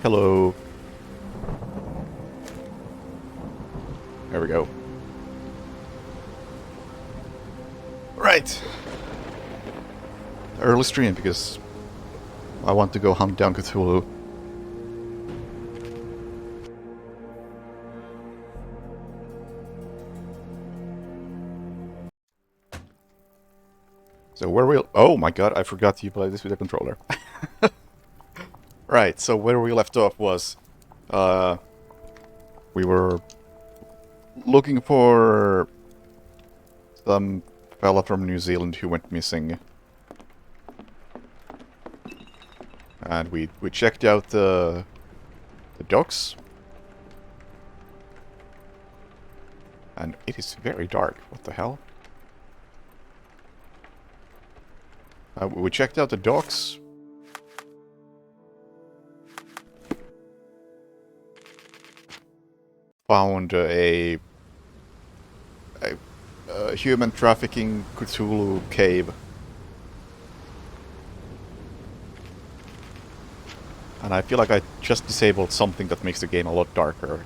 Hello. There we go. Right. Early stream because I want to go hunt down Cthulhu. So where we... Oh my god, I forgot you play this with a controller. Right, so where we left off was... we were looking for some fella from New Zealand who went missing. And we checked out the docks. And it is very dark. What the hell? We checked out the docks. Found a human trafficking Cthulhu cave. And I feel like I just disabled something that makes the game a lot darker.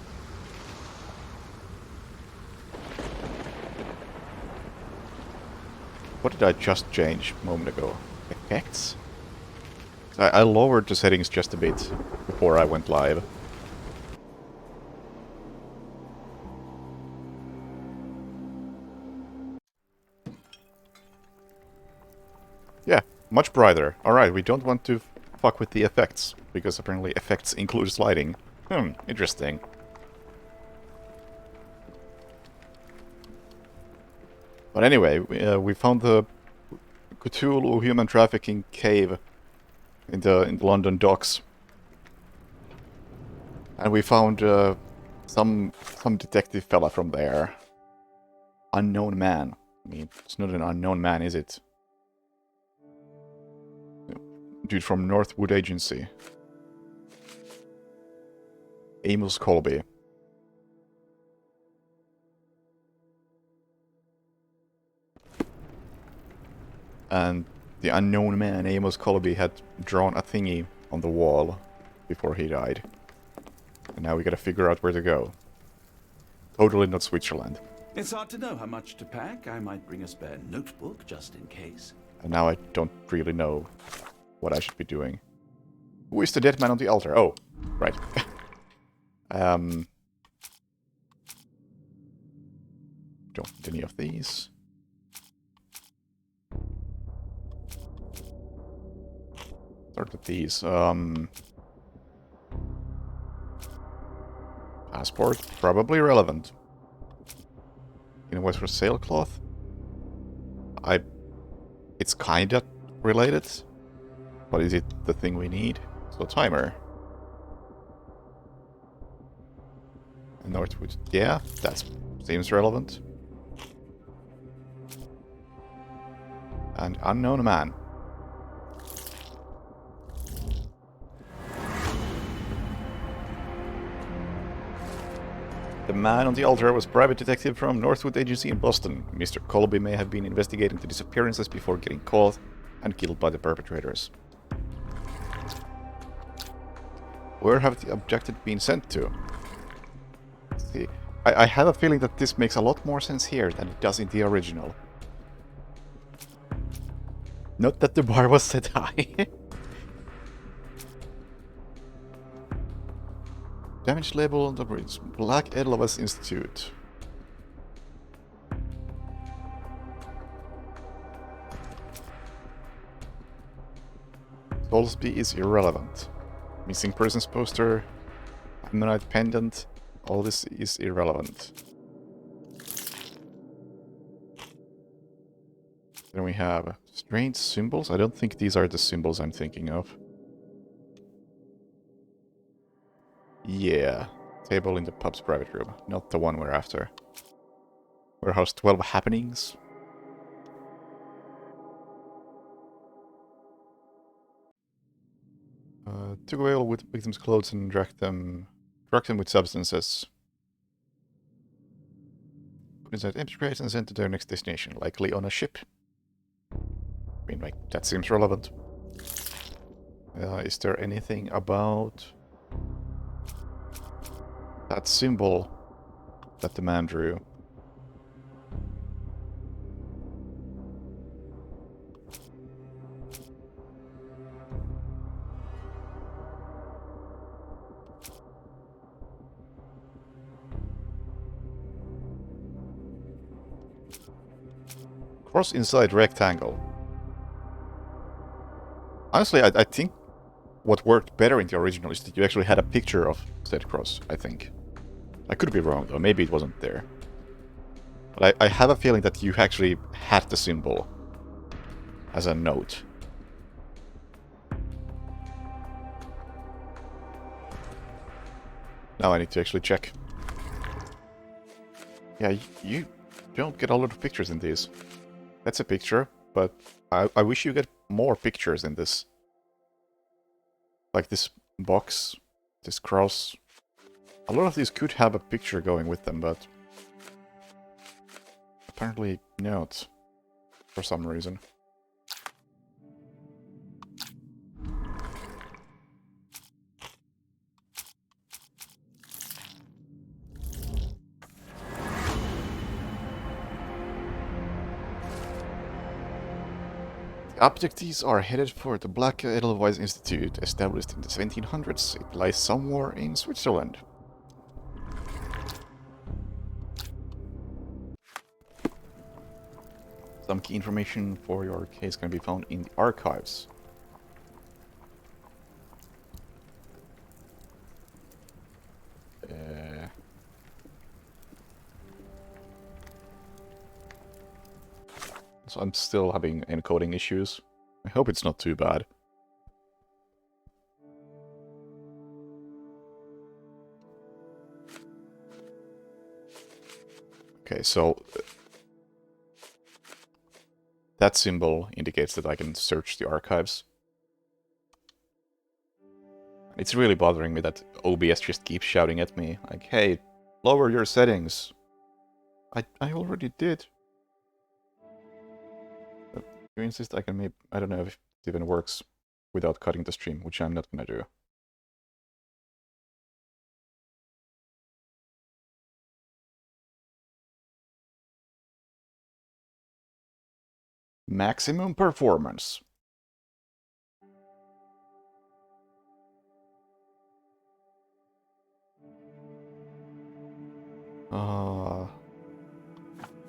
What did I just change a moment ago? Effects? I lowered the settings just a bit before I went live. Yeah, much brighter. Alright, we don't want to fuck with the effects, because apparently effects include lighting. Interesting. But anyway, we found the Cthulhu human trafficking cave in the London docks. And we found some detective fella from there. Unknown man. I mean, it's not an unknown man, is it? Dude from Northwood Agency. Amos Colby. And the unknown man, Amos Colby, had drawn a thingy on the wall before he died. And now we gotta figure out where to go. Totally not Switzerland. It's hard to know how much to pack. I might bring a spare notebook just in case. And now I don't really know what I should be doing. Who is the dead man on the altar? Oh, right. Don't need any of these. Start with these. Passport, probably relevant. Invoice for sailcloth? It's kinda related. But is it the thing we need? So timer. And Northwood. Yeah, that seems relevant. And unknown man. The man on the altar was private detective from Northwood Agency in Boston. Mr. Colby may have been investigating the disappearances before getting caught and killed by the perpetrators. Where have the abducted been sent to? Let's see. I have a feeling that this makes a lot more sense here than it does in the original. Not that the bar was set high. Damage label on the bridge. Black Edelweiss Institute. Tollsby is irrelevant. Missing persons poster. Ammonite pendant. All this is irrelevant. Then we have strange symbols. I don't think these are the symbols I'm thinking of. Yeah. Table in the pub's private room. Not the one we're after. Warehouse 12 happenings. Took away all with victims' clothes and drugged them with substances. Put inside empty crates and sent to their next destination, likely on a ship. I mean, like, that seems relevant. Is there anything about that symbol that the man drew. Cross inside rectangle. Honestly, I think what worked better in the original is that you actually had a picture of said cross, I think. I could be wrong though, maybe it wasn't there. But I have a feeling that you actually had the symbol as a note. Now I need to actually check. Yeah, you don't get a lot of pictures in these. That's a picture, but I wish you get more pictures in this. Like this box, this cross. A lot of these could have a picture going with them, but apparently not, for some reason. The objectives are headed for the Black Edelweiss Institute, established in the 1700s. It lies somewhere in Switzerland. Some key information for your case can be found in the archives. So I'm still having encoding issues. I hope it's not too bad. Okay, so that symbol indicates that I can search the archives. It's really bothering me that OBS just keeps shouting at me, like, hey, lower your settings. I already did. But you insist I can maybe... I don't know if it even works without cutting the stream, which I'm not gonna do. Maximum performance.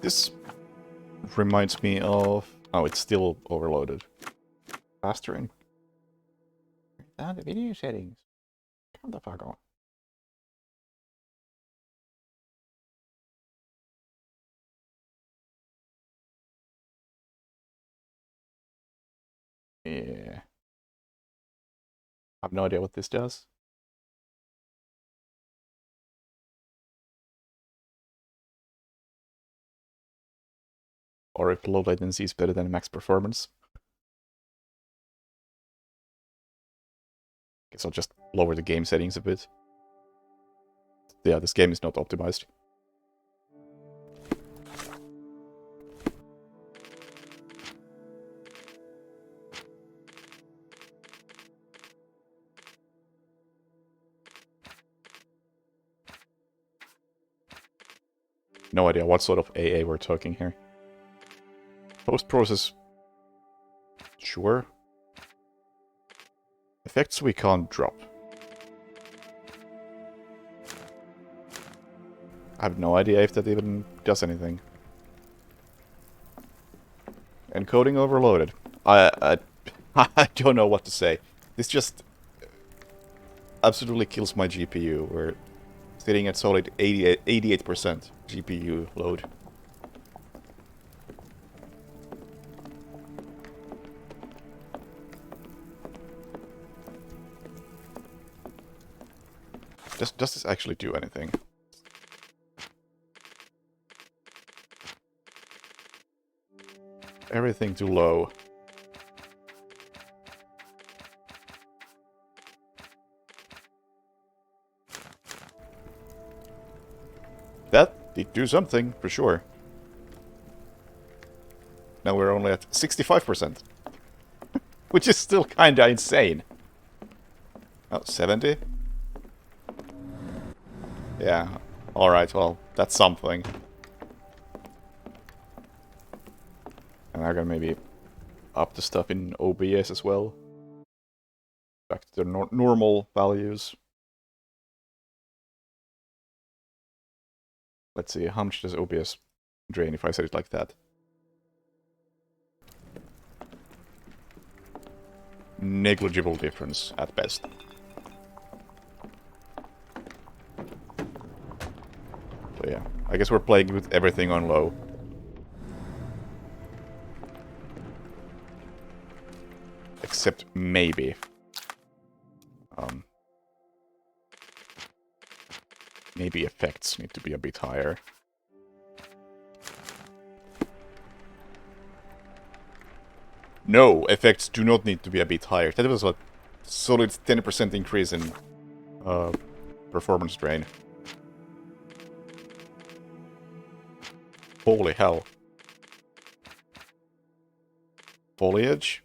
This reminds me of... Oh, it's still overloaded. Faster and... Down the video settings. Come the fuck on. Yeah. I have no idea what this does. Or if low latency is better than max performance. Guess I'll just lower the game settings a bit. Yeah, this game is not optimized. No idea what sort of AA we're talking here. Post-process... Sure. Effects we can't drop. I have no idea if that even does anything. Encoding overloaded. I don't know what to say. This just absolutely kills my GPU. We're sitting at solid 88% GPU load. Does this actually do anything? Everything too low. That did do something, for sure. Now we're only at 65%. Which is still kinda insane. Oh, 70? Yeah. Alright, well, that's something. And I can maybe up the stuff in OBS as well. Back to the normal values. Let's see, how much does OBS drain if I set it like that? Negligible difference at best. So yeah, I guess we're playing with everything on low. Except maybe. Maybe effects need to be a bit higher. No, effects do not need to be a bit higher. That was a solid 10% increase in performance drain. Holy hell. Foliage?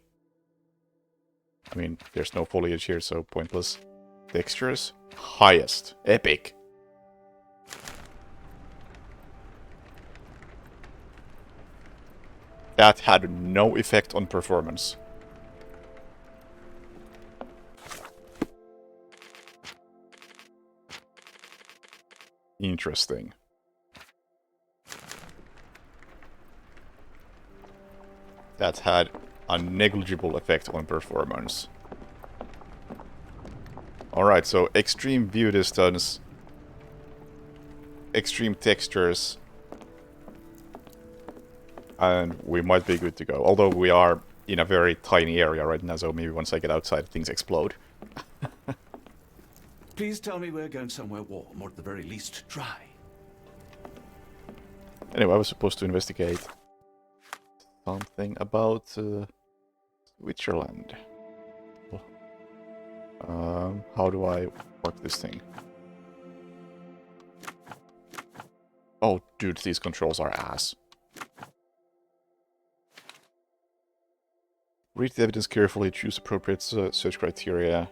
I mean, there's no foliage here, so pointless. Textures? Highest. Epic. That had no effect on performance. Interesting. That had a negligible effect on performance. Alright, so extreme view distance, extreme textures, and we might be good to go. Although we are in a very tiny area right now, so maybe once I get outside things explode. Please tell me we're going somewhere warm, or at the very least dry. Anyway, I was supposed to investigate something about Switzerland. How do I work this thing? Oh, dude, these controls are ass. Read the evidence carefully, choose appropriate search criteria.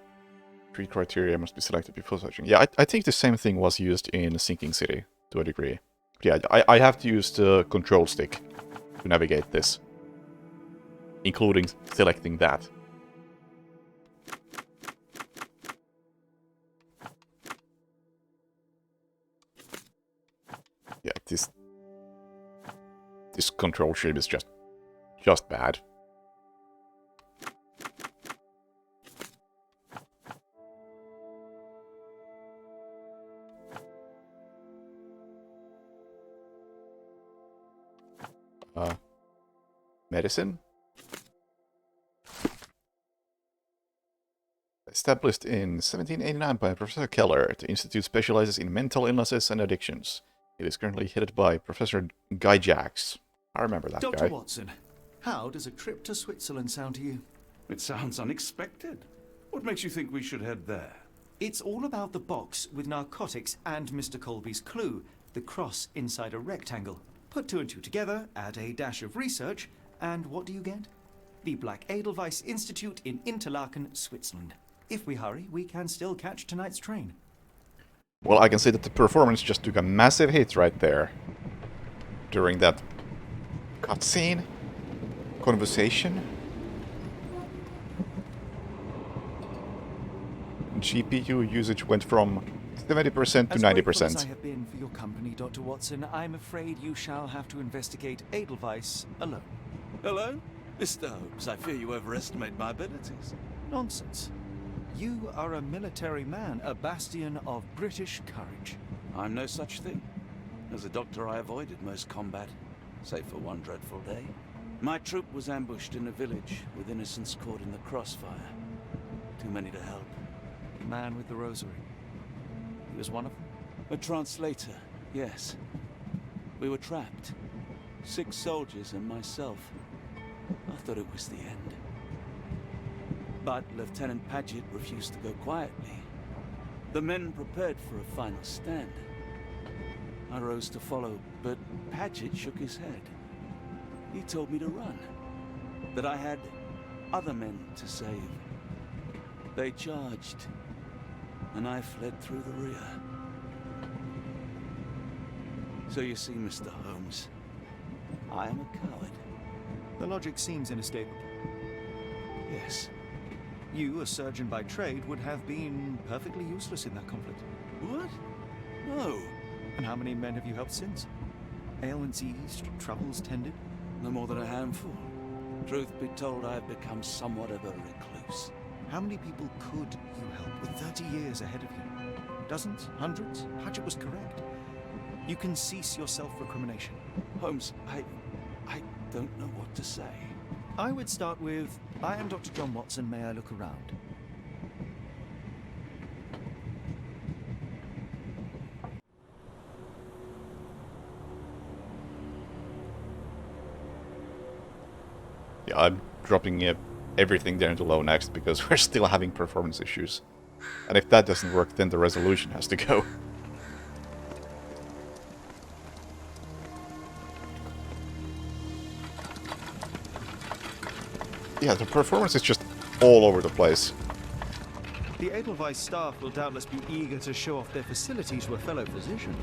3 criteria must be selected before searching. Yeah, I think the same thing was used in Sinking City, to a degree. Yeah, I have to use the control stick to navigate this. Including selecting that. Yeah, this control scheme is just bad. Medicine? Established in 1789 by Professor Keller, the Institute specializes in mental illnesses and addictions. It is currently headed by Professor Guy Jacks. I remember that Dr. guy. Watson, how does a trip to Switzerland sound to you? It sounds unexpected. What makes you think we should head there? It's all about the box with narcotics and Mr. Colby's clue, the cross inside a rectangle. Put 2 and 2 together, add a dash of research, and what do you get? The Black Edelweiss Institute in Interlaken, Switzerland. If we hurry, we can still catch tonight's train. Well, I can say that the performance just took a massive hit right there. During that cutscene? Conversation? GPU usage went from 70% to 90%. As I have been for your company, Dr. Watson, I'm afraid you shall have to investigate Edelweiss alone. Hello? Mr. Holmes, I fear you overestimate my abilities. Nonsense. You are a military man, a bastion of British courage. I'm no such thing. As a doctor, I avoided most combat, save for one dreadful day. My troop was ambushed in a village, with innocents caught in the crossfire. Too many to help. The man with the rosary. He was one of them? A translator, yes. We were trapped. 6 soldiers and myself. I thought it was the end. But Lieutenant Paget refused to go quietly. The men prepared for a final stand. I rose to follow, but Paget shook his head. He told me to run. That I had other men to save. They charged, and I fled through the rear. So you see, Mr. Holmes, I am a coward. The logic seems inescapable. Yes. You, a surgeon by trade, would have been perfectly useless in that conflict. What? No. And how many men have you helped since? Ailments eased, troubles tended? No more than a handful. Truth be told, I have become somewhat of a recluse. How many people could you help with 30 years ahead of you? Dozens? Hundreds? Hatchet was correct. You can cease your self-recrimination. Holmes, I don't know what to say. I would start with, I am Dr. John Watson, may I look around? Yeah, I'm dropping everything down to low next because we're still having performance issues. And if that doesn't work, then the resolution has to go. Yeah, the performance is just all over the place. The Edelweiss staff will doubtless be eager to show off their facility to a fellow physician.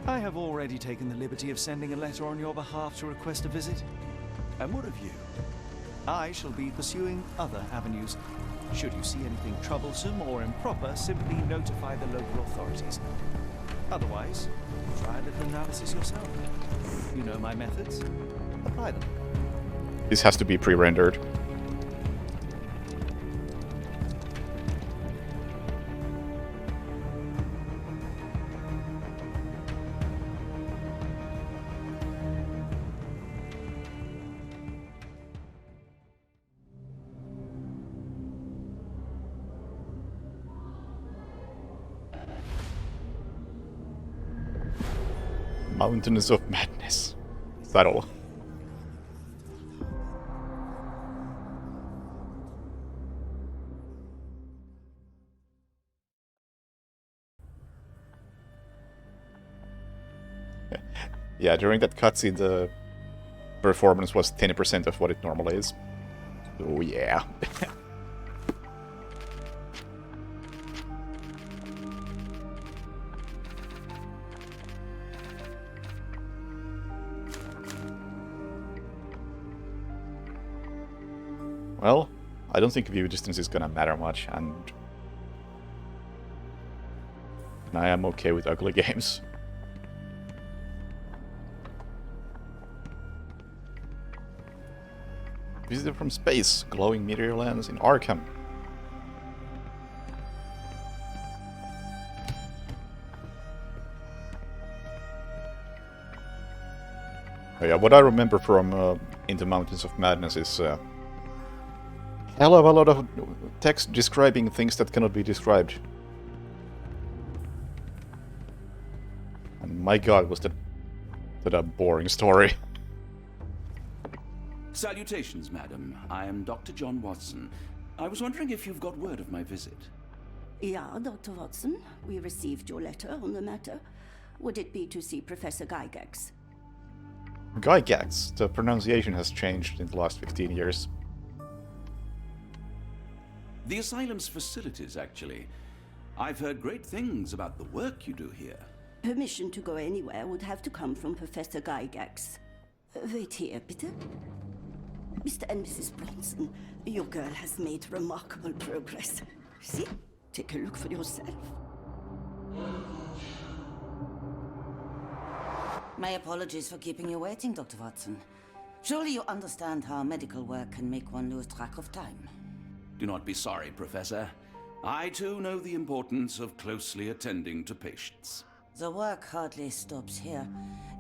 I have already taken the liberty of sending a letter on your behalf to request a visit. And what of you? I shall be pursuing other avenues. Should you see anything troublesome or improper, simply notify the local authorities. Otherwise, try a little analysis yourself. You know my methods. Apply them. This has to be pre-rendered. Mountains of Madness. Subtle. Yeah, during that cutscene, the performance was 10% of what it normally is. Oh yeah. Well, I don't think view distance is gonna matter much, and I am okay with ugly games. Visitor from space, glowing meteor lands in Arkham. Oh yeah, what I remember from In the Mountains of Madness is hell of a lot of text describing things that cannot be described. And my god, was that a boring story. Salutations, madam. I am Dr. John Watson. I was wondering if you've got word of my visit. Yeah, Dr. Watson. We received your letter on the matter. Would it be to see Professor Gygax? Gygax. The pronunciation has changed in the last 15 years. The asylum's facilities, actually. I've heard great things about the work you do here. Permission to go anywhere would have to come from Professor Gygax. Wait here, bitte. Mr. and Mrs. Bronson, your girl has made remarkable progress. See? Take a look for yourself. My apologies for keeping you waiting, Dr. Watson. Surely you understand how medical work can make one lose track of time. Do not be sorry, Professor. I too know the importance of closely attending to patients. The work hardly stops here,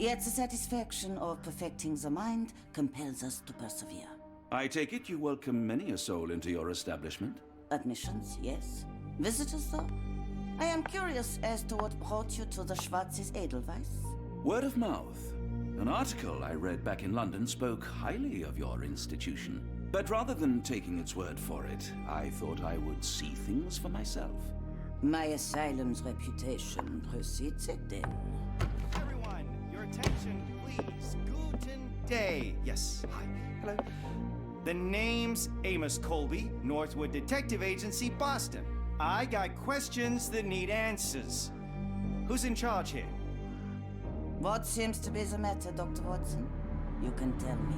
yet the satisfaction of perfecting the mind compels us to persevere. I take it you welcome many a soul into your establishment? Admissions, yes. Visitors, though? I am curious as to what brought you to the Schwarzes Edelweiss. Word of mouth. An article I read back in London spoke highly of your institution. But rather than taking its word for it, I thought I would see things for myself. My asylum's reputation precedes it, then. Everyone, your attention, please. Guten Day. Yes, hi. Hello. The name's Amos Colby, Northwood Detective Agency, Boston. I got questions that need answers. Who's in charge here? What seems to be the matter, Dr. Watson? You can tell me.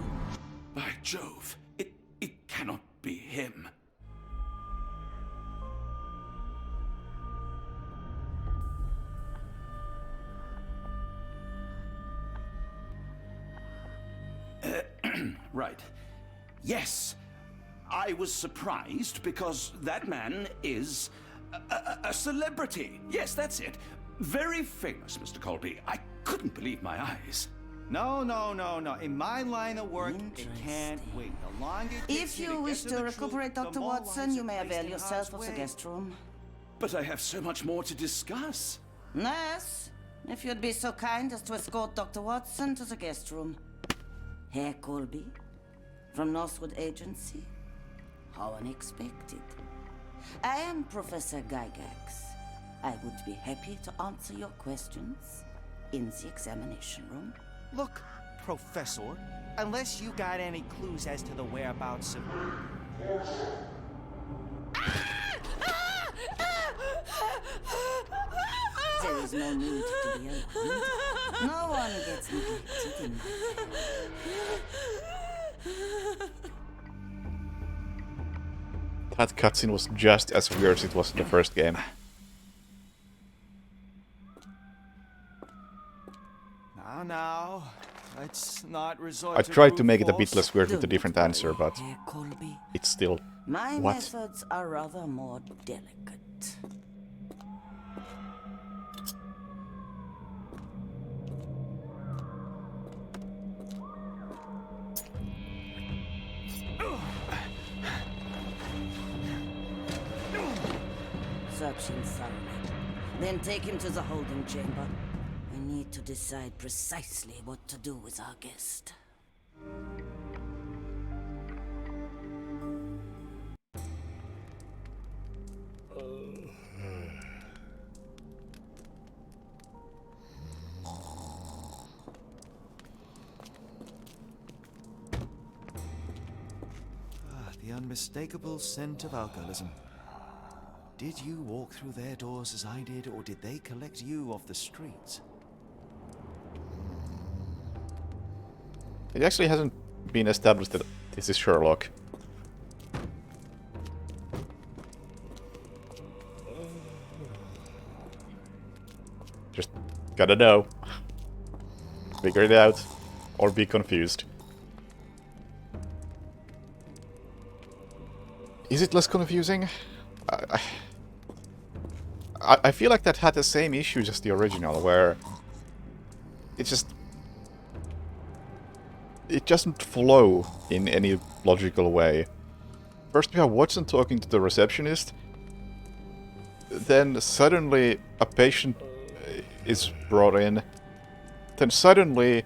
By Jove, it cannot be him. Right. Yes. I was surprised because that man is a celebrity. Yes, that's it. Very famous, Mr. Colby. I couldn't believe my eyes. No. In my line of work, it can't wait. The longer it takes If me you to wish get to the recuperate, truth, the Dr. more Watson, lives you are may placed avail in yourself harm's of the way. guest room. But I have so much more to discuss. Yes, if you'd be so kind as to escort Dr. Watson to the guest room. Herr Colby, from Northwood Agency. How unexpected. I am Professor Gygax. I would be happy to answer your questions in the examination room. Look, Professor, unless you got any clues as to the whereabouts of... There is no need to be alarmed. No one gets neglected in my care. That cutscene was just as weird as it was in the first game. Now, let's not resort I to tried to brute make it a bit force. less weird with a Don't different worry, answer, but Herr Colby. it's still... My What? methods are rather more delicate. Search him thoroughly. Then take him to the holding chamber. We need to decide precisely what to do with our guest. The unmistakable scent of alcoholism. Did you walk through their doors as I did, or did they collect you off the streets? It actually hasn't been established that this is Sherlock. Just gotta know. Figure it out. Or be confused. Is it less confusing? I feel like that had the same issues as the original, where it doesn't flow in any logical way. First we have Watson talking to the receptionist, then suddenly a patient is brought in, then suddenly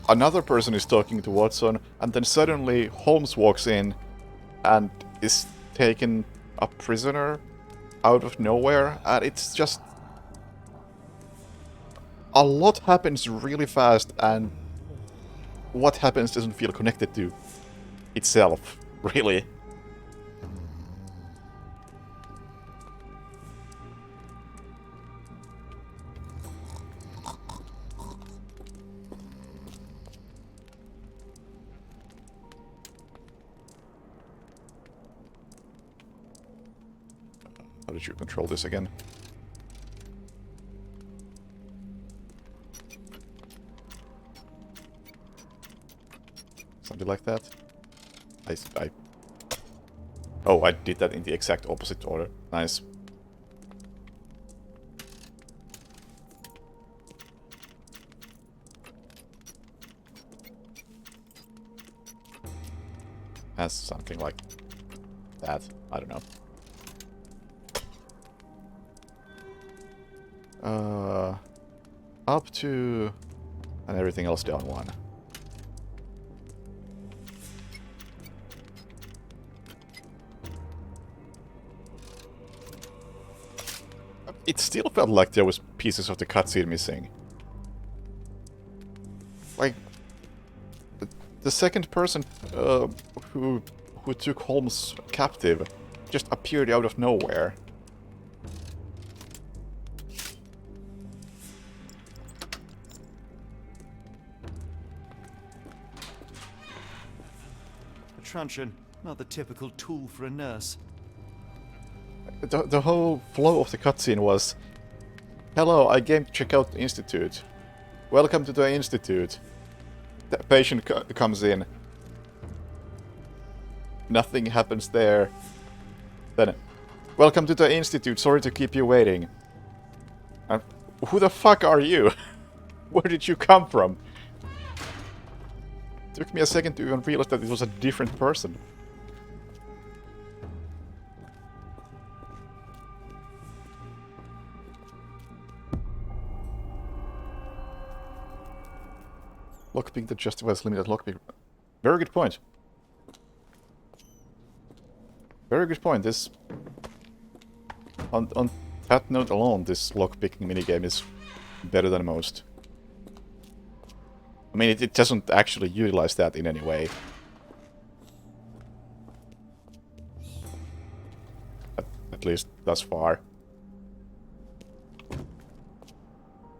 another person is talking to Watson, and then suddenly Holmes walks in and is taken a prisoner out of nowhere, and it's just... a lot happens really fast, and what happens doesn't feel connected to itself, really. How did you control this again? Something like that? Oh, I did that in the exact opposite order. Nice. Has something like that. I don't know. Up to... and everything else down one. It still felt like there was pieces of the cutscene missing. Like... the second person who took Holmes captive just appeared out of nowhere. truncheon, not the typical tool for a nurse. The whole flow of the cutscene was, "Hello, I came to check out the Institute. Welcome to the Institute." The patient comes in. Nothing happens there. Then, "Welcome to the Institute, sorry to keep you waiting." Who the fuck are you? Where did you come from? Took me a second to even realize that it was a different person. Lockpick that justifies limited lockpick. Very good point. Very good point. This... On that note alone, this lockpicking minigame is better than most. I mean, it doesn't actually utilize that in any way. At least thus far.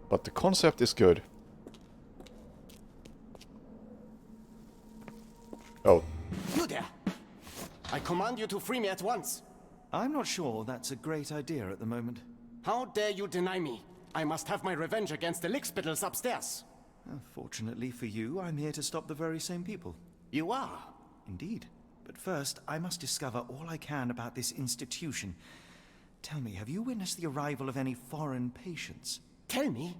But the concept is good. Oh. You there! I command you to free me at once! I'm not sure that's a great idea at the moment. How dare you deny me? I must have my revenge against the lickspittles upstairs. Fortunately for you, I'm here to stop the very same people. You are? Indeed. But first, I must discover all I can about this institution. Tell me, have you witnessed the arrival of any foreign patients? Tell me?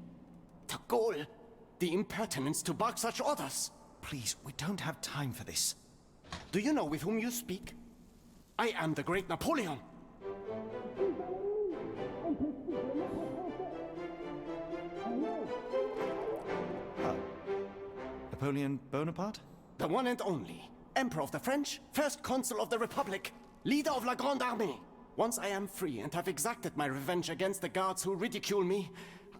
The goal? The impertinence to bark such orders? Please, we don't have time for this. Do you know with whom you speak? I am the great Napoleon. Napoleon Bonaparte? The one and only. Emperor of the French, first consul of the Republic, leader of La Grande Armée. Once I am free and have exacted my revenge against the guards who ridicule me,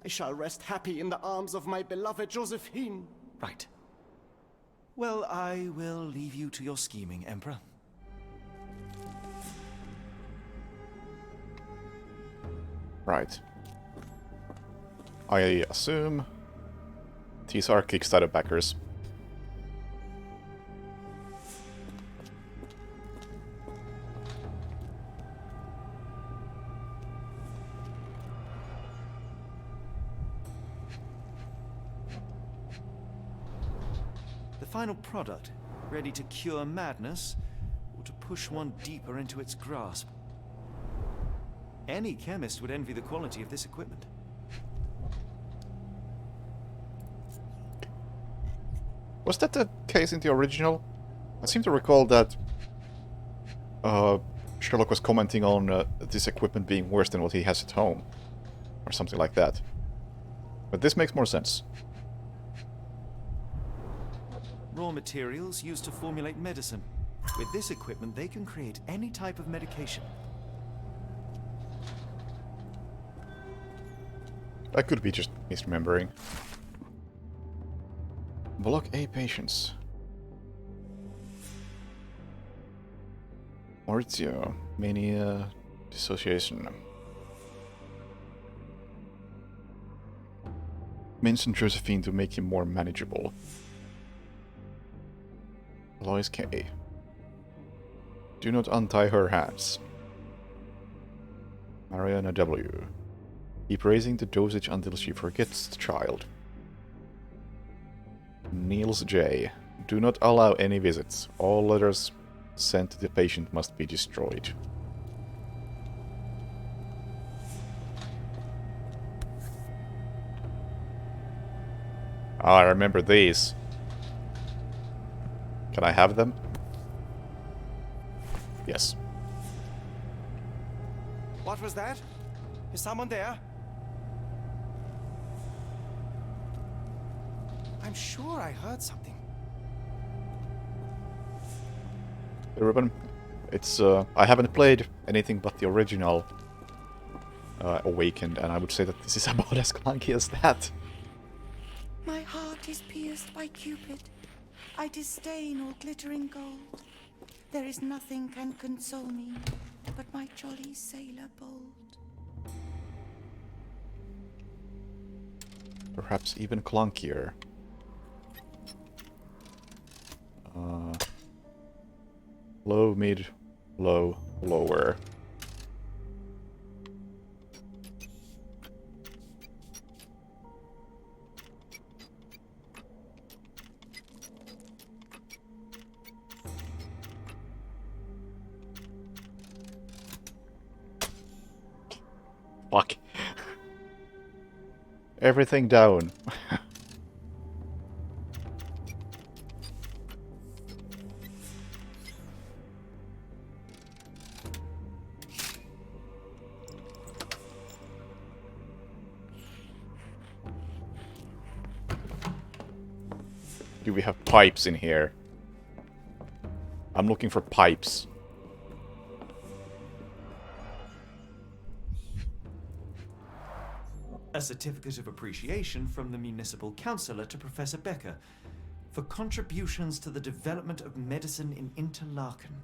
I shall rest happy in the arms of my beloved Josephine. Right. Well, I will leave you to your scheming, Emperor. Right. I assume these are Kickstarter backers. The final product, ready to cure madness, or to push one deeper into its grasp. Any chemist would envy the quality of this equipment. Was that the case in the original? I seem to recall that Sherlock was commenting on this equipment being worse than what he has at home. Or something like that. But this makes more sense. Raw materials used to formulate medicine. With this equipment, they can create any type of medication. I could be just misremembering. Block A patients. Maurizio. Mania. Dissociation. Mention Josephine to make him more manageable. Lois K. Do not untie her hands. Mariana W. Keep raising the dosage until she forgets the child. Niels J. Do not allow any visits. All letters sent to the patient must be destroyed. Ah, I remember these. Can I have them? Yes. What was that? Is someone there? I'm sure I heard something. Ruben, it's I haven't played anything but the original Awakened, and I would say that this is about as clunky as that. My heart is pierced by Cupid. I disdain all glittering gold. There is nothing can console me but my jolly sailor bold. Perhaps even clunkier. Low, mid, low, lower. Fuck. Everything down. Do we have pipes in here? I'm looking for pipes. A certificate of appreciation from the municipal councillor to Professor Becker for contributions to the development of medicine in Interlaken.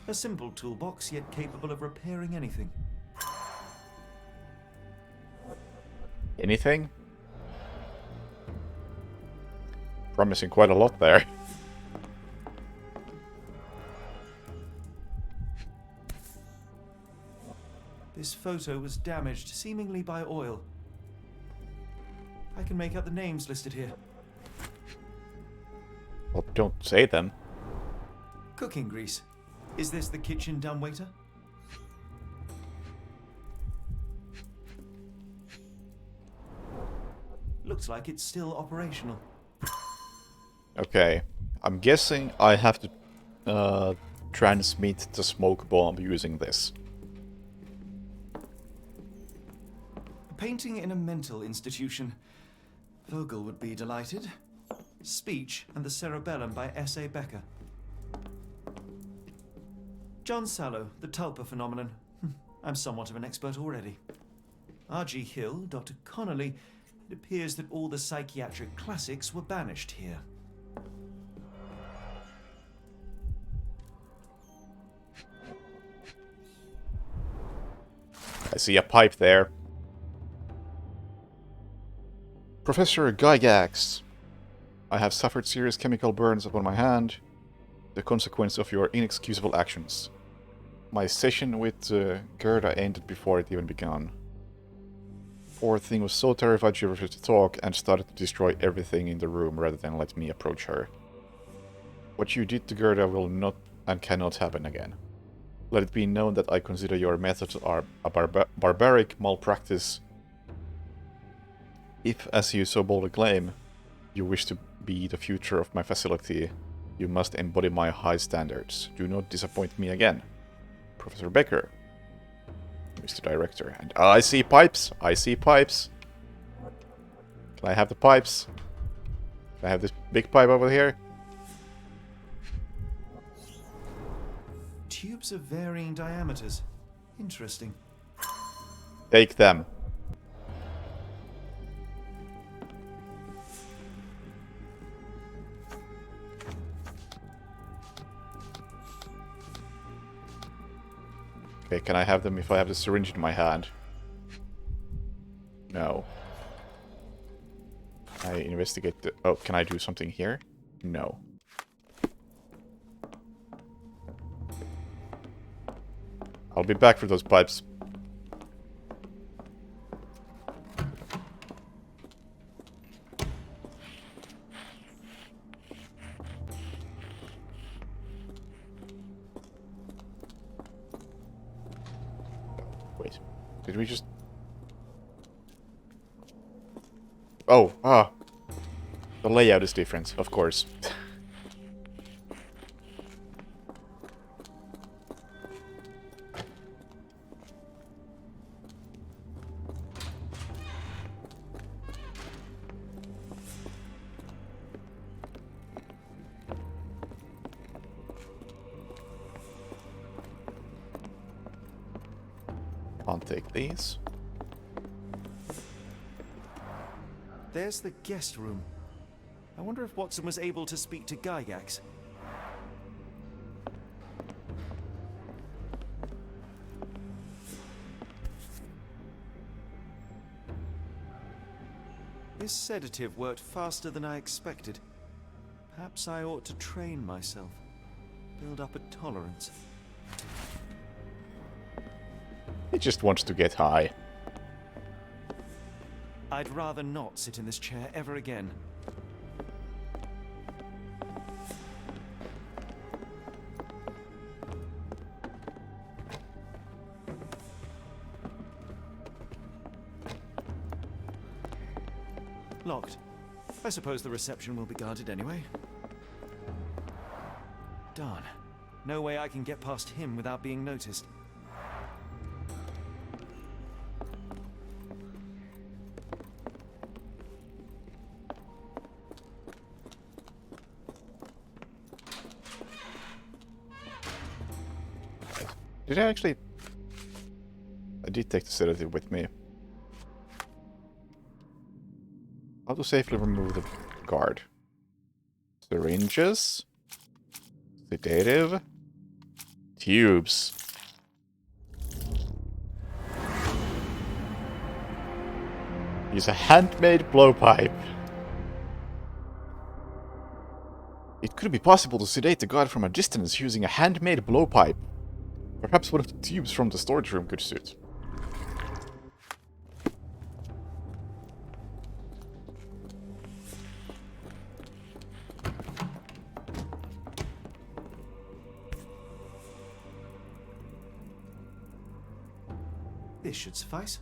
A simple toolbox, yet capable of repairing anything. Anything? Promising quite a lot there. This photo was damaged, seemingly by oil. I can make out the names listed here. Well, don't say them. Cooking grease. Is this the kitchen dumbwaiter? Looks like it's still operational. Okay. I'm guessing I have to transmit the smoke bomb using this. A painting in a mental institution. Vogel would be delighted. Speech and the Cerebellum by S.A. Becker. John Sallow, the Tulpa phenomenon. I'm somewhat of an expert already. R.G. Hill, Dr. Connolly. It appears that all the psychiatric classics were banished here. I see a pipe there. Professor Gygax, I have suffered serious chemical burns upon my hand, the consequence of your inexcusable actions. My session with Gerda ended before it even began. Poor thing was so terrified she refused to talk and started to destroy everything in the room rather than let me approach her. What you did to Gerda will not and cannot happen again. Let it be known that I consider your methods are a barbaric malpractice. If, as you so boldly claim, you wish to be the future of my facility, you must embody my high standards. Do not disappoint me again. Professor Becker, Mr. Director. And I see pipes! I see pipes! Can I have the pipes? Can I have this big pipe over here? Tubes of varying diameters. Interesting. Take them. Okay, can I have them if I have the syringe in my hand? No. I investigate the... Oh, can I do something here? No. I'll be back for those pipes. Wait. Did we just... Oh, the layout is different, of course. I'll take these. There's the guest room. I wonder if Watson was able to speak to Gygax. This sedative worked faster than I expected. Perhaps I ought to train myself. Build up a tolerance. He just wants to get high. I'd rather not sit in this chair ever again. Locked. I suppose the reception will be guarded anyway. Darn. No way I can get past him without being noticed. Did I actually... I did take the sedative with me. How to safely remove the guard. Syringes. Sedative. Tubes. Use a handmade blowpipe. It could be possible to sedate the guard from a distance using a handmade blowpipe. Perhaps one of the tubes from the storage room could suit. This should suffice.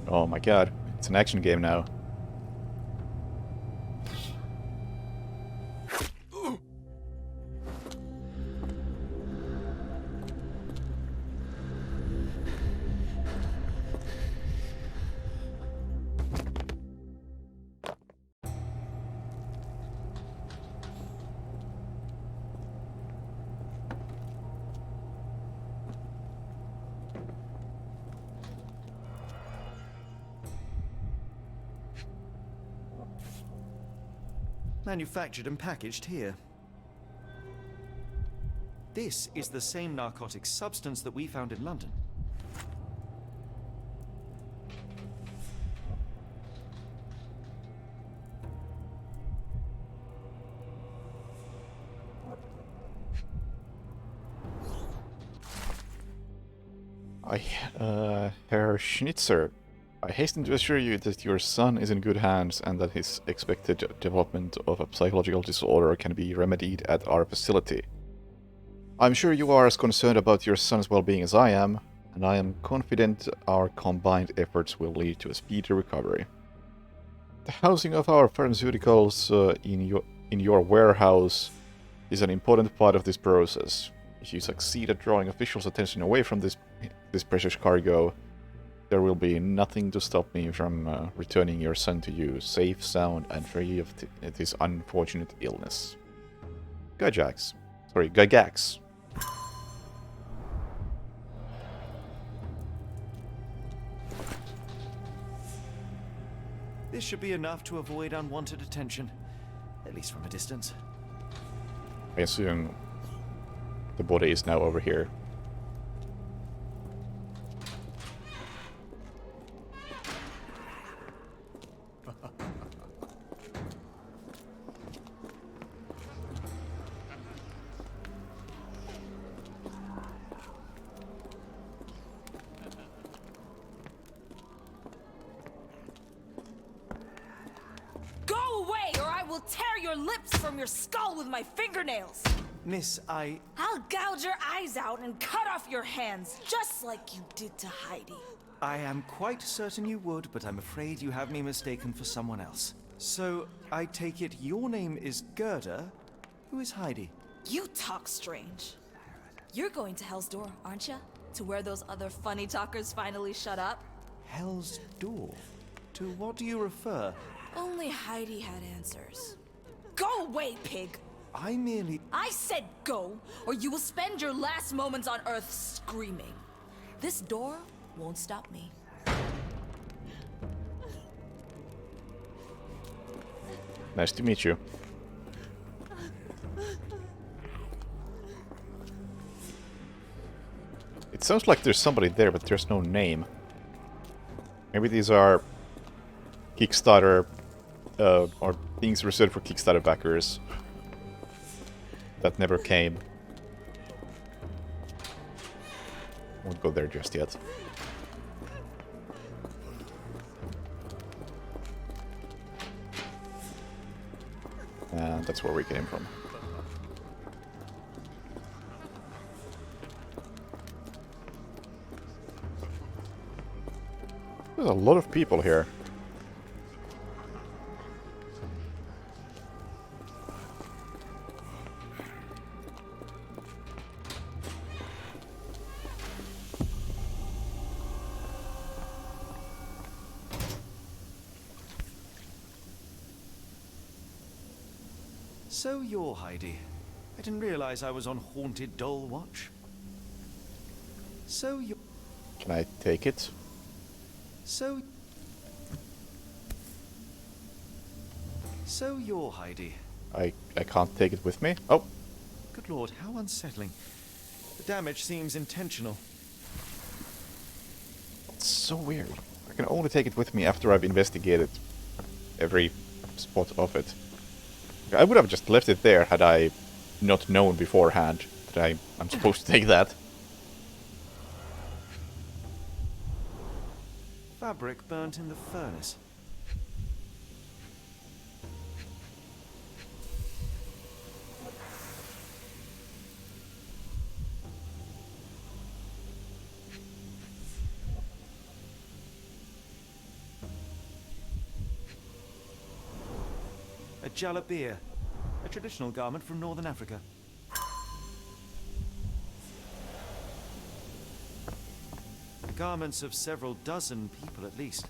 Oh my god, it's an action game now. Manufactured and packaged here. This is the same narcotic substance that we found in London. Herr Schnitzer, I hasten to assure you that your son is in good hands and that his expected development of a psychological disorder can be remedied at our facility. I'm sure you are as concerned about your son's well-being as I am, and I am confident our combined efforts will lead to a speedy recovery. The housing of our pharmaceuticals in your warehouse is an important part of this process. If you succeed at drawing officials' attention away from this precious cargo, there will be nothing to stop me from returning your son to you, safe, sound, and free of this unfortunate illness. Gygax. Sorry, Gygax. This should be enough to avoid unwanted attention, at least from a distance. I assume the body is now over here. Your skull with my fingernails. Miss, I'll gouge your eyes out and cut off your hands, just like you did to Heidi. I am quite certain you would, but I'm afraid you have me mistaken for someone else. So, I take it your name is Gerda? Who is Heidi? You talk strange. You're going to Hell's Door, aren't you? To where those other funny talkers finally shut up? Hell's Door? To what do you refer? Only Heidi had answers. Go away, pig! I said go, or you will spend your last moments on Earth screaming. This door won't stop me. Nice to meet you. It sounds like there's somebody there, but there's no name. Maybe these are Kickstarter, or things reserved for Kickstarter backers that never came. Won't go there just yet. And that's where we came from. There's a lot of people here. So you're Heidi. I didn't realize I was on Haunted Doll Watch. So you... Can I take it? So you're Heidi. I can't take it with me. Oh, Good lord, how unsettling. The damage seems intentional. it's so weird. I can only take it with me after I've investigated every spot of it. I would have just left it there had I not known beforehand that I'm supposed to take that. Fabric burnt in the furnace. A jalabia, a traditional garment from northern Africa. The garments of several dozen people at least.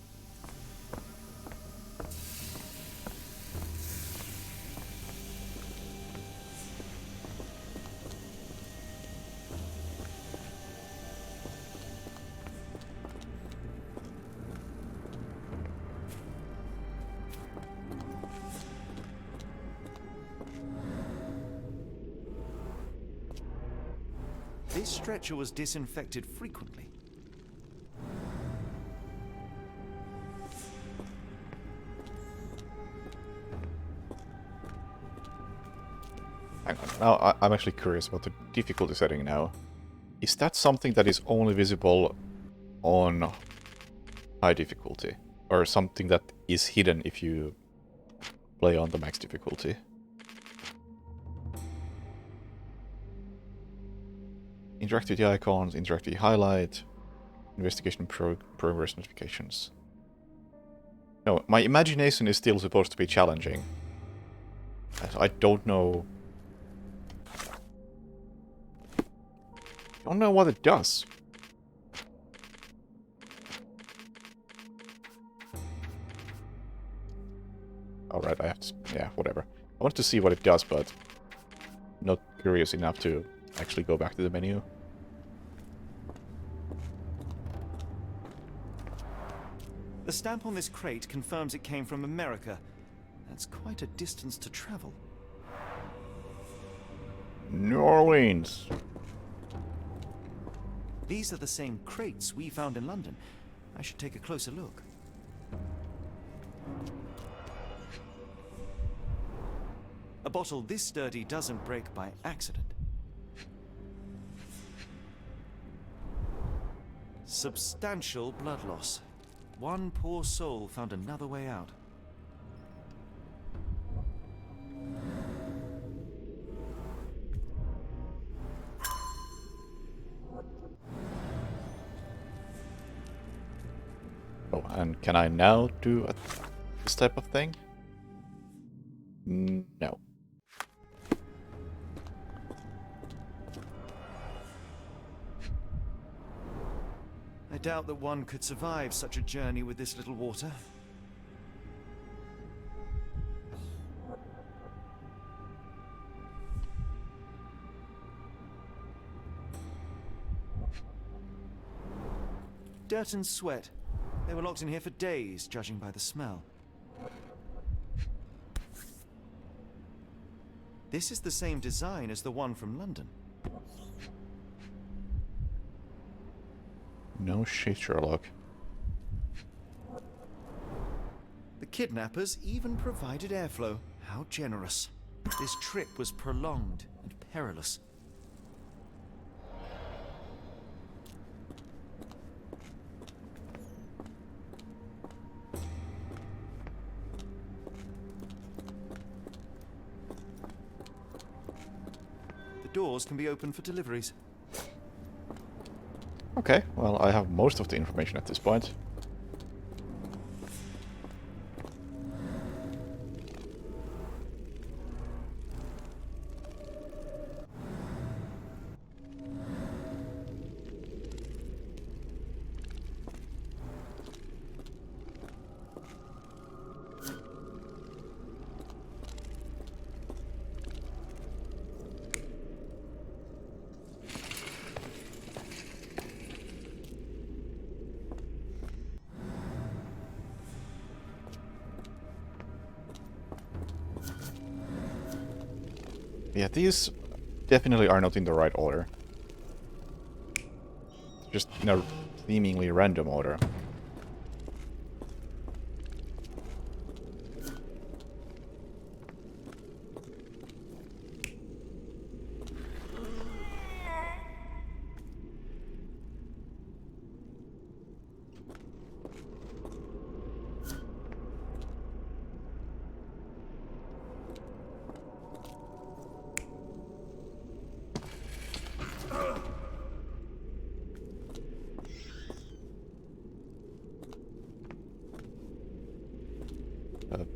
This stretcher was disinfected frequently. Hang on, now I'm actually curious about the difficulty setting now. Is that something that is only visible on high difficulty? Or something that is hidden if you play on the max difficulty? Interact with the icons, interact with the highlight, investigation progress notifications. No, my imagination is still supposed to be challenging. I don't know... I don't know what it does. Alright, I have to... yeah, whatever. I want to see what it does, but... not curious enough to actually go back to the menu. The stamp on this crate confirms it came from America. That's quite a distance to travel. New Orleans. These are the same crates we found in London. I should take a closer look. A bottle this sturdy doesn't break by accident. Substantial blood loss. One poor soul found another way out. Oh, and can I now do this type of thing? No. I doubt that one could survive such a journey with this little water. Dirt and sweat. They were locked in here for days, judging by the smell. This is the same design as the one from London. No shit, Sherlock. The kidnappers even provided airflow. How generous. This trip was prolonged and perilous. The doors can be opened for deliveries. Okay, well, I have most of the information at this point. Yeah, these definitely are not in the right order. Just in a seemingly random order.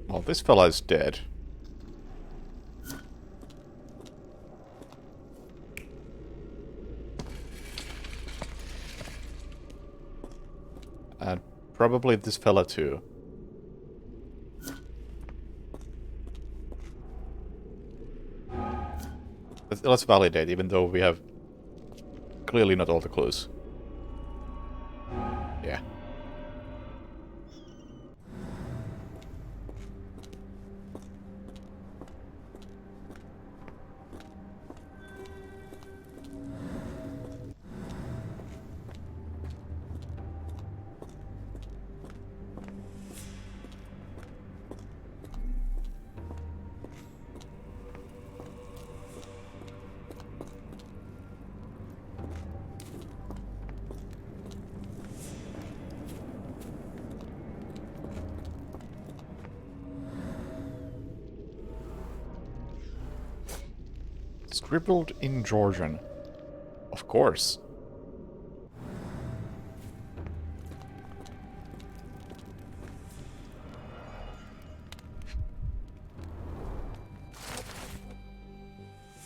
Well, this fella is dead. And probably this fella too. Let's validate, even though we have clearly not all the clues. Yeah. Scribbled in Georgian. Of course.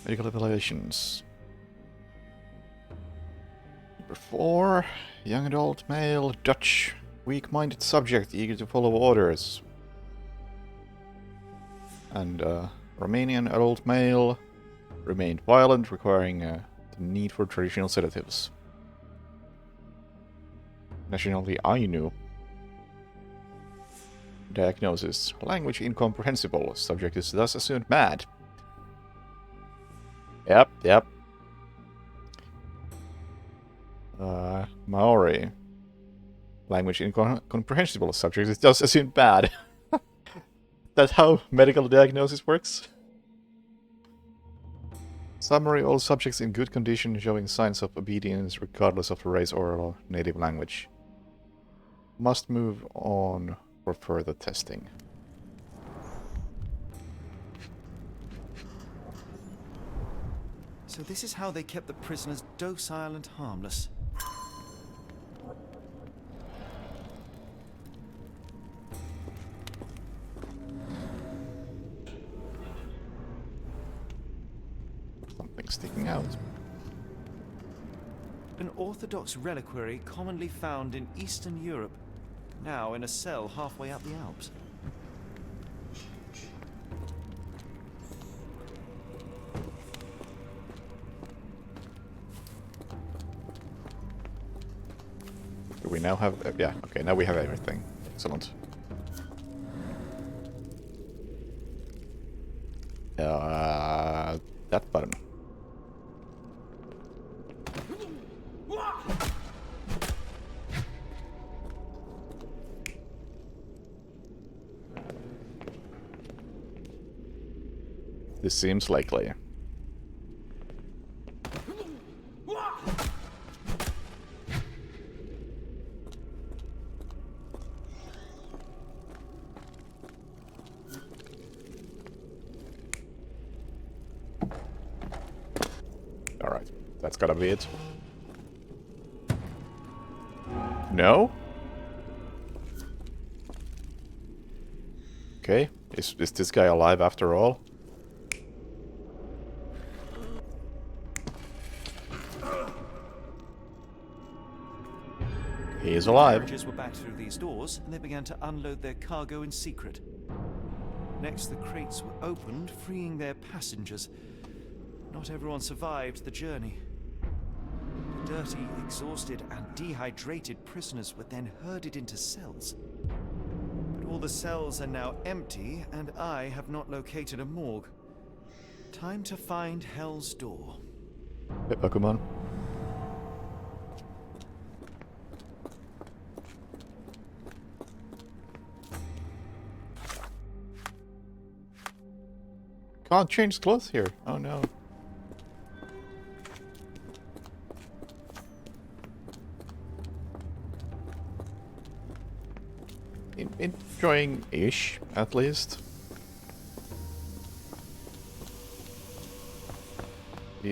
Medical evaluations. Number 4. Young adult male, Dutch. Weak-minded subject, eager to follow orders. And Romanian adult male. Remained violent, requiring the need for traditional sedatives. Nationality Ainu. Diagnosis. Language incomprehensible. Subject is thus assumed mad. Yep. Maori. Language incomprehensible. Subject is thus assumed bad. That's how medical diagnosis works? Summary: all subjects in good condition showing signs of obedience regardless of race or native language. Must move on for further testing. So this is how they kept the prisoners docile and harmless. Sticking out. An orthodox reliquary commonly found in Eastern Europe, now in a cell halfway up the Alps. Do we now have... yeah, okay, now we have everything. Excellent. that button. This seems likely. Alright, that's gotta be it. No? Okay, is this guy alive after all? He is alive. Carriages were back through these doors, and they began to unload their cargo in secret. Next, the crates were opened, freeing their passengers. Not everyone survived the journey. The dirty, exhausted, and dehydrated prisoners were then herded into cells. But all the cells are now empty, and I have not located a morgue. Time to find Hell's Door. Hey, Pokemon. Can't change clothes here. Oh no. Enjoying-ish, at least. It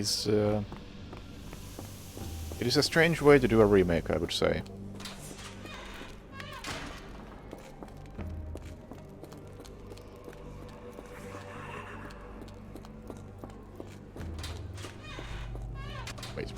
is a strange way to do a remake, I would say. Wait.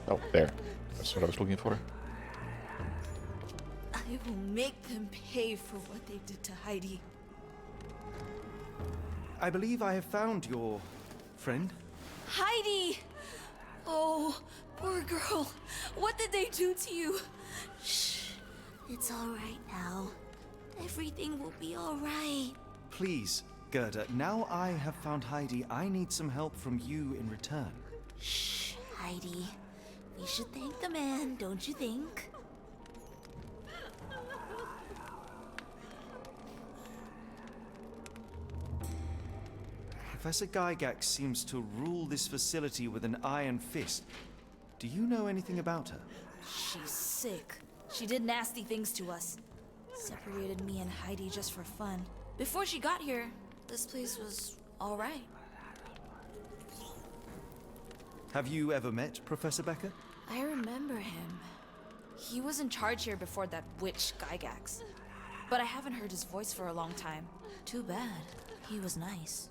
Oh, there. That's what I was looking for. I will make them pay for what they did to Heidi. I believe I have found your friend. Heidi! Oh, poor girl. What did they do to you? Shh. It's all right now. Everything will be all right. Please, Gerda, now I have found Heidi, I need some help from you in return. Shh, Heidi. We should thank the man, don't you think? Professor Gygax seems to rule this facility with an iron fist. Do you know anything about her? She's sick. She did nasty things to us. Separated me and Heidi just for fun. Before she got here, this place was all right. Have you ever met Professor Becker? I remember him. He was in charge here before that witch Gygax. But I haven't heard his voice for a long time. Too bad. He was nice.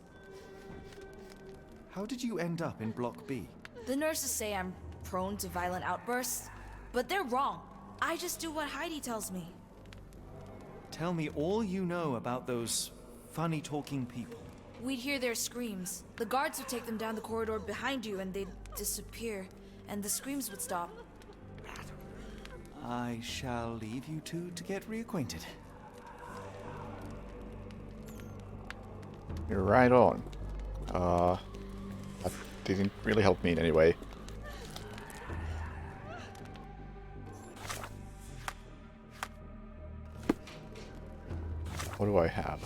How did you end up in Block B? The nurses say I'm prone to violent outbursts, but they're wrong. I just do what Heidi tells me. Tell me all you know about those funny-talking people. We'd hear their screams. The guards would take them down the corridor behind you and they'd disappear, and the screams would stop. I shall leave you two to get reacquainted. You're right on. That didn't really help me in any way. What do I have?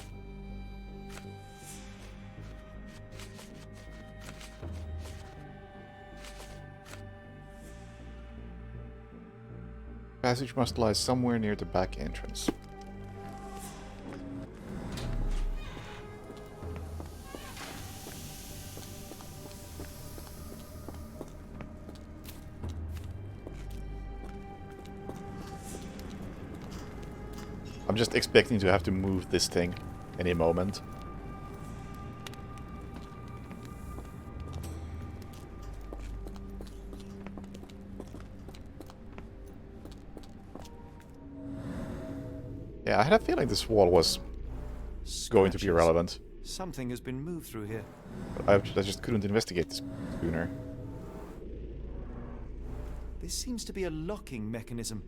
Passage must lie somewhere near the back entrance. I'm just expecting to have to move this thing any moment. Yeah, I had a feeling this wall was going to be relevant. Something has been moved through here. But I just couldn't investigate this sooner. This seems to be a locking mechanism.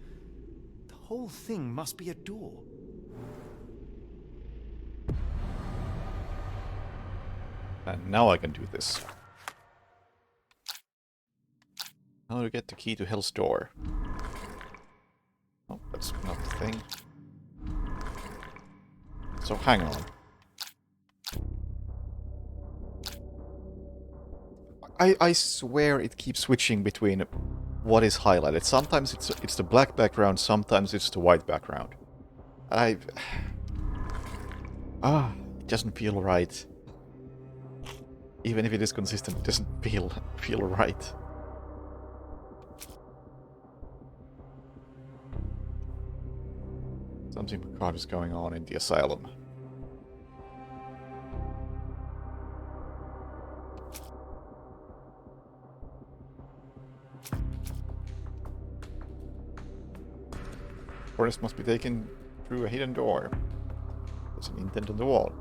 The whole thing must be a door. And now I can do this. How to get the key to Hell's Door? Oh, that's not the thing. So hang on. I swear it keeps switching between what is highlighted. Sometimes it's the black background, sometimes it's the white background. It doesn't feel right. Even if it is consistent, it doesn't feel right. Something macabre is going on in the asylum. Forest must be taken through a hidden door. There's an indent on the wall.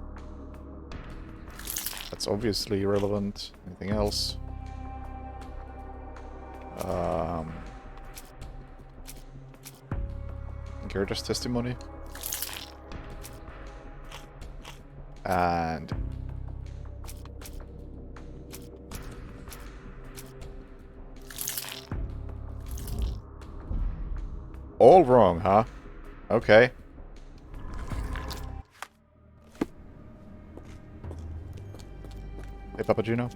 That's obviously irrelevant. Anything else? Gerda's testimony. And all wrong, huh? Okay. Hey, Papa Juno.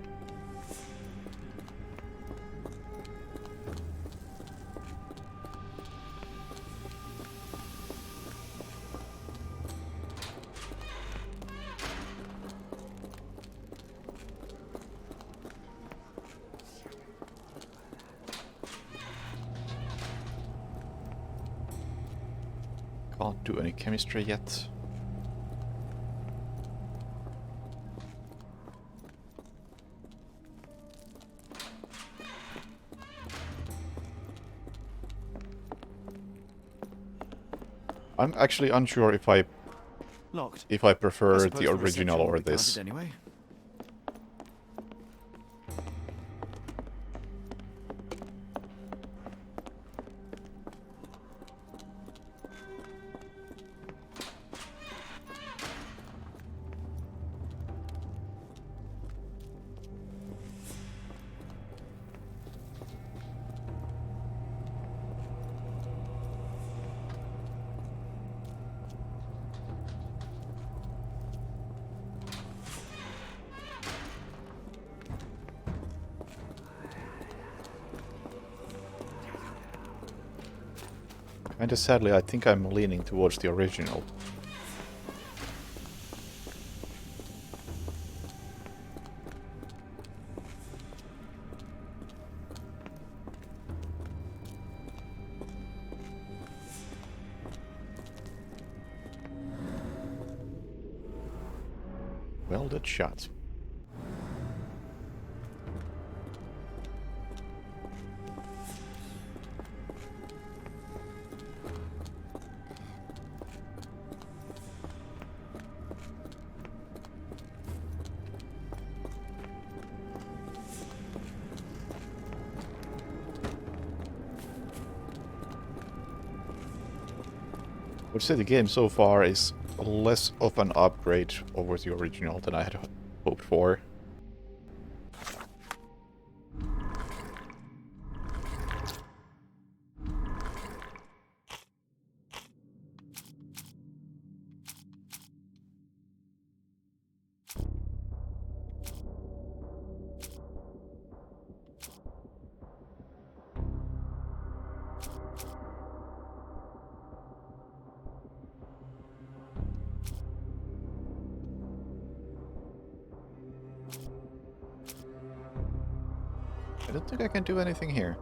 Can't do any chemistry yet. I'm actually unsure if I Locked. prefer suppose the the original reception or will be this. guarded anyway. Kinda sadly, I think I'm leaning towards the original. Welded shut. I would say the game so far is less of an upgrade over the original than I had hoped for. I don't think I can do anything here.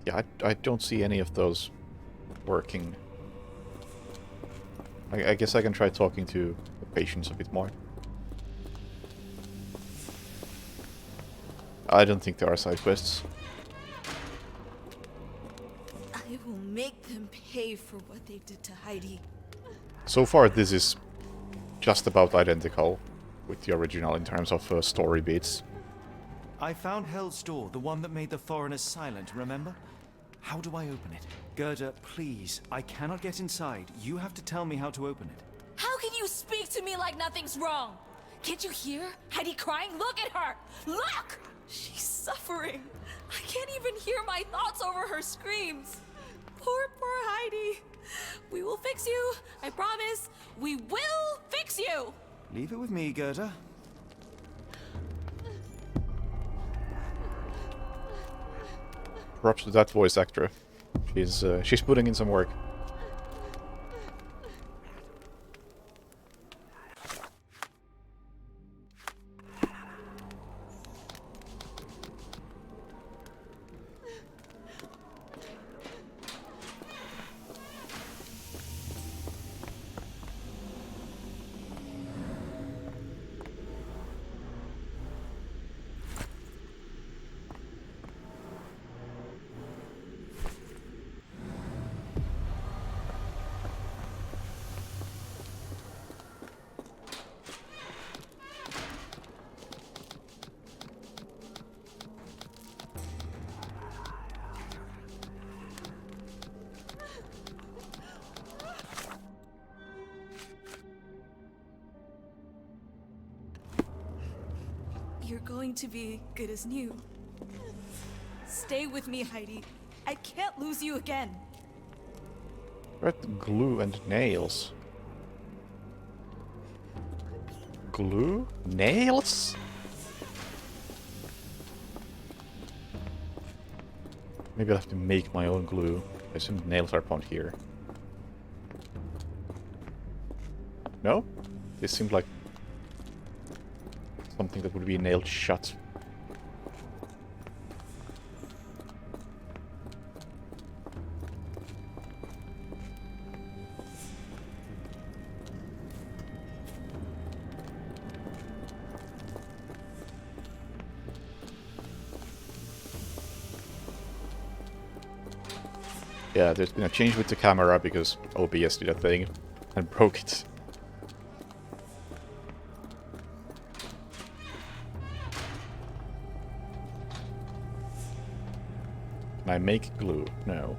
Yeah, I don't see any of those working. I guess I can try talking to the patients a bit more. I don't think there are side quests. I will make them pay for what they did to Heidi. So far, this is just about identical with the original in terms of story beats. I found Hell's Door, the one that made the foreigners silent, remember? How do I open it? Gerda, please, I cannot get inside. You have to tell me how to open it. How can you speak to me like nothing's wrong? Can't you hear Heidi crying? Look at her! Look! She's suffering. I can't even hear my thoughts over her screams. Poor Heidi. We will fix you. I promise. We will fix you! Leave it with me, Gerda. Props to that voice actor. She's putting in some work. You're going to be good as new. Stay with me, Heidi. I can't lose you again. Red glue and nails. Glue? Nails? Maybe I'll have to make my own glue. I assume nails are found here. No? This seemed like something that would be nailed shut. Yeah, there's been a change with the camera because OBS did a thing and broke it. Can I make glue? No.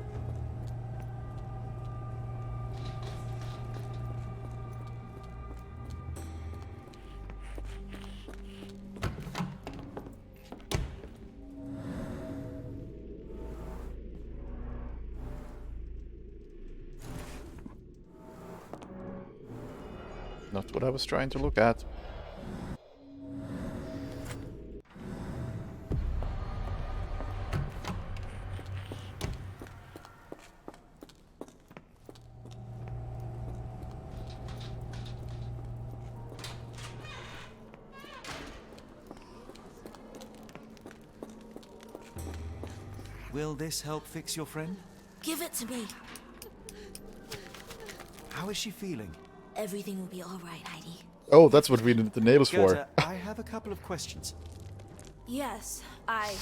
Not what I was trying to look at. Will this help fix your friend? Give it to me. How is she feeling? Everything will be all right, Heidi. Oh, that's what we needed the nails for. Gerda, I have a couple of questions. Yes, I...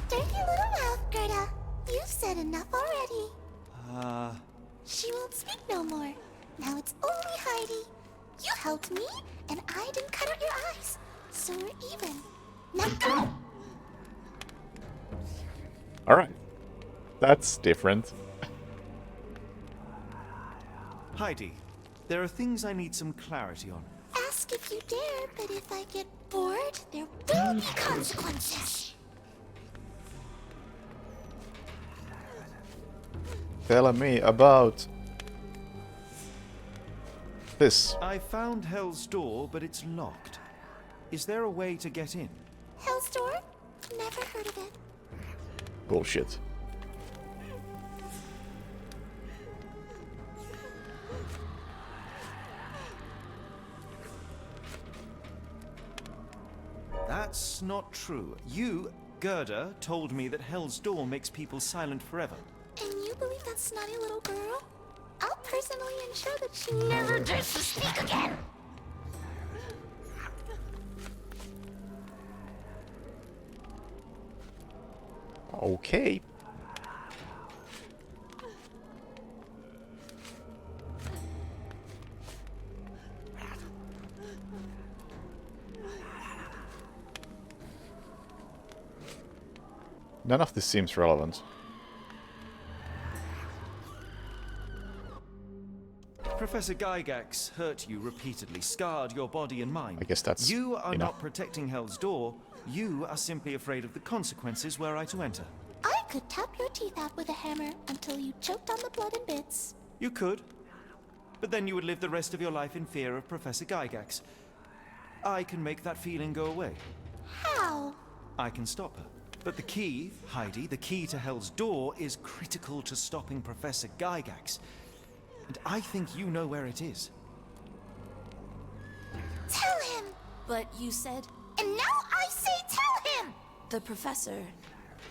Dirty little mouth, Gerda. You've said enough already. She won't speak no more. Now it's only Heidi. You helped me, and I didn't cut out your eyes. So we're even. Now go! Alright. That's different. Heidi, there are things I need some clarity on. Ask if you dare, but if I get bored, there will be consequences. Tell me about this. I found Hell's Door, but it's locked. Is there a way to get in? Hell's Door? Never heard of it. Bullshit. That's not true. You, Gerda, told me that Hell's Door makes people silent forever. And you believe that snotty little girl? I'll personally ensure that she never dares to speak again. Okay. None of this seems relevant. Professor Gygax hurt you repeatedly, scarred your body and mind. I guess that's You are enough. not protecting Hell's Door. You are simply afraid of the consequences were I to enter. I could tap your teeth out with a hammer until you choked on the blood in bits. You could. But then you would live the rest of your life in fear of Professor Gygax. I can make that feeling go away. How? I can stop her. But the key, Heidi, the key to Hell's Door is critical to stopping Professor Gygax. And I think you know where it is. Tell him! But you said And now I say tell him! the professor.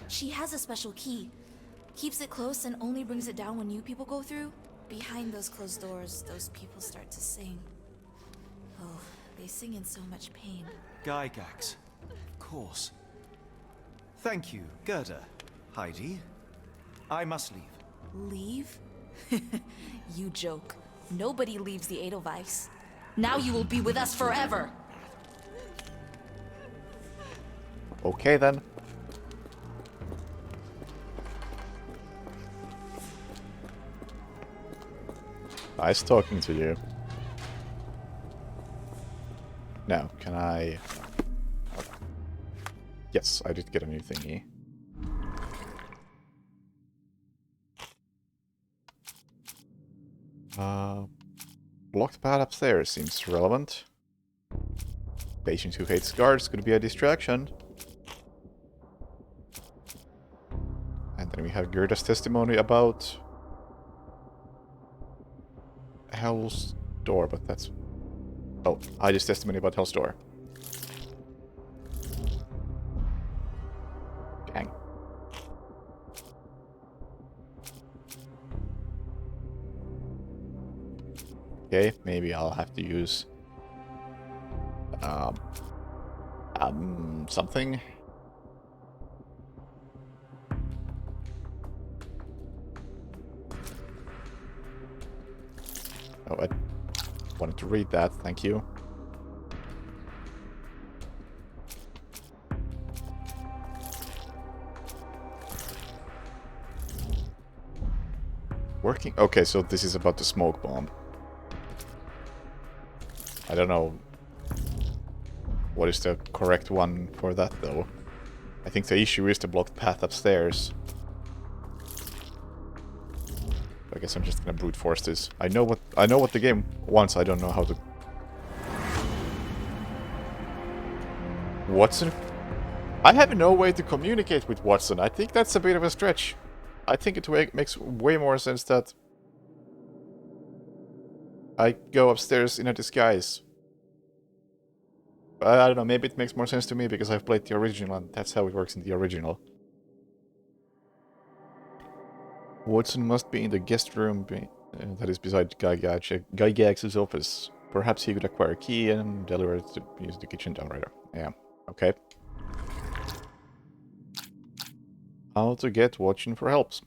She has a special key. Keeps it close and only brings it down when new people go through. Behind those closed doors, those people start to sing. Oh, they sing in so much pain. Gygax. Of course. Thank you, Gerda. Heidi. I must leave. Leave? You joke. Nobody leaves the Edelweiss. Now you will be with us forever. Okay then. Nice talking to you. Now, can I... Yes, I did get a new thingy. Blocked path upstairs seems relevant. Patient who hates guards could be a distraction. And then we have Gerda's testimony about Hell's Door, but that's... Oh, Heidi's testimony about Hell's Door. Dang. Okay, maybe I'll have to use... something. Oh, I wanted to read that, thank you. Working? Okay, so this is about the smoke bomb. I don't know what is the correct one for that, though. I think the issue is the blocked path upstairs. I guess I'm just gonna brute force this. I know what the game wants, I don't know how to... Watson? I have no way to communicate with Watson. I think that's a bit of a stretch. I think it makes way more sense that I go upstairs in a disguise. I don't know, maybe it makes more sense to me because I've played the original and that's how it works in the original. Watson must be in the guest room that is beside Gygax's office. Perhaps he could acquire a key and deliver it to use the kitchen generator. Yeah, okay. How to get Watson for helps.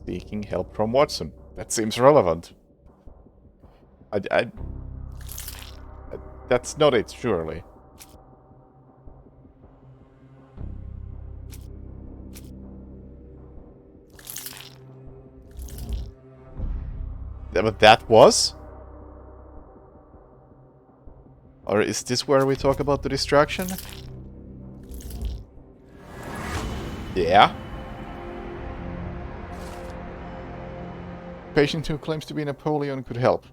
Seeking help from Watson. That seems relevant. That's not it, surely. But that was? Or is this where we talk about the distraction? Yeah. Patient who claims to be Napoleon could help.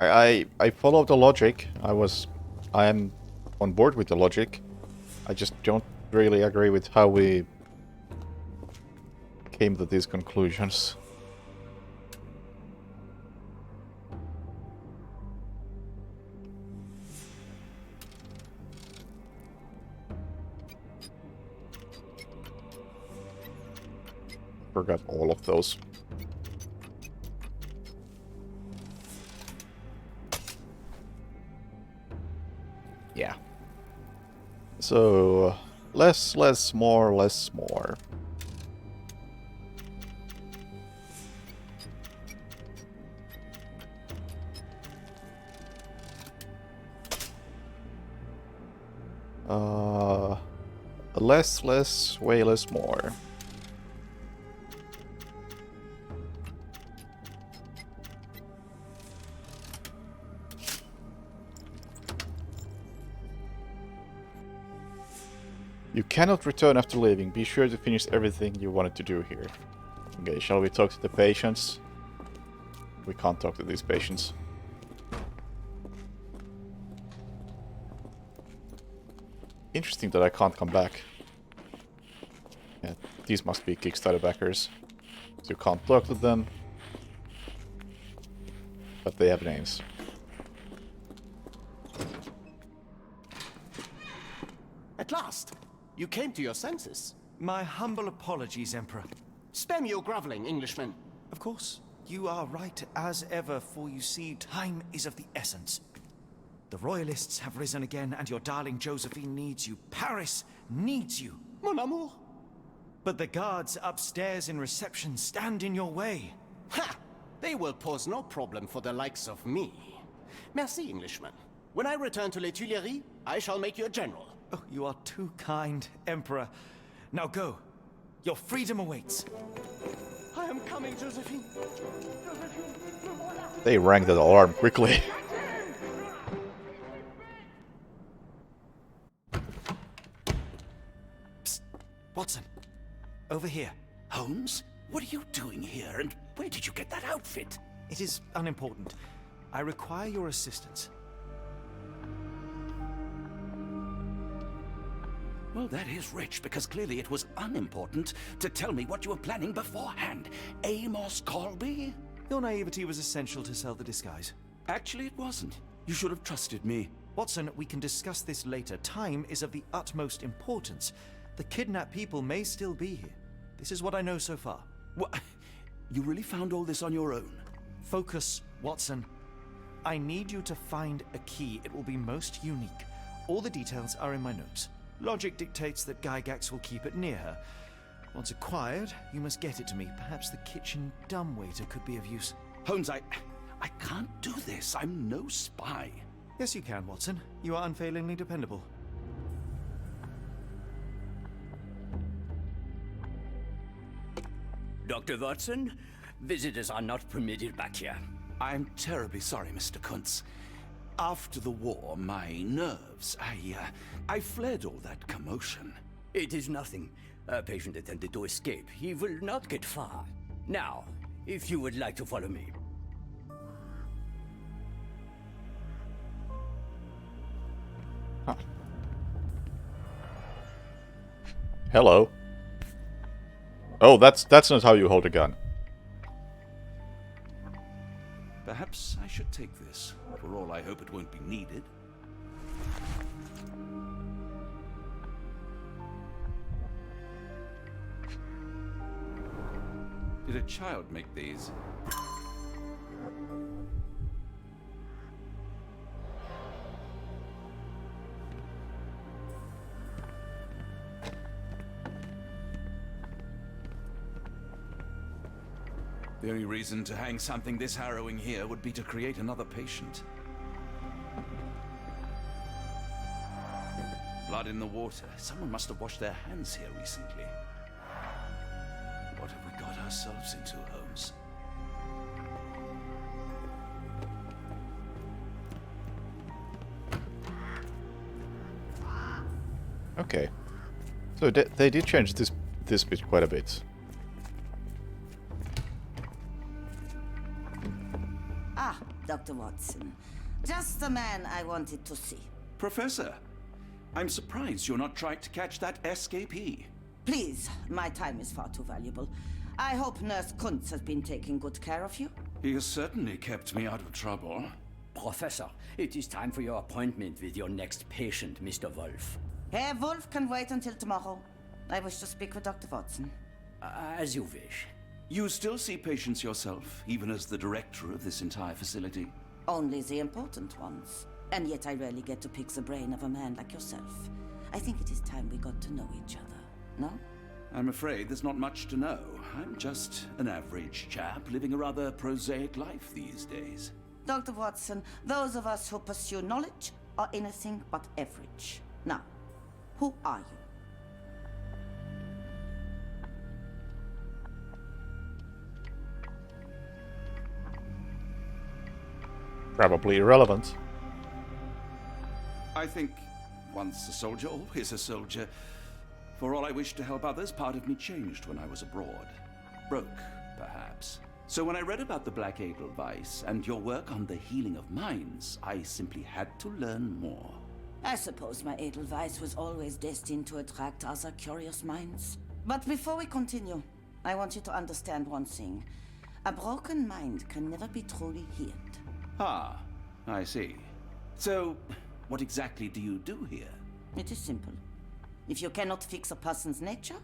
I follow the logic. I am on board with the logic. I just don't really agree with how we came to these conclusions. Forgot all of those. Yeah. So, less, more, less, more. Less, way less, more. You cannot return after leaving. Be sure to finish everything you wanted to do here. Okay, shall we talk to the patients? We can't talk to these patients. Interesting that I can't come back. Yeah, these must be Kickstarter backers. So you can't talk to them. But they have names. At last! You came to your senses. My humble apologies, Emperor. Spare me your groveling, Englishman. Of course, you are right as ever, for you see, time is of the essence. The Royalists have risen again, and your darling Josephine needs you. Paris needs you. Mon amour. But the guards upstairs in reception stand in your way. Ha! They will pose no problem for the likes of me. Merci, Englishman. When I return to Les Tuileries, I shall make you a general. Oh, you are too kind, Emperor. Now go. Your freedom awaits. I am coming, Josephine. They rang that alarm quickly. Psst. Watson. Over here. Holmes? What are you doing here, and where did you get that outfit? It is unimportant. I require your assistance. Well, that is rich, because clearly it was unimportant to tell me what you were planning beforehand. Amos Colby? Your naivety was essential to sell the disguise. Actually, it wasn't. You should have trusted me. Watson, we can discuss this later. Time is of the utmost importance. The kidnapped people may still be here. This is what I know so far. What? You really found all this on your own? Focus, Watson. I need you to find a key. It will be most unique. All the details are in my notes. Logic dictates that Gygax will keep it near her. Once acquired, you must get it to me. Perhaps the kitchen dumbwaiter could be of use. Holmes, I can't do this. I'm no spy. Yes, you can, Watson. You are unfailingly dependable. Dr. Watson, visitors are not permitted back here. I'm terribly sorry, Mr. Kuntz. After the war, my nerves, I fled all that commotion. It is nothing. A patient attempted to escape. He will not get far. Now, if you would like to follow me. Huh. Hello. Oh, that's not how you hold a gun. Perhaps I should take this. For all I hope it won't be needed. Did a child make these? The only reason to hang something this harrowing here would be to create another patient. Blood in the water. Someone must have washed their hands here recently. What have we got ourselves into, Holmes? Okay. So they did change this bit quite a bit. Ah, Dr. Watson. Just the man I wanted to see. Professor, I'm surprised you're not trying to catch that escapee. Please, my time is far too valuable. I hope Nurse Kuntz has been taking good care of you. He has certainly kept me out of trouble. Professor, it is time for your appointment with your next patient, Mr. Wolf. Herr Wolf can wait until tomorrow. I wish to speak with Dr. Watson. As you wish. You still see patients yourself, even as the director of this entire facility? Only the important ones. And yet I rarely get to pick the brain of a man like yourself. I think it is time we got to know each other, no? I'm afraid there's not much to know. I'm just an average chap living a rather prosaic life these days. Dr. Watson, those of us who pursue knowledge are anything but average. Now, who are you? Probably irrelevant. I think once a soldier, always a soldier. For all I wish to help others, part of me changed when I was abroad. Broke, perhaps. So when I read about the Black Edelweiss and your work on the healing of minds, I simply had to learn more. I suppose my Edelweiss was always destined to attract other curious minds. But before we continue, I want you to understand one thing. A broken mind can never be truly healed. Ah, I see. So, what exactly do you do here? It is simple. If you cannot fix a person's nature,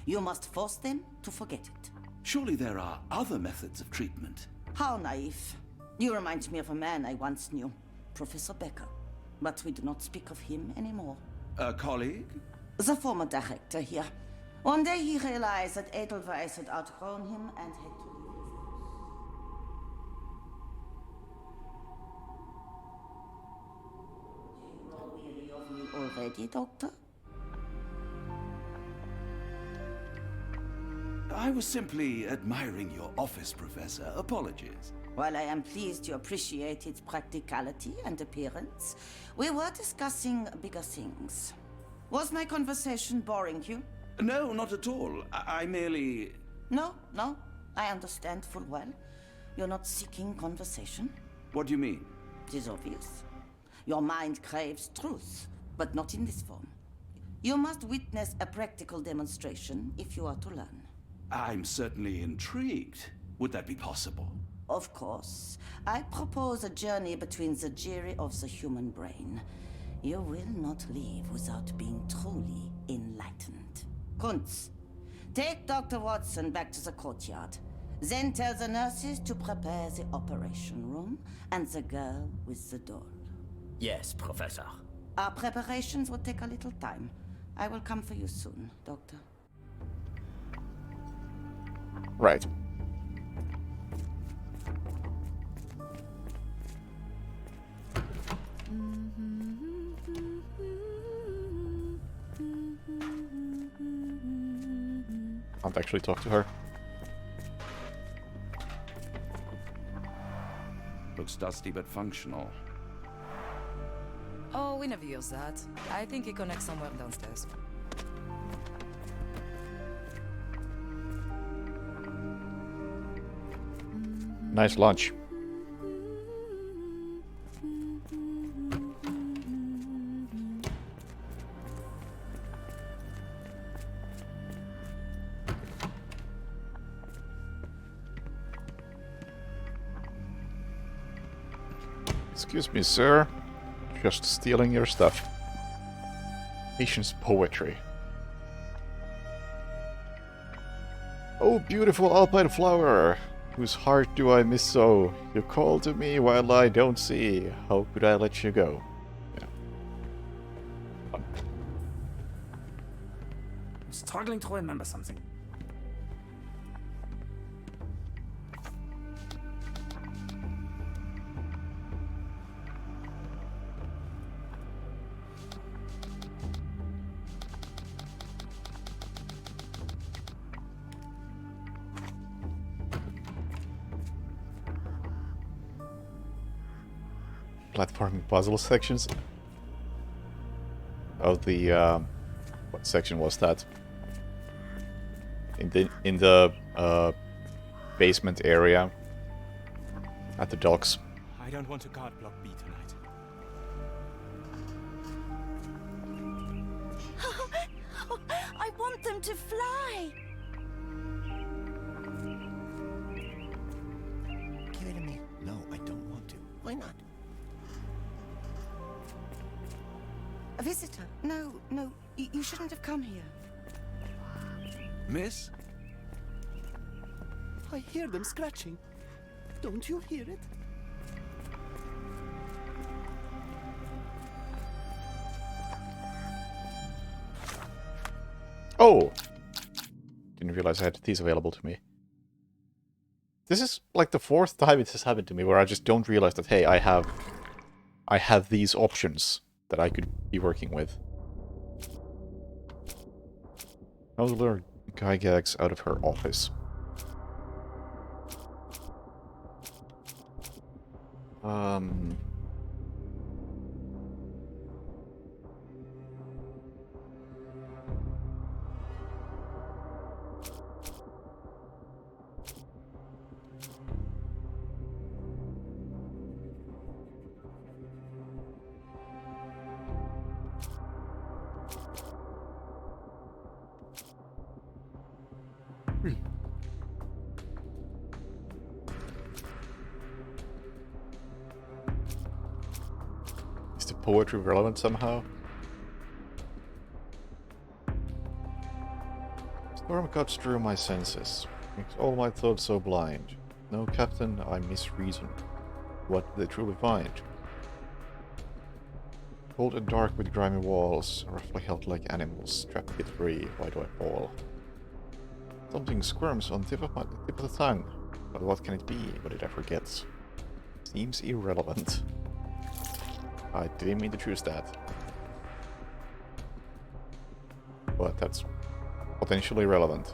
you must force them to forget it. Surely there are other methods of treatment. How naive. You remind me of a man I once knew, Professor Becker. But we do not speak of him anymore. A colleague? The former director here. One day he realized that Edelweiss had outgrown him and had to leave his house. Do you know really of me already, Doctor? I was simply admiring your office, Professor. Apologies. While I am pleased you appreciate its practicality and appearance, we were discussing bigger things. Was my conversation boring you? No, not at all. I merely... No, I understand full well. You're not seeking conversation. What do you mean? It is obvious. Your mind craves truth, but not in this form. You must witness a practical demonstration if you are to learn. I'm certainly intrigued. Would that be possible? Of course. I propose a journey between the jury of the human brain. You will not leave without being truly enlightened. Kuntz, take Dr. Watson back to the courtyard. Then tell the nurses to prepare the operation room and the girl with the doll. Yes, Professor. Our preparations will take a little time. I will come for you soon, Doctor. Right. Can't actually talk to her. Looks dusty but functional. Oh, we never use that. I think it connects somewhere downstairs. Nice lunch. Excuse me, sir. Just stealing your stuff. Patience poetry. Oh, beautiful alpine flower! Whose heart do I miss so? You call to me while I don't see. How could I let you go? Yeah. Fun. I'm struggling to remember something. Platforming puzzle sections. Oh, the what section was that? In the basement area at the docks. I don't want to guard block B tonight. I want them to fly. Give it to me. No, I don't want to. Why not? A visitor? No, you shouldn't have come here. Miss? I hear them scratching. Don't you hear it? Oh! Didn't realize I had these available to me. This is like the 4th time it has happened to me where I just don't realize that, hey, I have these options that I could be working with. How to lure Gygax out of her office. Is the poetry relevant somehow? Storm cuts through my senses, makes all my thoughts so blind. No, Captain, I misreason. What did they truly find? Cold and dark with grimy walls, roughly held like animals, trapped to get free, why do I fall? Something squirms on the tip of the tongue, but what can it be? What did I forget? Seems irrelevant. I didn't mean to choose that. But that's potentially relevant.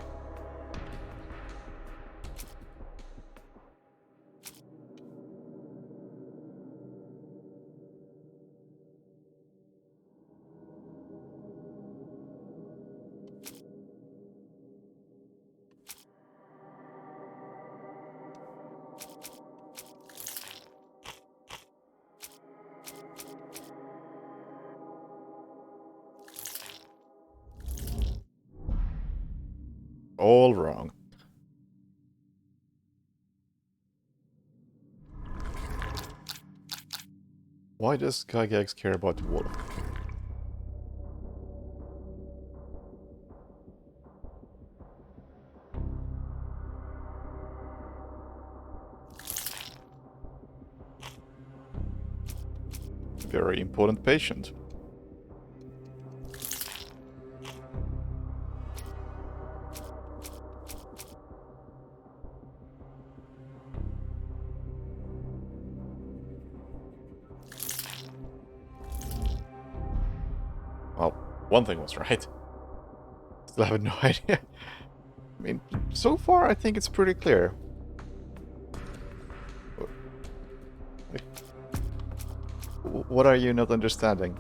All wrong. Why does Gygax care about wolf? Very important patient. Well, one thing was right. Still have no idea. I mean, so far I think it's pretty clear. What are you not understanding?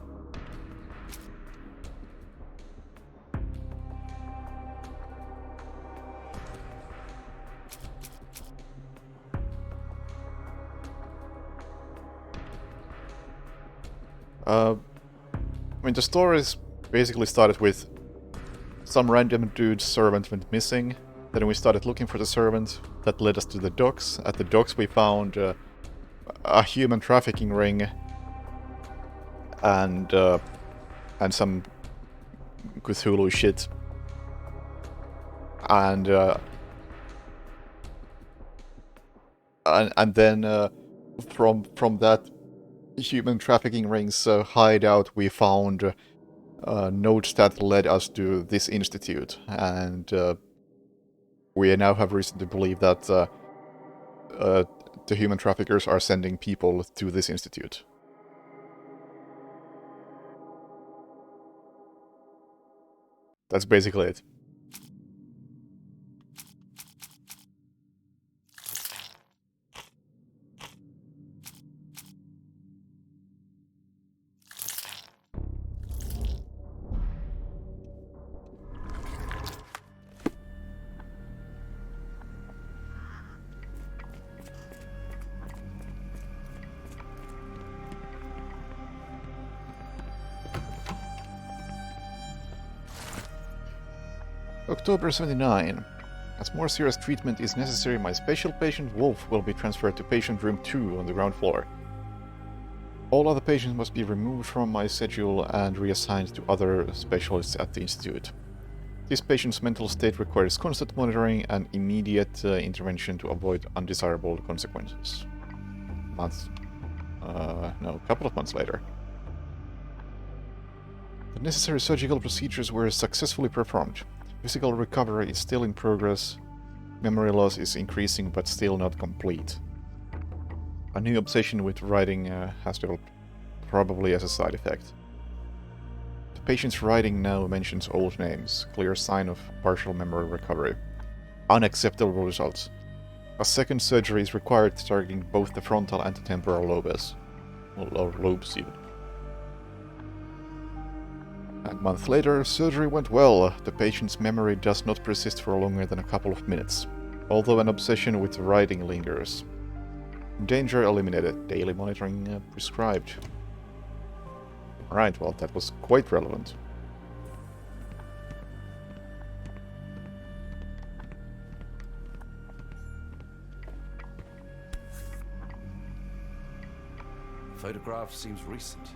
I mean, the story basically started with some random dude's servant went missing. Then we started looking for the servant. That led us to the docks. At the docks we found a human trafficking ring and some Cthulhu shit. And then from that human trafficking ring's hideout, we found notes that led us to this institute, and we now have reason to believe that the human traffickers are sending people to this institute. That's basically it. October 79. As more serious treatment is necessary, my special patient Wolf will be transferred to patient room 2 on the ground floor. All other patients must be removed from my schedule and reassigned to other specialists at the institute. This patient's mental state requires constant monitoring and immediate intervention to avoid undesirable consequences. A couple of months later. The necessary surgical procedures were successfully performed. Physical recovery is still in progress. Memory loss is increasing but still not complete. A new obsession with writing has developed, probably as a side effect. The patient's writing now mentions old names, clear sign of partial memory recovery. Unacceptable results. A second surgery is required targeting both the frontal and the temporal lobes. Or lobes even. A month later, surgery went well. The patient's memory does not persist for longer than a couple of minutes, although an obsession with writing lingers. Danger eliminated. Daily monitoring prescribed. Right, well, that was quite relevant. Photograph seems recent.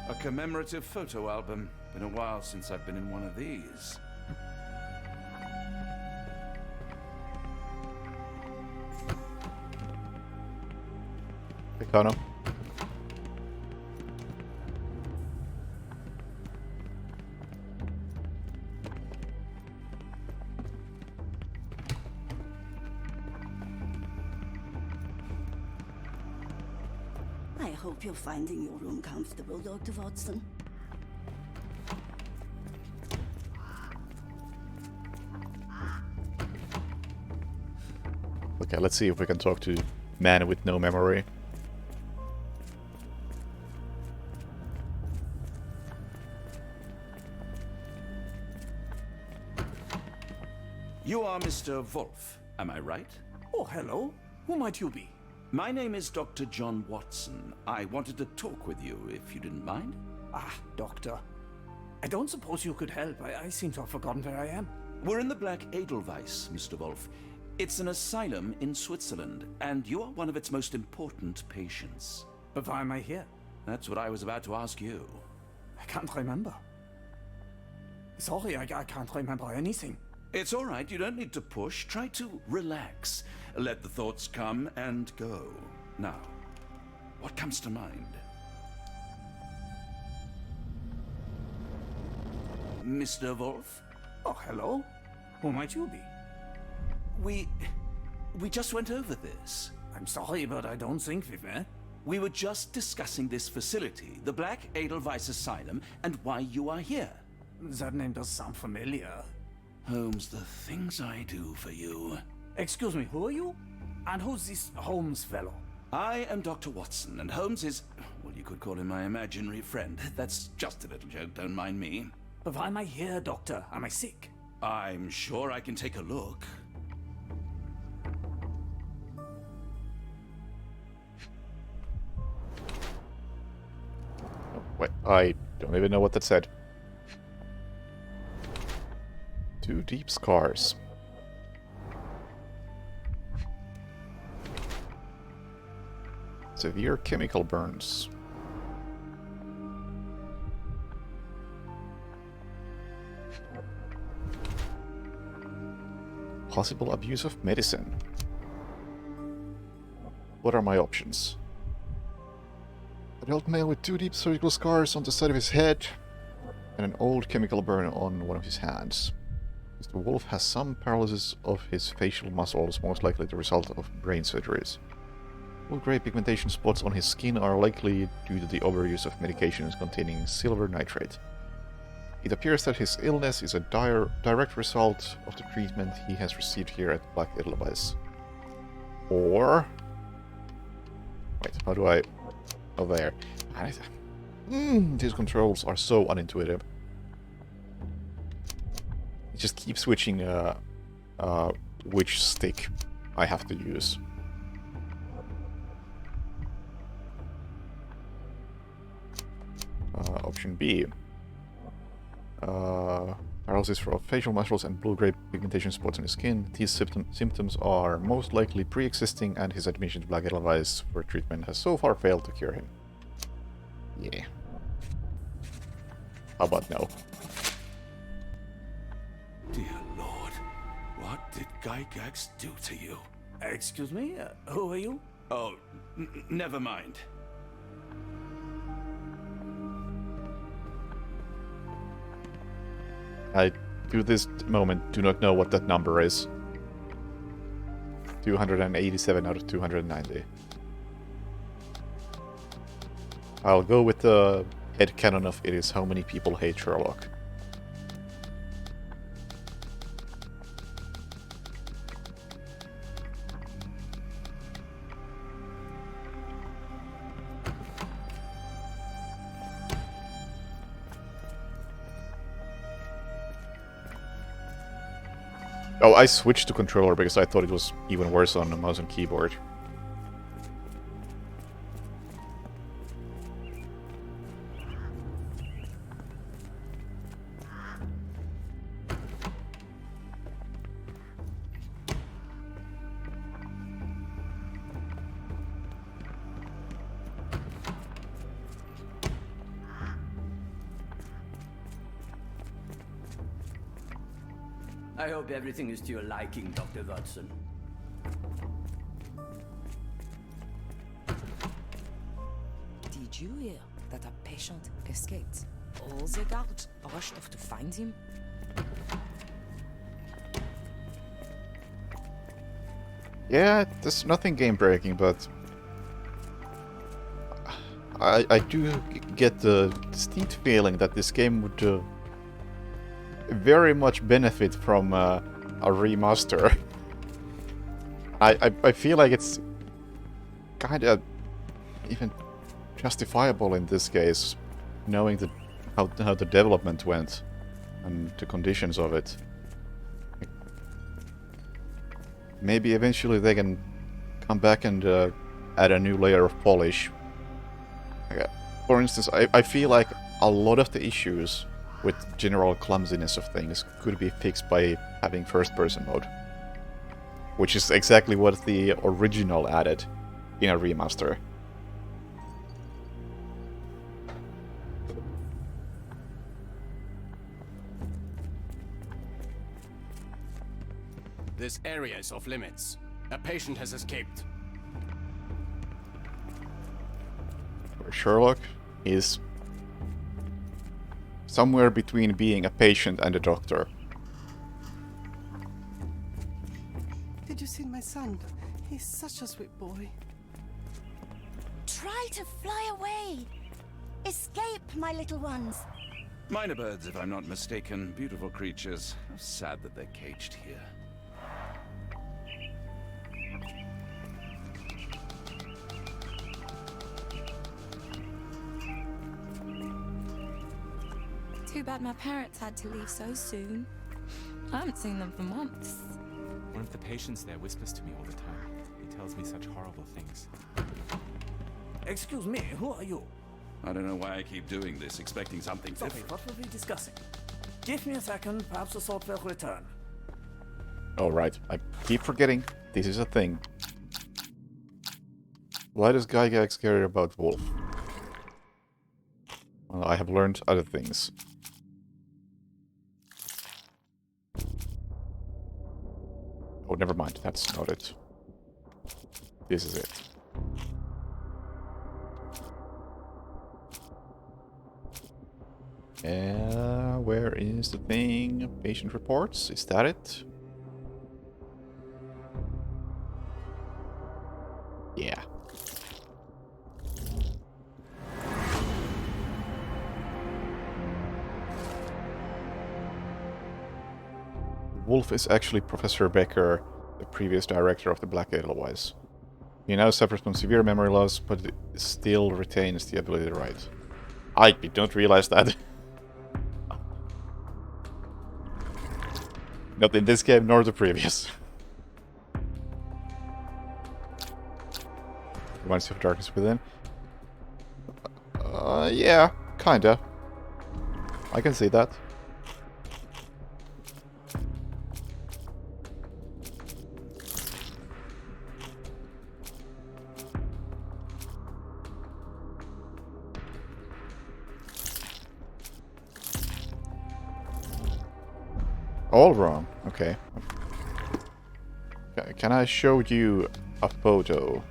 A commemorative photo album. Been a while since I've been in one of these. Picano. I hope you're finding your room comfortable, Dr. Watson. Okay, let's see if we can talk to man with no memory. You are Mr. Wolf, am I right? Oh, hello. Who might you be? My name is Dr. John Watson. I wanted to talk with you, if you didn't mind. Ah, doctor. I don't suppose you could help. I seem to have forgotten where I am. We're in the Black Edelweiss, Mr. Wolf. It's an asylum in Switzerland, and you are one of its most important patients. But why am I here? That's what I was about to ask you. I can't remember. Sorry, I can't remember anything. It's all right. You don't need to push. Try to relax. Let the thoughts come and go. Now, what comes to mind? Mr. Wolf? Oh, hello. Who might you be? We just went over this. I'm sorry, but I don't think we've met. We were just discussing this facility, the Black Edelweiss Asylum, and why you are here. That name does sound familiar. Holmes, the things I do for you. Excuse me, who are you? And who's this Holmes fellow? I am Dr. Watson, and Holmes is, well, you could call him my imaginary friend. That's just a little joke, don't mind me. But why am I here, doctor? Am I sick? I'm sure I can take a look. Wait, I don't even know what that said. 2 deep scars. Severe chemical burns. Possible abuse of medicine. What are my options? Adult male with 2 deep surgical scars on the side of his head and an old chemical burn on one of his hands. Mr. Wolf has some paralysis of his facial muscles, most likely the result of brain surgeries. Blue-gray pigmentation spots on his skin are likely due to the overuse of medications containing silver nitrate. It appears that his illness is a direct result of the treatment he has received here at Black Edelweiss. Or... wait, how do I... oh, there. These controls are so unintuitive. It just keeps switching which stick I have to use. Option B. Paralysis of facial muscles and blue-gray pigmentation spots on his skin. These symptoms are most likely pre-existing, and his admission to Black Edelweiss for treatment has so far failed to cure him. Yeah. How about no? Dear Lord, what did Gygax do to you? Excuse me? Who are you? Oh, never mind. I, to this moment, do not know what that number is. 287 out of 290. I'll go with the headcanon of it is how many people hate Sherlock. Oh, I switched to controller because I thought it was even worse on the mouse and keyboard. I hope everything is to your liking, Dr. Watson. Did you hear that a patient escaped? All the guards rushed off to find him. Yeah, there's nothing game-breaking, but I do get the distinct feeling that this game would very much benefit from a remaster. I feel like it's kind of even justifiable in this case, knowing how the development went and the conditions of it. Maybe eventually they can come back and add a new layer of polish. For instance, I feel like a lot of the issues with general clumsiness of things could be fixed by having first-person mode. Which is exactly what the original added in a remaster. This area is off limits. A patient has escaped. Sherlock is somewhere between being a patient and a doctor. Did you see my son? He's such a sweet boy. Try to fly away. Escape, my little ones. Minor birds, if I'm not mistaken. Beautiful creatures. How sad that they're caged here. Too bad my parents had to leave so soon. I haven't seen them for months. One of the patients there whispers to me all the time. He tells me such horrible things. Excuse me, who are you? I don't know why I keep doing this, expecting something Sorry, different. what were we discussing? Give me a second, perhaps the thought will return. Oh right, I keep forgetting this is a thing. Why does Gygax care about Wolf? Well, I have learned other things. Oh, never mind, that's not it. This is it. Where is the thing? Patient reports, is that it? Yeah. Wolf is actually Professor Becker, the previous director of the Black Edelweiss. He now suffers from severe memory loss, but still retains the ability to write. I don't realize that. Not in this game, nor the previous. Reminds you of Darkness Within? Yeah, kinda. I can see that. All wrong. Okay. Can I show you a photo?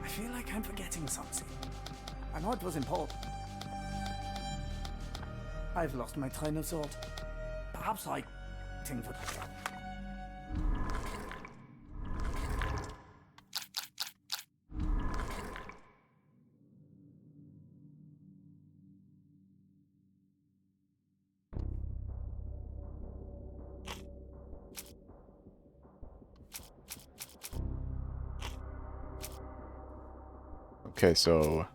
I feel like I'm forgetting something. I know it was important. I've lost my train of thought. Perhaps I think would help. Okay, so...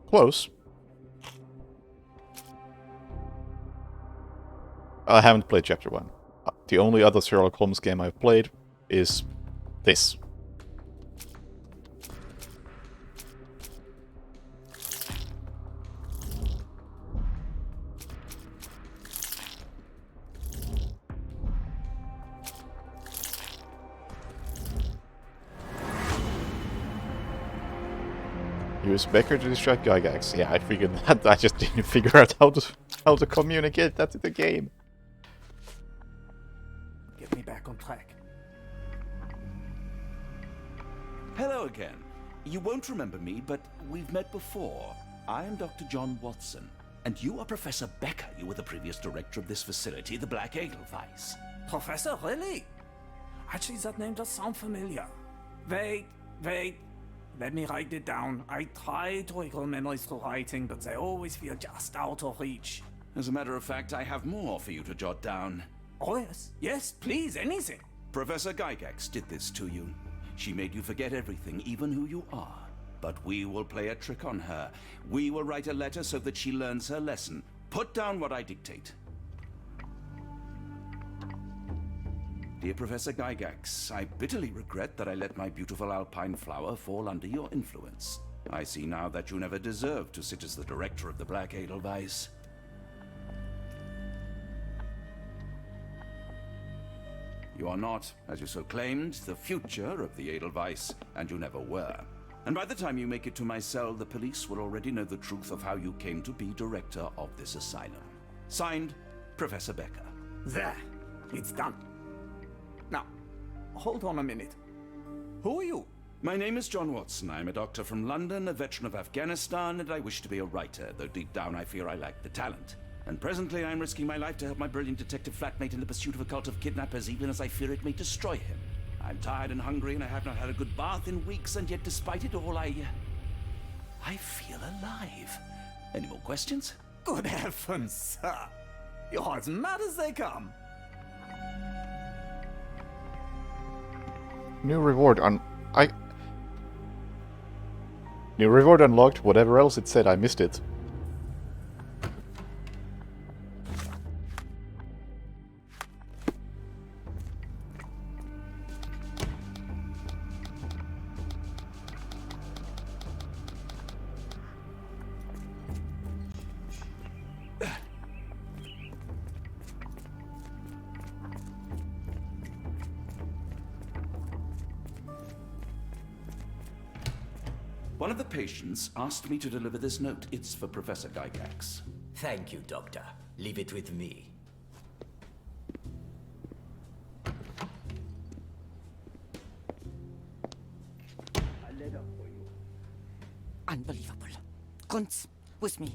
Close. I haven't played Chapter 1. The only other Sherlock Holmes game I've played is this. Use Becker to distract Gygax. Yeah, I figured that. I just didn't figure out how to communicate that to the game. Get me back on track. Hello again. You won't remember me, but we've met before. I am Dr. John Watson, and you are Professor Becker. You were the previous director of this facility, the Black Edelweiss. Professor, really? Actually, that name does sound familiar. Wait. Let me write it down. I try to recall memories through writing, but they always feel just out of reach. As a matter of fact, I have more for you to jot down. Oh, yes. Yes, please, anything. Professor Gygax did this to you. She made you forget everything, even who you are. But we will play a trick on her. We will write a letter so that she learns her lesson. Put down what I dictate. Dear Professor Gygax, I bitterly regret that I let my beautiful alpine flower fall under your influence. I see now that you never deserved to sit as the director of the Black Edelweiss. You are not, as you so claimed, the future of the Edelweiss, and you never were. And by the time you make it to my cell, the police will already know the truth of how you came to be director of this asylum. Signed, Professor Becker. There. It's done. Now, hold on a minute. Who are you? My name is John Watson. I'm a doctor from London, a veteran of Afghanistan, and I wish to be a writer, though deep down I fear I lack the talent. And presently I'm risking my life to help my brilliant detective flatmate in the pursuit of a cult of kidnappers, even as I fear it may destroy him. I'm tired and hungry, and I have not had a good bath in weeks, and yet despite it all, I feel alive. Any more questions? Good heavens, sir. You're as mad as they come. New reward New reward unlocked. Whatever else it said, I missed it. One of the patients asked me to deliver this note. It's for Professor Gygax. Thank you, Doctor. Leave it with me. A letter for you. Unbelievable. Kunz, with me.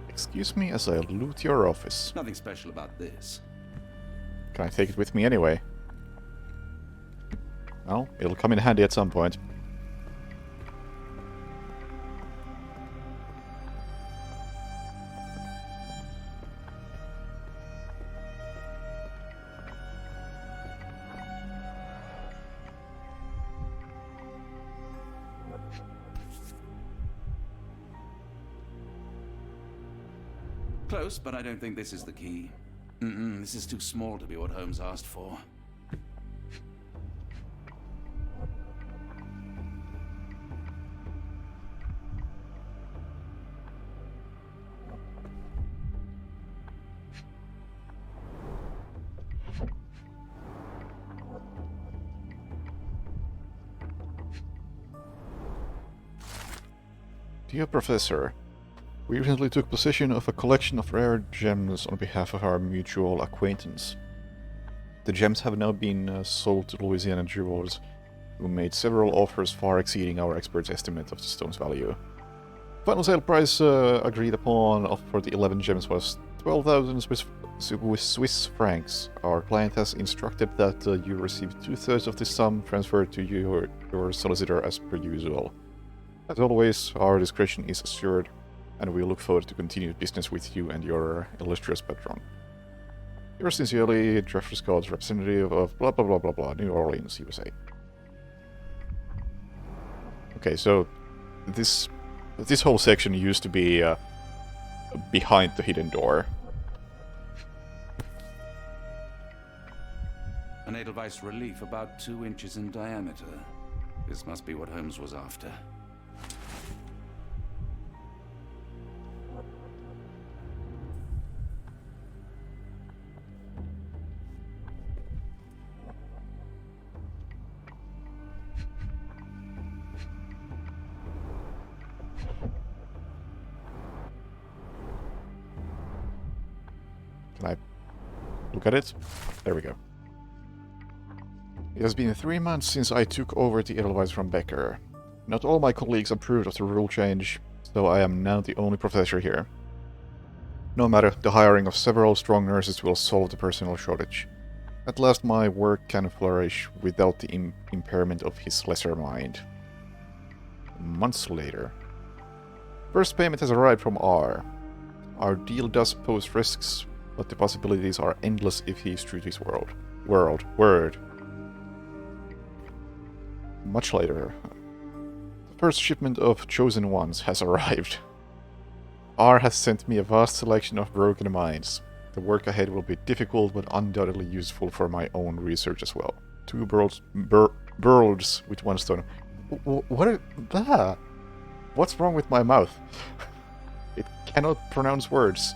Excuse me as I loot your office. Nothing special about this. Can I take it with me anyway? Well, it'll come in handy at some point. Close, but I don't think this is the key. This is too small to be what Holmes asked for. Dear Professor, we recently took possession of a collection of rare gems on behalf of our mutual acquaintance. The gems have now been sold to Louisiana jewelers, who made several offers far exceeding our expert's estimate of the stone's value. Final sale price agreed upon for the 11 gems was 12,000 Swiss francs. Our client has instructed that you receive 2/3 of this sum transferred to your solicitor as per usual. As always, our discretion is assured, and we look forward to continued business with you and your illustrious patron. Yours sincerely, Jeffrey Scott, representative of blah blah blah blah blah, New Orleans, USA. Okay, so this whole section used to be behind the hidden door. An Edelweiss relief about 2 inches in diameter. This must be what Holmes was after. Can I look at it? There we go. It has been 3 months since I took over the Edelweiss from Becker. Not all my colleagues approved of the rule change, so I am now the only professor here. No matter, the hiring of several strong nurses will solve the personnel shortage. At last my work can flourish without the impairment of his lesser mind. Months later. First payment has arrived from R. Our deal does pose risks, but the possibilities are endless if he is true to his word. Much later. The first shipment of Chosen Ones has arrived. R has sent me a vast selection of broken minds. The work ahead will be difficult, but undoubtedly useful for my own research as well. 2 birds with 1 stone. What is that? What's wrong with my mouth? It cannot pronounce words.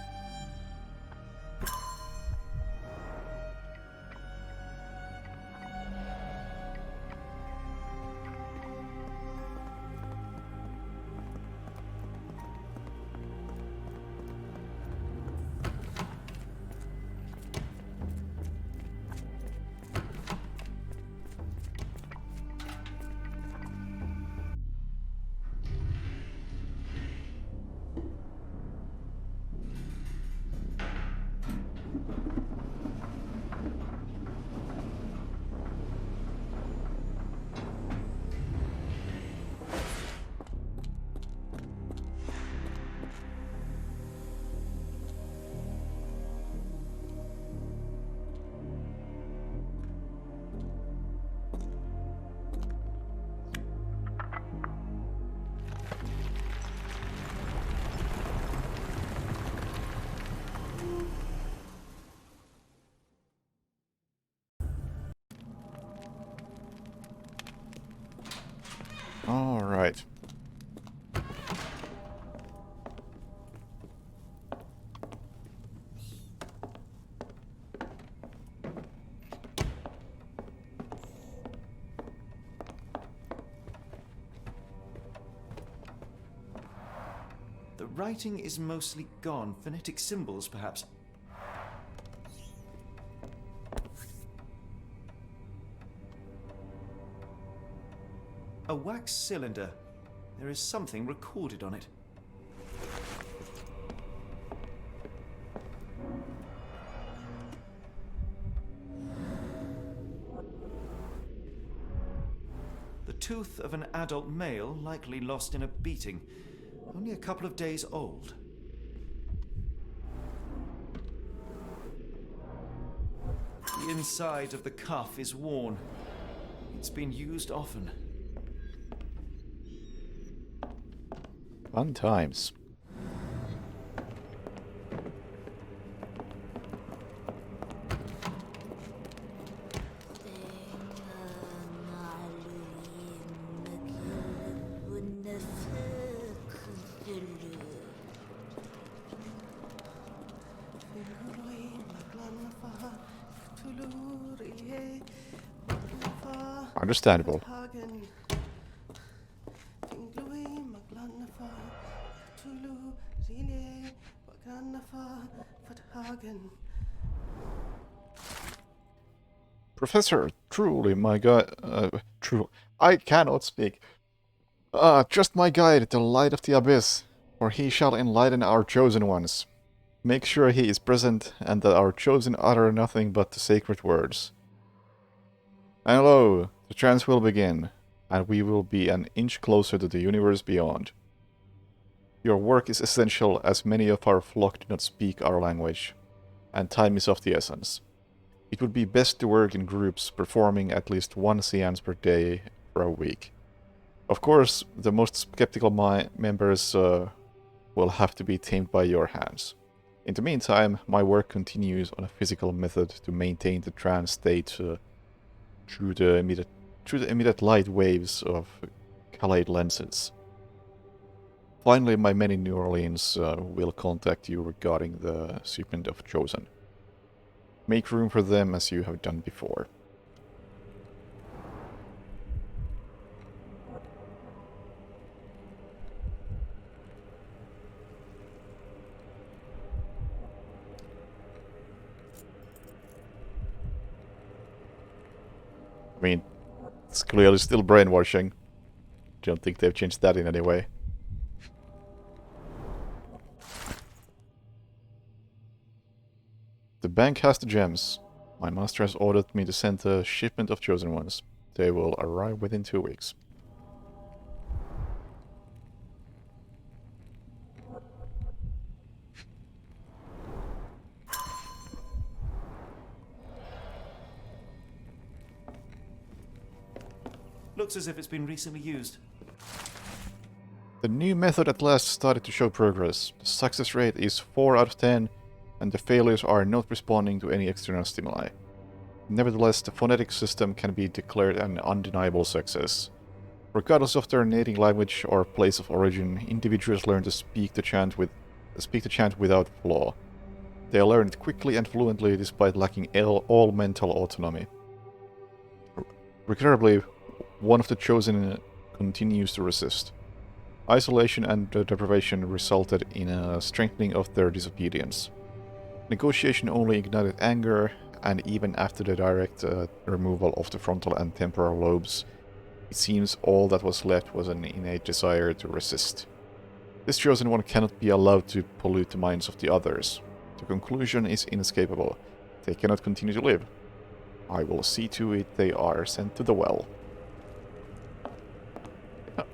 All right. The writing is mostly gone. Phonetic symbols, perhaps. A wax cylinder. There is something recorded on it. The tooth of an adult male, likely lost in a beating. Only a couple of days old. The inside of the cuff is worn. It's been used often. Fun times. Understandable. Professor, truly my guide, I cannot speak. Just my guide, the light of the abyss, for he shall enlighten our chosen ones. Make sure he is present, and that our chosen utter nothing but the sacred words. And lo, the trance will begin, and we will be an inch closer to the universe beyond. Your work is essential, as many of our flock do not speak our language, and time is of the essence. It would be best to work in groups, performing at least one seance per day for a week. Of course, the most skeptical members will have to be tamed by your hands. In the meantime, my work continues on a physical method to maintain the trance state through the immediate light waves of colored lenses. Finally, my many New Orleans will contact you regarding the shipment of Chosen. Make room for them as you have done before. I mean, it's clearly still brainwashing. Don't think they've changed that in any way. The bank has the gems. My master has ordered me to send a shipment of chosen ones. They will arrive within 2 weeks. Looks as if it's been recently used. The new method at last started to show progress. The success rate is 4 out of 10, and the failures are not responding to any external stimuli. Nevertheless, the phonetic system can be declared an undeniable success. Regardless of their native language or place of origin, individuals learn to speak the chant without flaw. They learn it quickly and fluently despite lacking all mental autonomy. Regrettably, one of the chosen continues to resist. Isolation and deprivation resulted in a strengthening of their disobedience. Negotiation only ignited anger, and even after the direct removal of the frontal and temporal lobes, it seems all that was left was an innate desire to resist. This chosen one cannot be allowed to pollute the minds of the others. The conclusion is inescapable. They cannot continue to live. I will see to it they are sent to the well.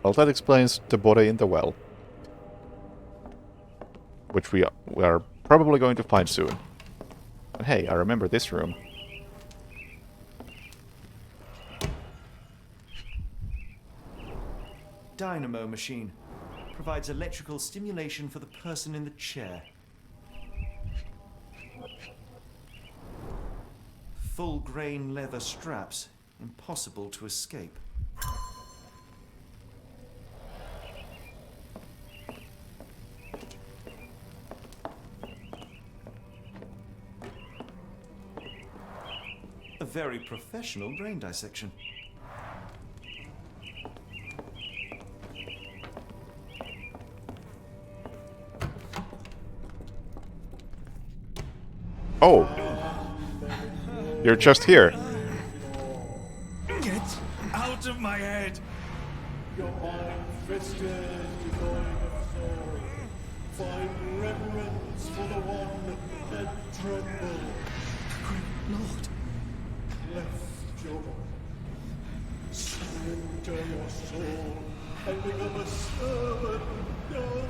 Well, that explains the body in the well. Which we are probably going to find soon. And hey, I remember this room. Dynamo machine. Provides electrical stimulation for the person in the chair. Full grain leather straps. Impossible to escape. A very professional brain dissection. Oh! You're just here. Get out of my head! Your iron-fisted, devoid of soul. Find reverence for the one and tremble. Lord. Lift your surrender your soul and become a servant of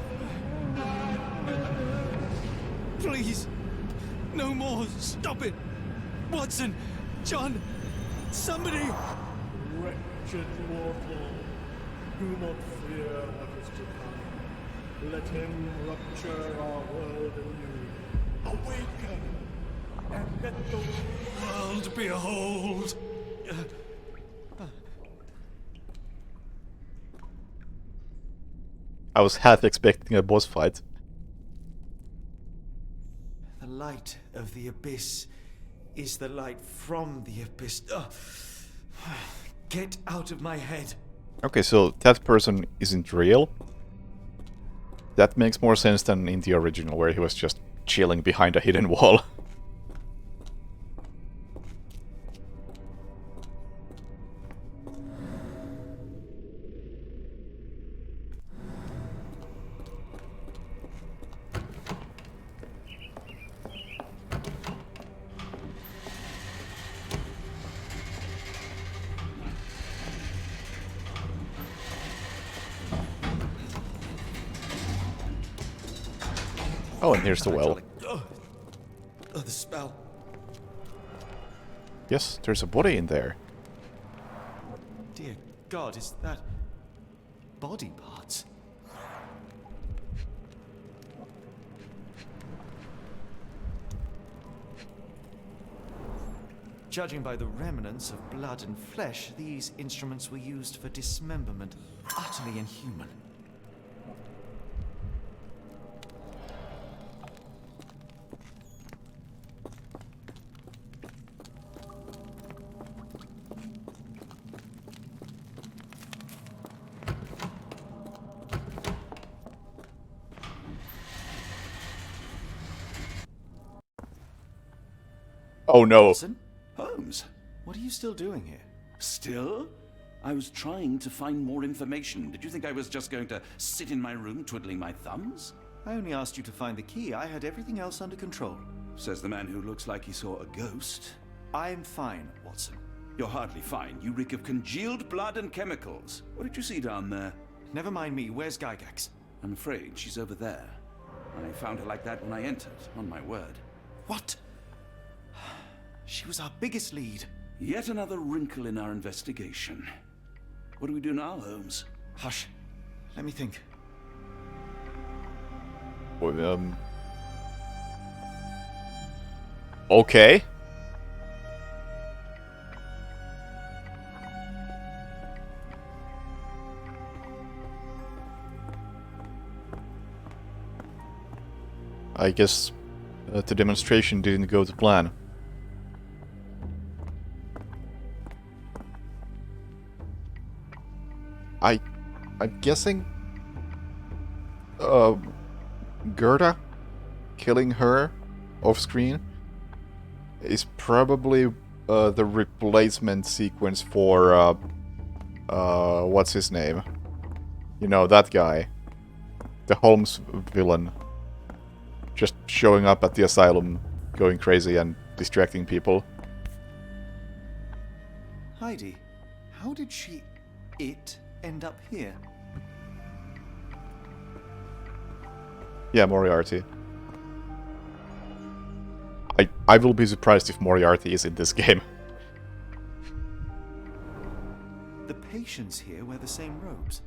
Please! No more! Stop it! Watson! John! Somebody! Wretched mortal, do not fear what is to come. Let him rupture our world anew. Awaken! And let the world behold! I was half expecting a boss fight. The light of the abyss is the light from the abyss. Get out of my head. Okay, so that person isn't real. That makes more sense than in the original, where he was just chilling behind a hidden wall. Oh, and here's the well. The spell. Yes, there's a body in there. Dear God, is that body parts? Judging by the remnants of blood and flesh, these instruments were used for dismemberment. Utterly inhuman. Oh no. Watson? Holmes? What are you still doing here? Still? I was trying to find more information. Did you think I was just going to sit in my room twiddling my thumbs? I only asked you to find the key. I had everything else under control. Says the man who looks like he saw a ghost. I'm fine, Watson. You're hardly fine. You reek of congealed blood and chemicals. What did you see down there? Never mind me. Where's Gygax? I'm afraid she's over there. I found her like that when I entered, on my word. What? She was our biggest lead. Yet another wrinkle in our investigation. What do we do now, Holmes? Hush. Let me think. Okay. I guess the demonstration didn't go to plan. I'm guessing Gerda killing her off screen is probably the replacement sequence for what's his name? You know, that guy. The Holmes villain. Just showing up at the asylum, going crazy and distracting people. Heidi, how did it end up here? Yeah, Moriarty. I will be surprised if Moriarty is in this game. The patients here wear the same robes.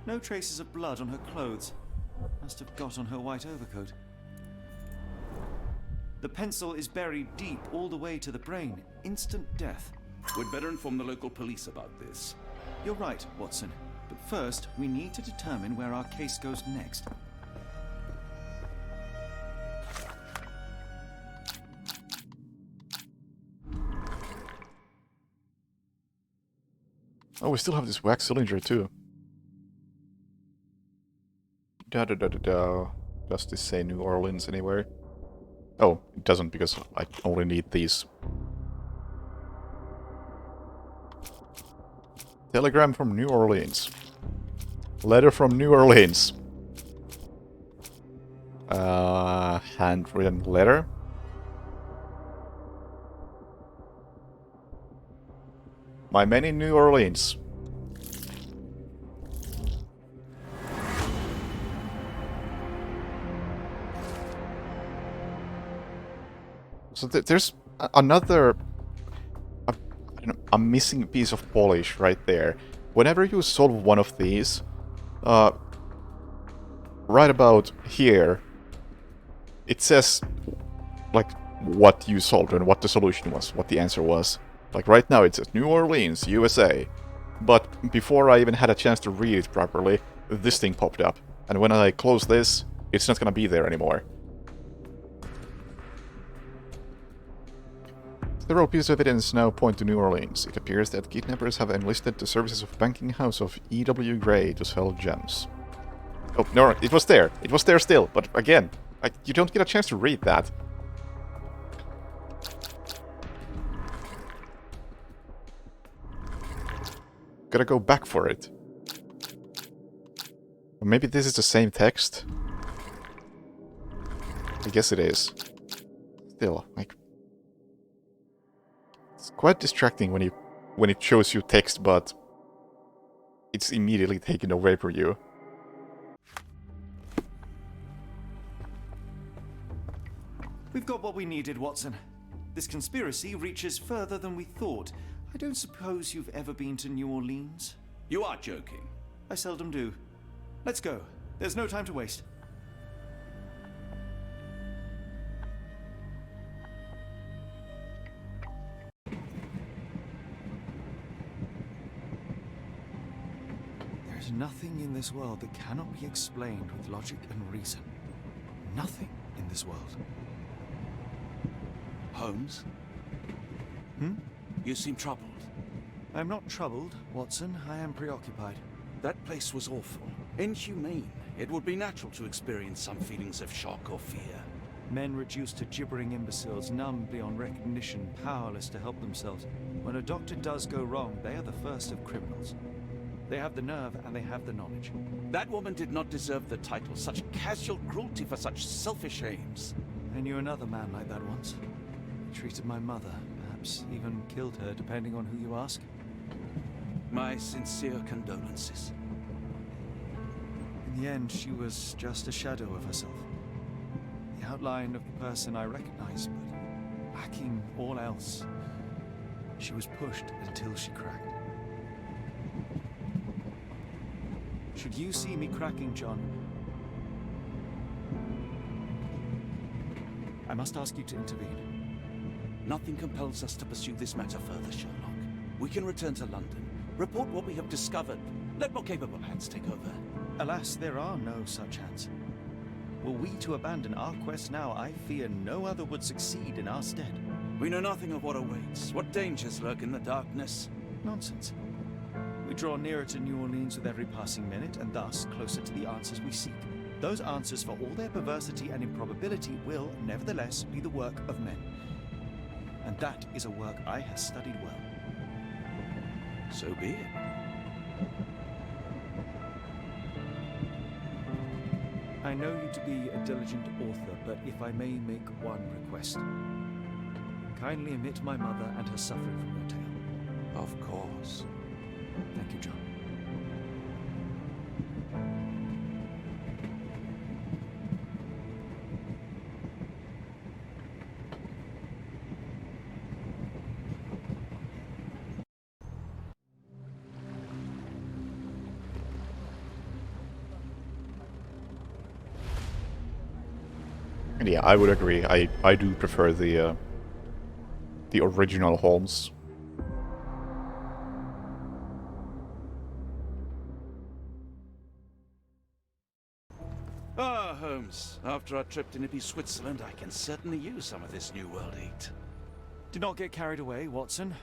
No traces of blood on her clothes. Must have got on her white overcoat. The pencil is buried deep all the way to the brain. Instant death. We'd better inform the local police about this. You're right, Watson. But first, we need to determine where our case goes next. Oh, we still have this wax cylinder too. Does this say New Orleans anywhere? Oh, it doesn't, because I only need these. Telegram from New Orleans. Letter from New Orleans. Handwritten letter. My man in New Orleans. So there's another... a missing piece of polish right there. Whenever you solve one of these, right about here, it says, like, what you solved and what the solution was, what the answer was. Like, right now it says New Orleans, USA. But before I even had a chance to read it properly, this thing popped up. And when I close this, it's not gonna be there anymore. Several pieces of evidence now point to New Orleans. It appears that kidnappers have enlisted the services of banking house of E.W. Gray to sell gems. Oh, no, it was there. It was there still, but again, you don't get a chance to read that. Gotta go back for it. Or maybe this is the same text? I guess it is. Still, like... It's quite distracting when it shows you text, but... it's immediately taken away from you. We've got what we needed, Watson. This conspiracy reaches further than we thought. I don't suppose you've ever been to New Orleans? You are joking. I seldom do. Let's go. There's no time to waste. There's nothing in this world that cannot be explained with logic and reason. Nothing in this world. Holmes? Hmm? You seem troubled. I'm not troubled, Watson. I am preoccupied. That place was awful. Inhumane. It would be natural to experience some feelings of shock or fear. Men reduced to gibbering imbeciles, numb beyond recognition, powerless to help themselves. When a doctor does go wrong, they are the first of criminals. They have the nerve and they have the knowledge. That woman did not deserve the title. Such casual cruelty for such selfish aims. I knew another man like that once. He treated my mother, perhaps even killed her, depending on who you ask. My sincere condolences. In the end, she was just a shadow of herself. The outline of the person I recognized, but lacking all else. She was pushed until she cracked. Should you see me cracking, John, I must ask you to intervene. Nothing compels us to pursue this matter further, Sherlock. We can return to London, report what we have discovered. Let more capable hands take over. Alas, there are no such hands. Were we to abandon our quest now, I fear no other would succeed in our stead. We know nothing of what awaits, what dangers lurk in the darkness. Nonsense. We draw nearer to New Orleans with every passing minute, and thus closer to the answers we seek. Those answers, for all their perversity and improbability, will, nevertheless, be the work of men. And that is a work I have studied well. So be it. I know you to be a diligent author, but if I may make one request. Kindly omit my mother and her suffering from your tale. Of course. Thank you, John. And yeah, I would agree. I do prefer the original Holmes. Ah, Holmes. After our trip to nippy Switzerland, I can certainly use some of this New World heat. Do not get carried away, Watson.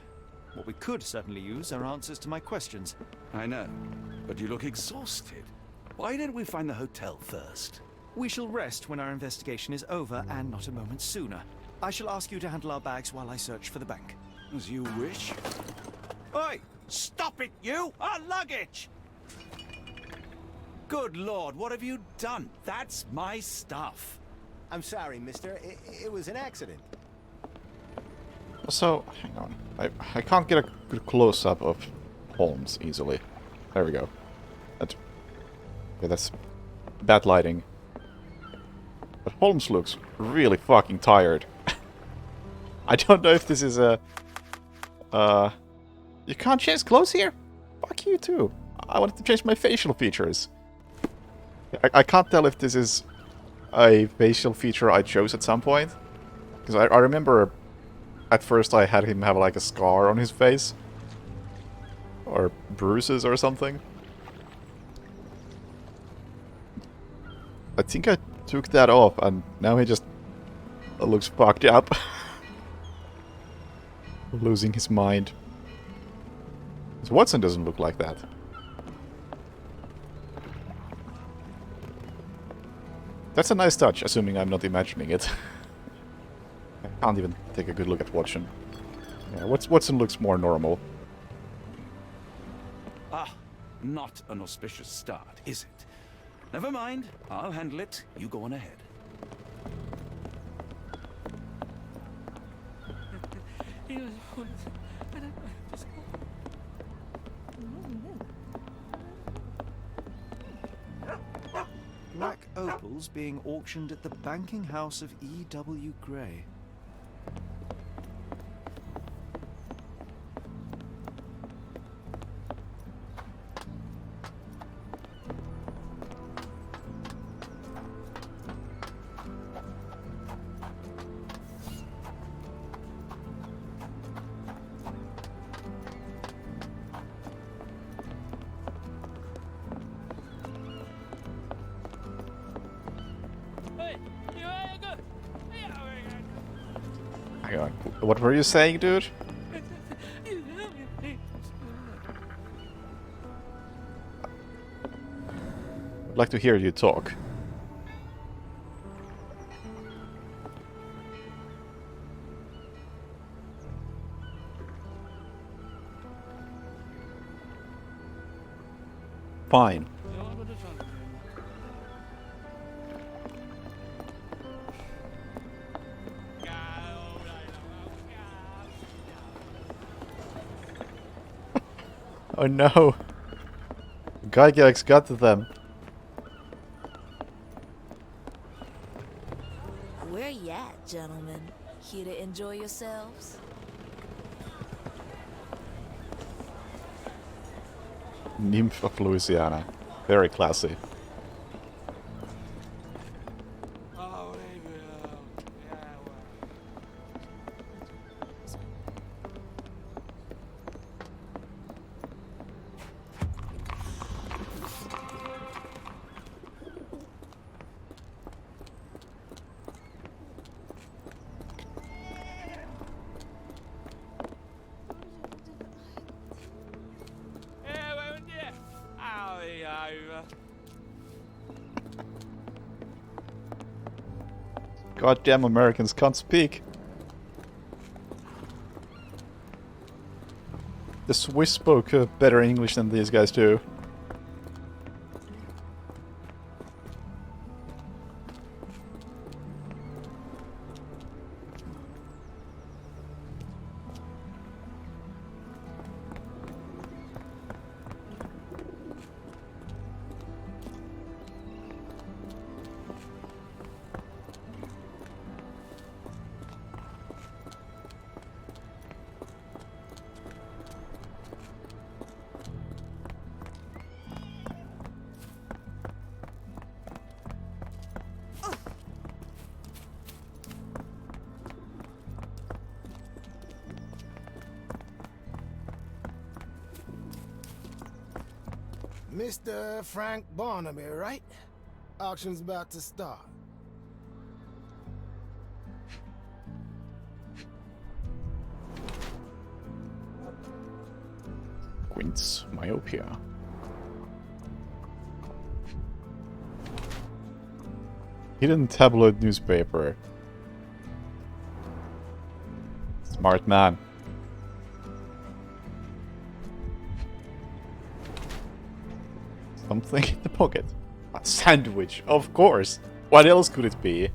What we could certainly use are answers to my questions. I know, but you look exhausted. Why didn't we find the hotel first? We shall rest when our investigation is over, and not a moment sooner. I shall ask you to handle our bags while I search for the bank. As you wish. Oi! Stop it, you! Our luggage! Good Lord, what have you done? That's my stuff. I'm sorry, mister. It was an accident. So, hang on. I can't get a good close-up of Holmes easily. There we go. That's bad lighting. But Holmes looks really fucking tired. I don't know if this is a... You can't change clothes here? Fuck you too. I wanted to change my facial features. I can't tell if this is a facial feature I chose at some point. Because I remember at first I had him have like a scar on his face. Or bruises or something. I think I took that off and now he just looks fucked up. Losing his mind. Because Watson doesn't look like that. That's a nice touch, assuming I'm not imagining it. I can't even take a good look at Watson. Yeah, Watson looks more normal. Ah, not an auspicious start, is it? Never mind, I'll handle it. You go on ahead. Black opals being auctioned at the banking house of E.W. Gray. Hang on. What were you saying, dude? I'd like to hear you talk. Fine. Oh no! Gygax got to them. Where you at, gentlemen? Here to enjoy yourselves? Nymph of Louisiana. Very classy. Goddamn Americans can't speak. The Swiss spoke better English than these guys do. Mr. Frank Barnaby, right? Auction's about to start. Quint's myopia. Hidden tabloid newspaper. Smart man. Something in the pocket. A sandwich, of course. What else could it be?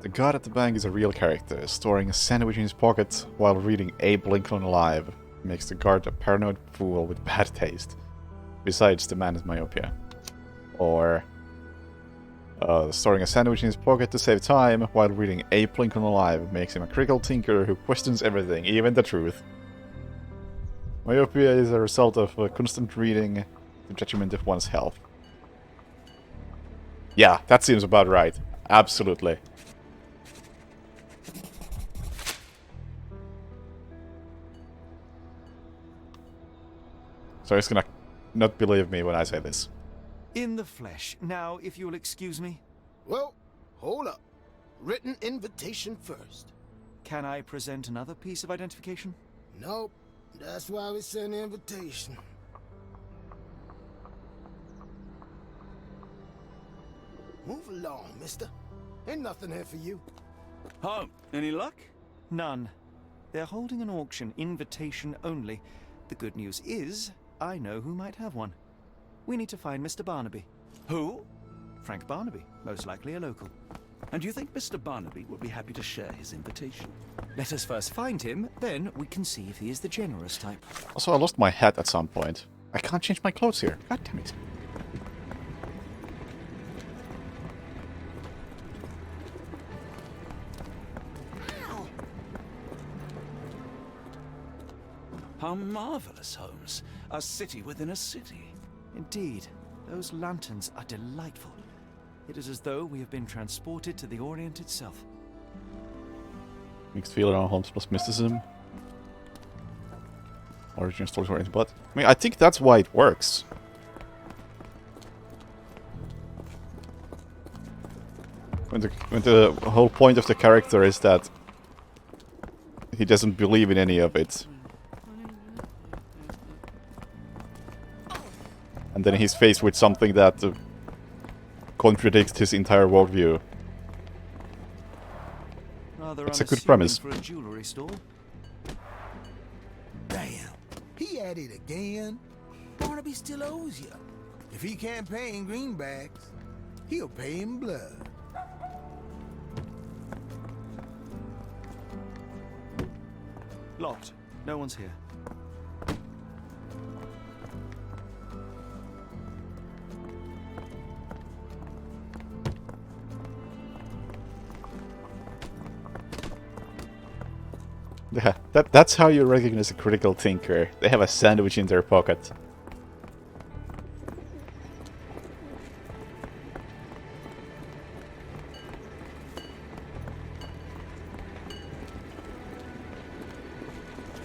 The guard at the bank is a real character, storing a sandwich in his pocket while reading Abe Lincoln Alive. Makes the guard a paranoid fool with bad taste. Besides, the man has myopia. Or storing a sandwich in his pocket to save time while reading Abe Lincoln Alive makes him a critical thinker who questions everything, even the truth. Myopia is a result of constant reading, the detriment of one's health. Yeah, that seems about right. Absolutely. So he's gonna not believe me when I say this. In the flesh. Now, if you'll excuse me. Well, hold up. Written invitation first. Can I present another piece of identification? Nope. That's why we send the invitation. Move along, mister. Ain't nothing here for you. Home, any luck? None. They're holding an auction, invitation only. The good news is, I know who might have one. We need to find Mr. Barnaby. Who? Frank Barnaby, most likely a local. And you think Mr. Barnaby would be happy to share his invitation? Let us first find him, then we can see if he is the generous type. Also, I lost my hat at some point. I can't change my clothes here. God damn it. How marvelous, Holmes. A city within a city. Indeed. Those lanterns are delightful. It is as though we have been transported to the Orient itself. Mixed feeling on Holmes plus mysticism. Origin stories oriented, but I mean, I think that's why it works. When the whole point of the character is that he doesn't believe in any of it. And then he's faced with something that contradicts his entire worldview. It's a good premise. For a jewelry store. Damn. He at it again. Barnaby still owes you. If he can't pay in greenbacks, he'll pay in blood. Locked. No one's here. Yeah, that's how you recognize a critical thinker. They have a sandwich in their pocket.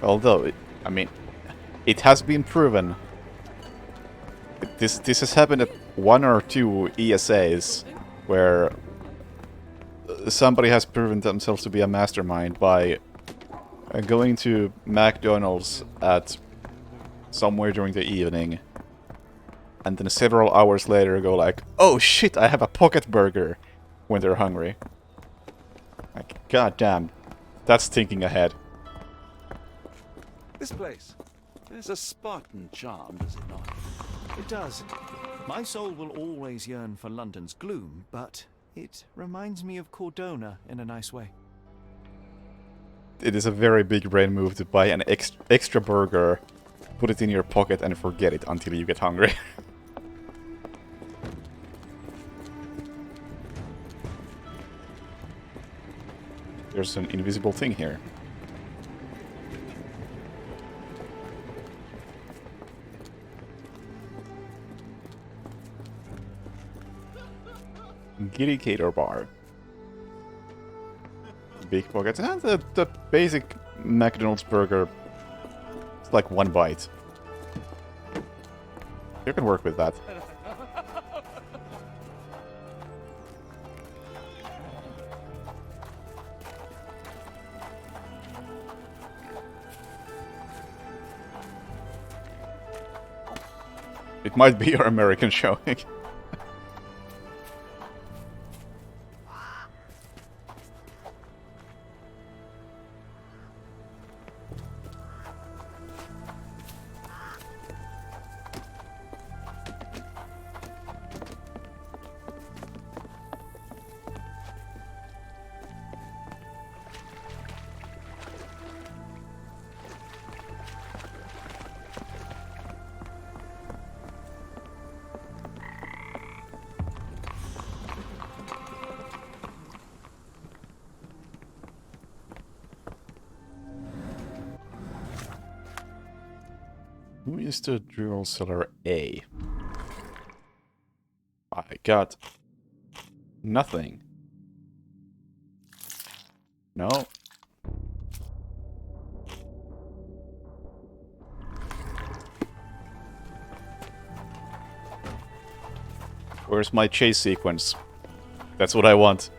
Although, I mean, it has been proven. This has happened at 1 or 2 ESAs where somebody has proven themselves to be a mastermind by going to McDonald's at somewhere during the evening, and then several hours later go like, "Oh shit, I have a pocket burger," when they're hungry. Like, goddamn, that's thinking ahead. This place. There's a Spartan charm, does it not? It does. My soul will always yearn for London's gloom, but it reminds me of Cordona in a nice way. It is a very big brain move to buy an extra burger, put it in your pocket and forget it until you get hungry. There's an invisible thing here. Giddy Cater Bar. Big pockets, and the basic McDonald's burger. It's like 1 bite. You can work with that. It might be your American showing. Who is the jewel seller A? I got nothing. No. Where's my chase sequence? That's what I want.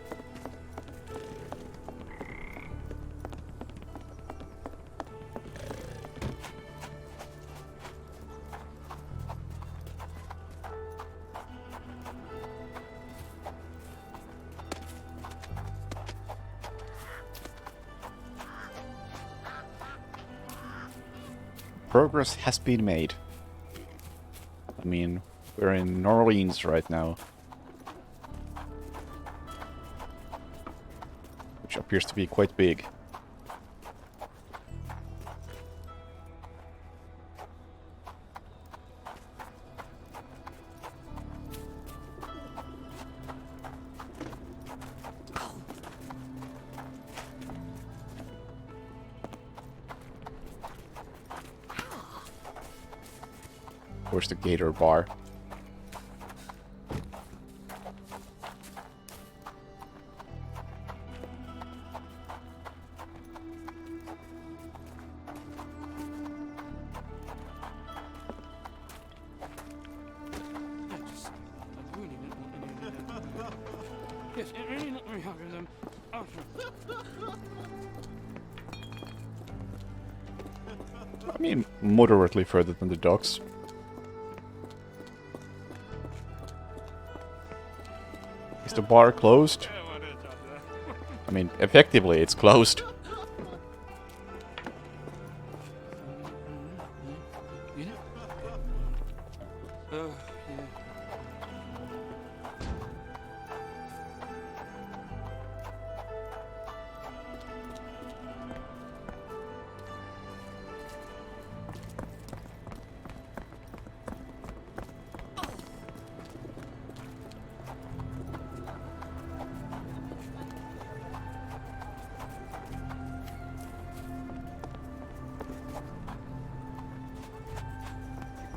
progress has been made. I mean, we're in New Orleans right now. Which appears to be quite big. Where's the Gator Bar? I mean, moderately further than the docks. Is the bar closed? I mean, effectively, it's closed.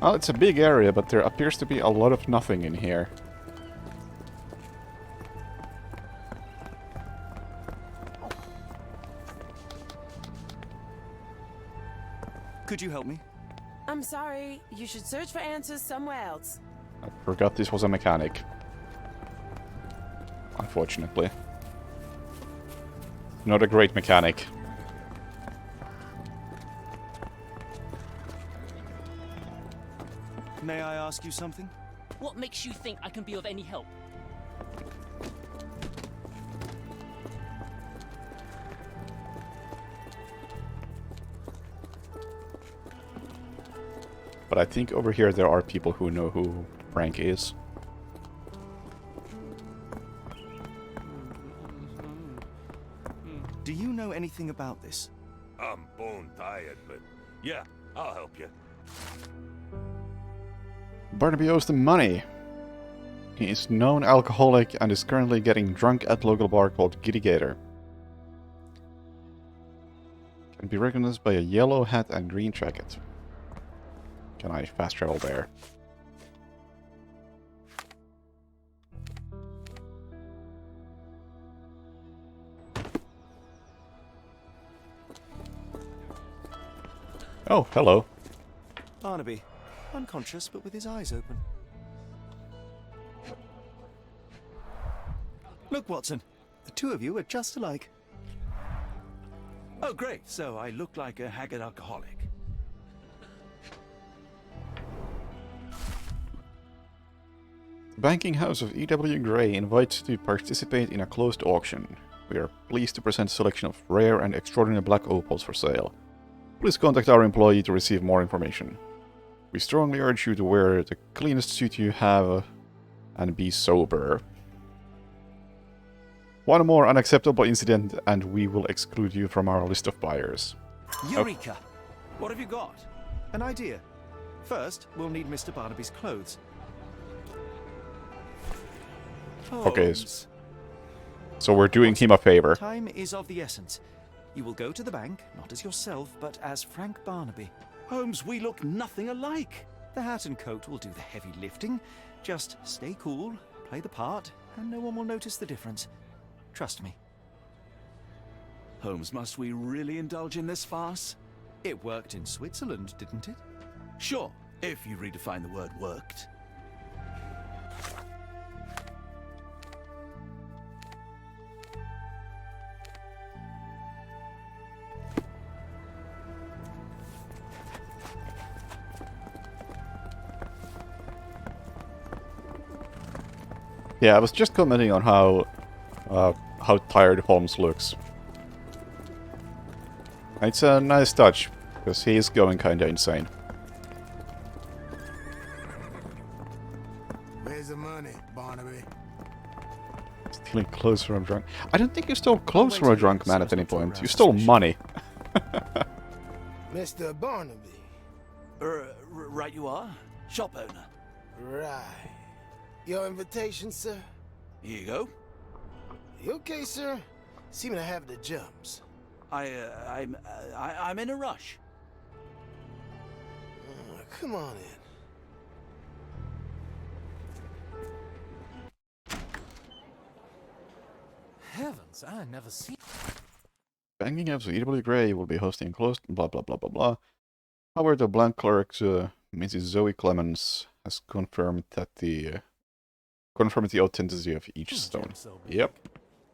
Well, it's a big area, but there appears to be a lot of nothing in here. Could you help me? I'm sorry. You should search for answers somewhere else. I forgot this was a mechanic. Unfortunately. Not a great mechanic. May I ask you something? What makes you think I can be of any help? But I think over here there are people who know who Frank is. Do you know anything about this? I'm bone tired, but yeah, I'll help you. Barnaby owes them money. He is known alcoholic and is currently getting drunk at local bar called Giddy Gator. Can be recognized by a yellow hat and green jacket. Can I fast travel there? Oh, hello. Barnaby, unconscious but with his eyes open. Look, Watson, the two of you are just alike. Oh, great. So I look like a haggard alcoholic. The banking house of E.W. Gray invites you to participate in a closed auction. We are pleased to present a selection of rare and extraordinary black opals for sale. Please contact our employee to receive more information. We strongly urge you to wear the cleanest suit you have and be sober. One more unacceptable incident and we will exclude you from our list of buyers. Eureka! What have you got? An idea. First, we'll need Mr. Barnaby's clothes. Okay, Holmes. so we're doing him a favor. Time is of the essence. You will go to the bank, not as yourself, but as Frank Barnaby. Holmes, we look nothing alike. The hat and coat will do the heavy lifting. Just stay cool, play the part, and no one will notice the difference. Trust me. Holmes, must we really indulge in this farce? It worked in Switzerland, didn't it? Sure, if you redefine the word worked. Yeah, I was just commenting on how tired Holmes looks. It's a nice touch, Because he is going kinda insane. Where's the money, Barnaby? Stealing clothes from a drunk. I don't think you stole clothes from a drunk man at any point. You stole money. Mr. Barnaby. Right you are. Shop owner. Right. Your invitation, sir? Here you go. You okay, sir? Seem to have the jumps. I'm in a rush. Come on in. Heavens, I never seen. Banking apps with E.W. Gray will be hosting closed blah blah blah blah blah. However, the blank clerk, Mrs. Zoe Clemens, has confirmed the authenticity of each stone. Yep.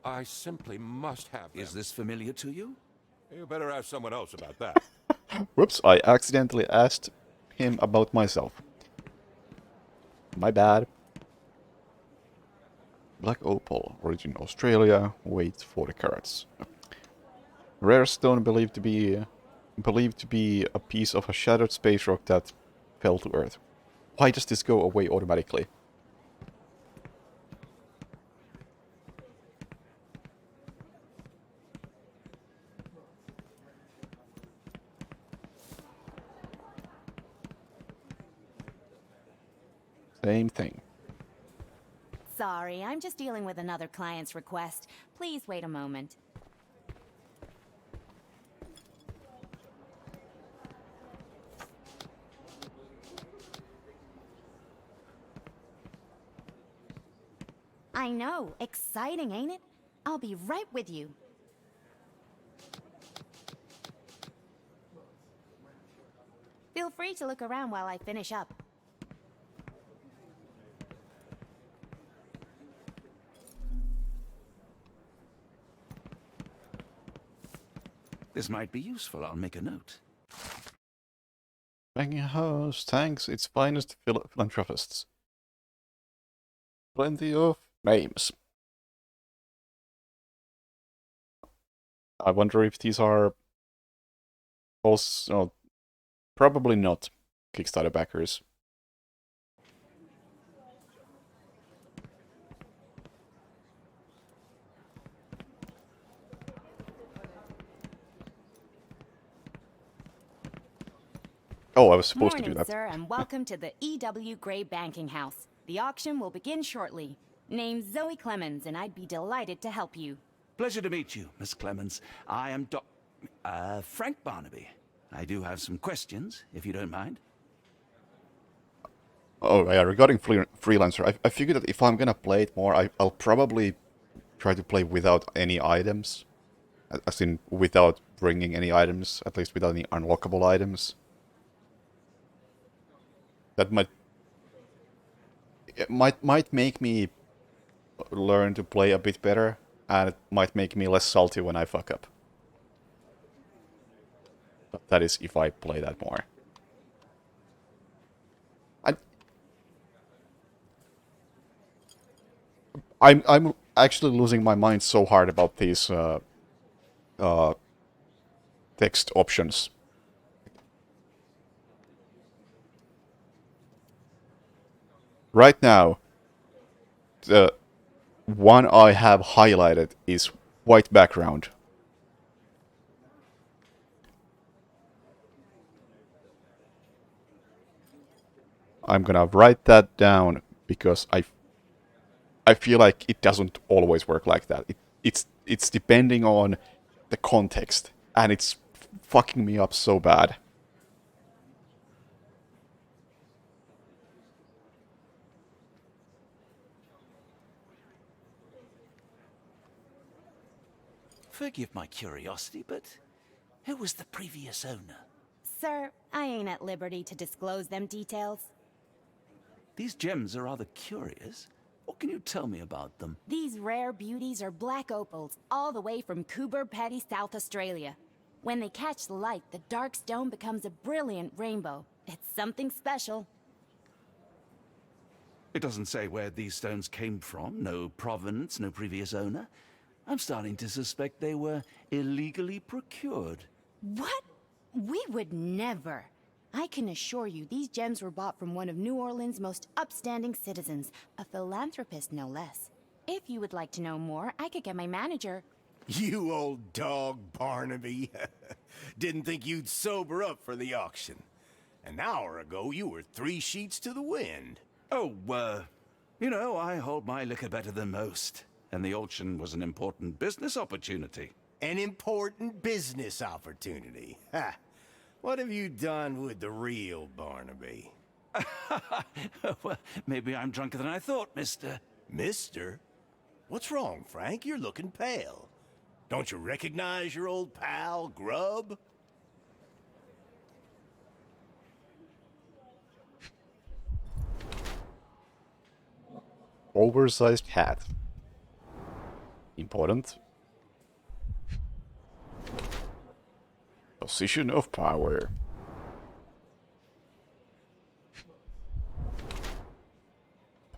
I simply must have them. Is this familiar to you? You better ask someone else about that. Whoops, I accidentally asked him about myself. My bad. Black opal, origin Australia, weight 40 carats. Rare stone believed to be a piece of a shattered space rock that fell to Earth. Why does this go away automatically? Same thing. Sorry, I'm just dealing with another client's request. Please wait a moment. I know. Exciting, ain't it? I'll be right with you. Feel free to look around while I finish up. This might be useful. I'll make a note. Banking House thanks its finest philanthropists. Plenty of names. I wonder if these are also probably not Kickstarter backers. Oh, I was supposed to do that. Morning, sir, and welcome to the E.W. Gray Banking House. The auction will begin shortly. Name's Zoe Clemens, and I'd be delighted to help you. Pleasure to meet you, Miss Clemens. I am Frank Barnaby. I do have some questions, if you don't mind. Oh, yeah, regarding Freelancer, I figured that if I'm gonna play it more, I'll probably try to play without any items. As in, without bringing any items, at least without any unlockable items. That might make me learn to play a bit better, and it might make me less salty when I fuck up. But that is if I play that more. I'm actually losing my mind so hard about these text options. Right now, the one I have highlighted is white background. I'm gonna write that down because I feel like it doesn't always work like that. It's depending on the context, and it's fucking me up so bad. Forgive my curiosity, but who was the previous owner? Sir, I ain't at liberty to disclose them details. These gems are rather curious. What can you tell me about them? These rare beauties are black opals, all the way from Coober Pedy, South Australia. When they catch the light, the dark stone becomes a brilliant rainbow. It's something special. It doesn't say where these stones came from. No provenance, no previous owner. I'm starting to suspect they were illegally procured. What? We would never. I can assure you these gems were bought from one of New Orleans' most upstanding citizens, a philanthropist no less. If you would like to know more, I could get my manager. You old dog, Barnaby. Didn't think you'd sober up for the auction. An hour ago, you were 3 sheets to the wind. Oh, you know, I hold my liquor better than most. And the auction was an important business opportunity. An important business opportunity. Ha! What have you done with the real Barnaby? Well, maybe I'm drunker than I thought, mister. Mister? What's wrong, Frank? You're looking pale. Don't you recognize your old pal, Grub? Oversized hat. Important. Position of power.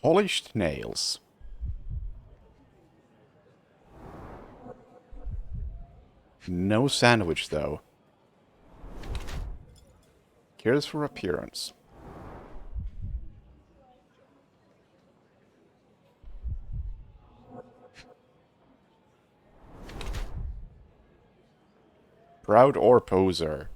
Polished nails. No sandwich, though. Cares for appearance. Proud or poser.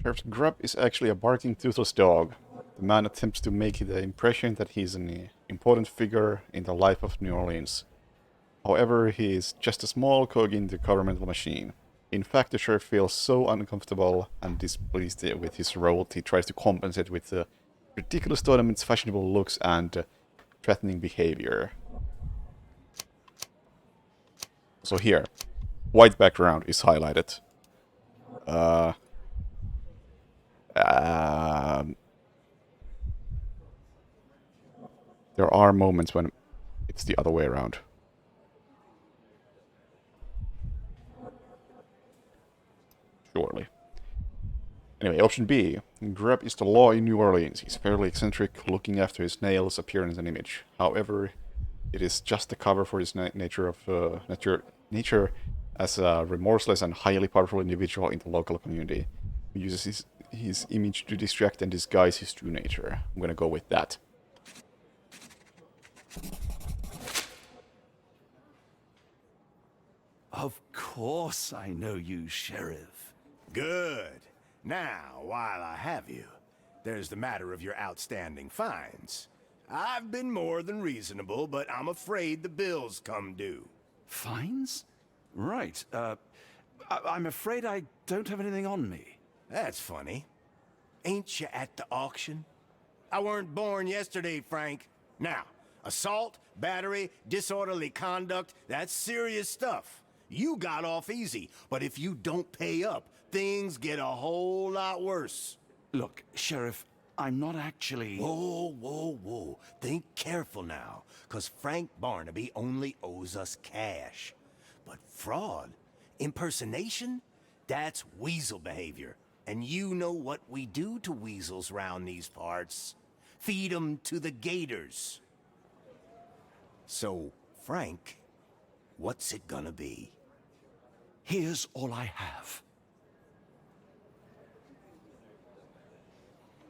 Sheriff Grub is actually a barking toothless dog. The man attempts to make the impression that he's an important figure in the life of New Orleans. However, he is just a small cog in the governmental machine. In fact, the sheriff feels so uncomfortable and displeased with his role that he tries to compensate with the ridiculous tournament's fashionable looks and threatening behavior. So here, white background is highlighted. There are moments when it's the other way around. Surely. Anyway, option B. Grub is the law in New Orleans. He's fairly eccentric, looking after his nails, appearance, and image. However, it is just the cover for his nature as a remorseless and highly powerful individual in the local community, who uses his image to distract and disguise his true nature. I'm gonna go with that. Of course I know you, Sheriff. Good. Now, while I have you, there's the matter of your outstanding fines. I've been more than reasonable, but I'm afraid the bills come due. Fines? Right. I'm afraid I don't have anything on me. That's funny. Ain't you at the auction? I weren't born yesterday, Frank. Now, assault, battery, disorderly conduct, that's serious stuff. You got off easy, but if you don't pay up, things get a whole lot worse. Look, Sheriff, I'm not actually... Whoa, whoa, whoa. Think careful now, because Frank Barnaby only owes us cash. But fraud, impersonation, that's weasel behavior. And you know what we do to weasels round these parts. Feed 'em to the gators. So, Frank, what's it gonna be? Here's all I have.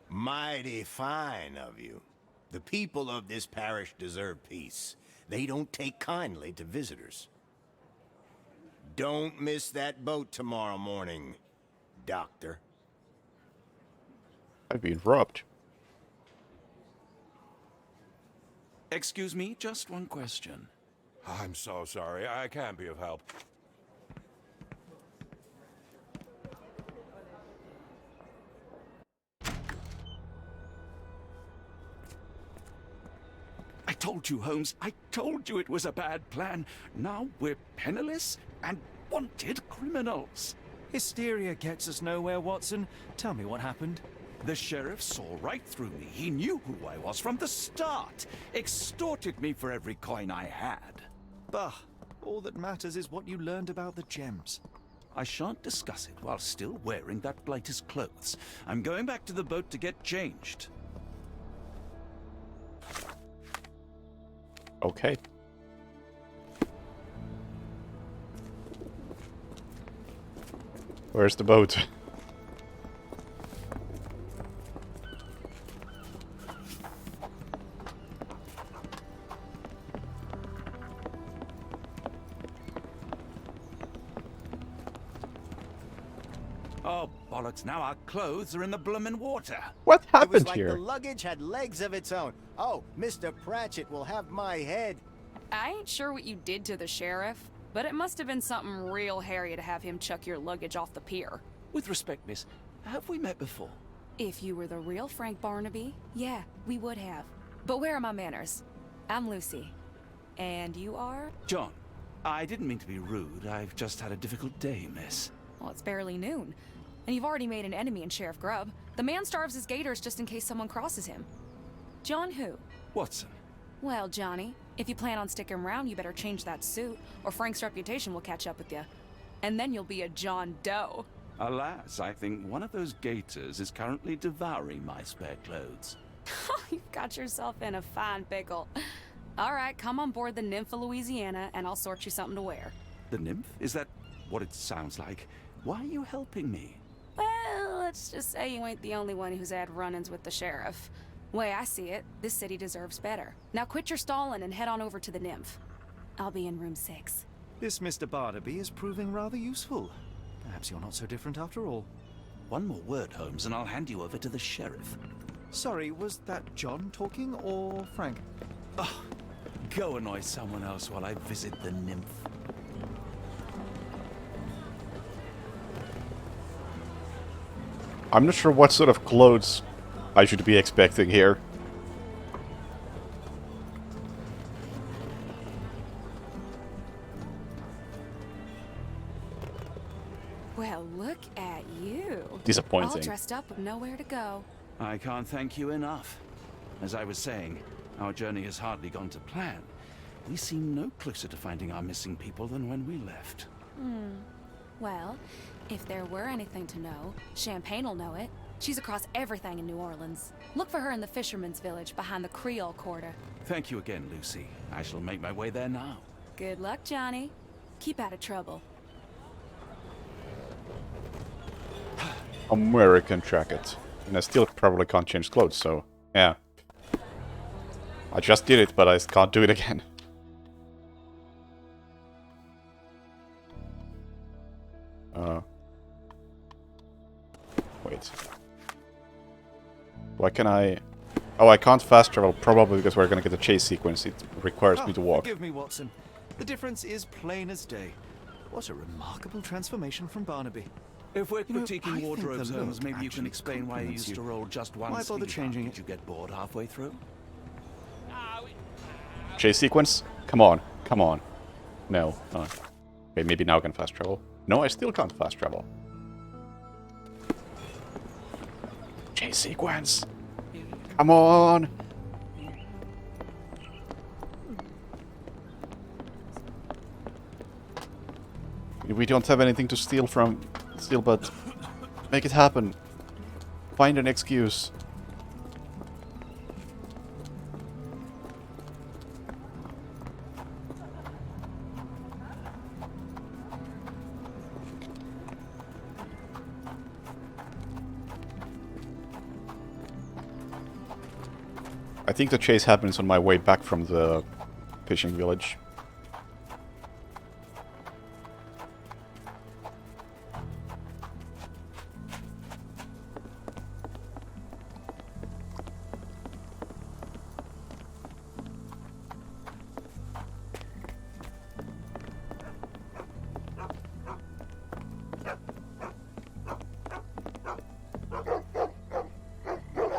Mighty fine of you. The people of this parish deserve peace. They don't take kindly to visitors. Don't miss that boat tomorrow morning, Doctor. I've been robbed. Excuse me, just one question. I'm so sorry. I can't be of help. I told you, Holmes. I told you it was a bad plan. Now we're penniless and wanted criminals. Hysteria gets us nowhere, Watson. Tell me what happened. The sheriff saw right through me. He knew who I was from the start. Extorted me for every coin I had. Bah, all that matters is what you learned about the gems. I shan't discuss it while still wearing that blighter's clothes. I'm going back to the boat to get changed. Okay. Where's the boat? Oh, bollocks, now our clothes are in the bloomin' water. What It was happened like here? the luggage had legs of its own. Oh, Mr. Pratchett will have my head. I ain't sure what you did to the sheriff, but it must have been something real hairy to have him chuck your luggage off the pier. With respect, miss, have we met before? If you were the real Frank Barnaby, yeah, we would have. But where are my manners? I'm Lucy. And you are? John, I didn't mean to be rude. I've just had a difficult day, miss. Well, it's barely noon. And you've already made an enemy in Sheriff Grubb. The man starves his gators just in case someone crosses him. John who? Watson. Well, Johnny, if you plan on sticking around, you better change that suit, or Frank's reputation will catch up with you. And then you'll be a John Doe. Alas, I think one of those gators is currently devouring my spare clothes. You've got yourself in a fine pickle. All right, come on board the Nymph of Louisiana, and I'll sort you something to wear. The nymph? Is that what it sounds like? Why are you helping me? Well, let's just say you ain't the only one who's had run-ins with the sheriff. Way I see it, this city deserves better. Now quit your stalling and head on over to the Nymph. I'll be in room 6. This Mr. Barnaby is proving rather useful. Perhaps you're not so different after all. One more word, Holmes, and I'll hand you over to the sheriff. Sorry, was that John talking or Frank? Oh, go annoy someone else while I visit the nymph. I'm not sure what sort of clothes I should be expecting here. Well, look at you. Disappointing. All dressed up with nowhere to go. I can't thank you enough. As I was saying, our journey has hardly gone to plan. We seem no closer to finding our missing people than when we left. Well, if there were anything to know, Champagne'll know it. She's across everything in New Orleans. Look for her in the fisherman's village behind the Creole Quarter. Thank you again, Lucy. I shall make my way there now. Good luck, Johnny. Keep out of trouble. American jacket. And I still probably can't change clothes, so yeah. I just did it, but I can't do it again. Wait. Why can I... Oh, I can't fast travel, probably because we're gonna get a chase sequence. It requires me to walk. Forgive me, Watson. The difference is plain as day. What a remarkable transformation from Barnaby. If we're You know, I critiquing think wardrobes, the Holmes, look maybe you can actually explain why you compliments used to you. roll just one Why bother sleeve changing up? it? Did you get bored halfway through? Chase sequence? Come on, come on. No. Okay, maybe now I can fast travel. No, I still can't fast travel. Chase sequence! Come on! We don't have anything to steal from... Steal, but... Make it happen. Find an excuse. I think the chase happens on my way back from the fishing village.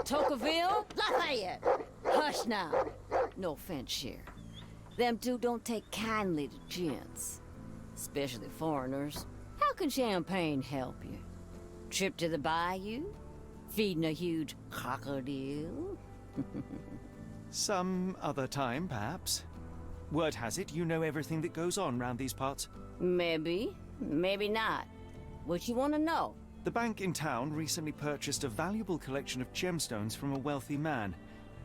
Tocqueville? Lafayette! Hush now. No offense, Sheriff. Them two don't take kindly to gents. Especially foreigners. How can champagne help you? Trip to the bayou? Feeding a huge crocodile? Some other time, perhaps. Word has it you know everything that goes on round these parts. Maybe. Maybe not. What you want to know? The bank in town recently purchased a valuable collection of gemstones from a wealthy man.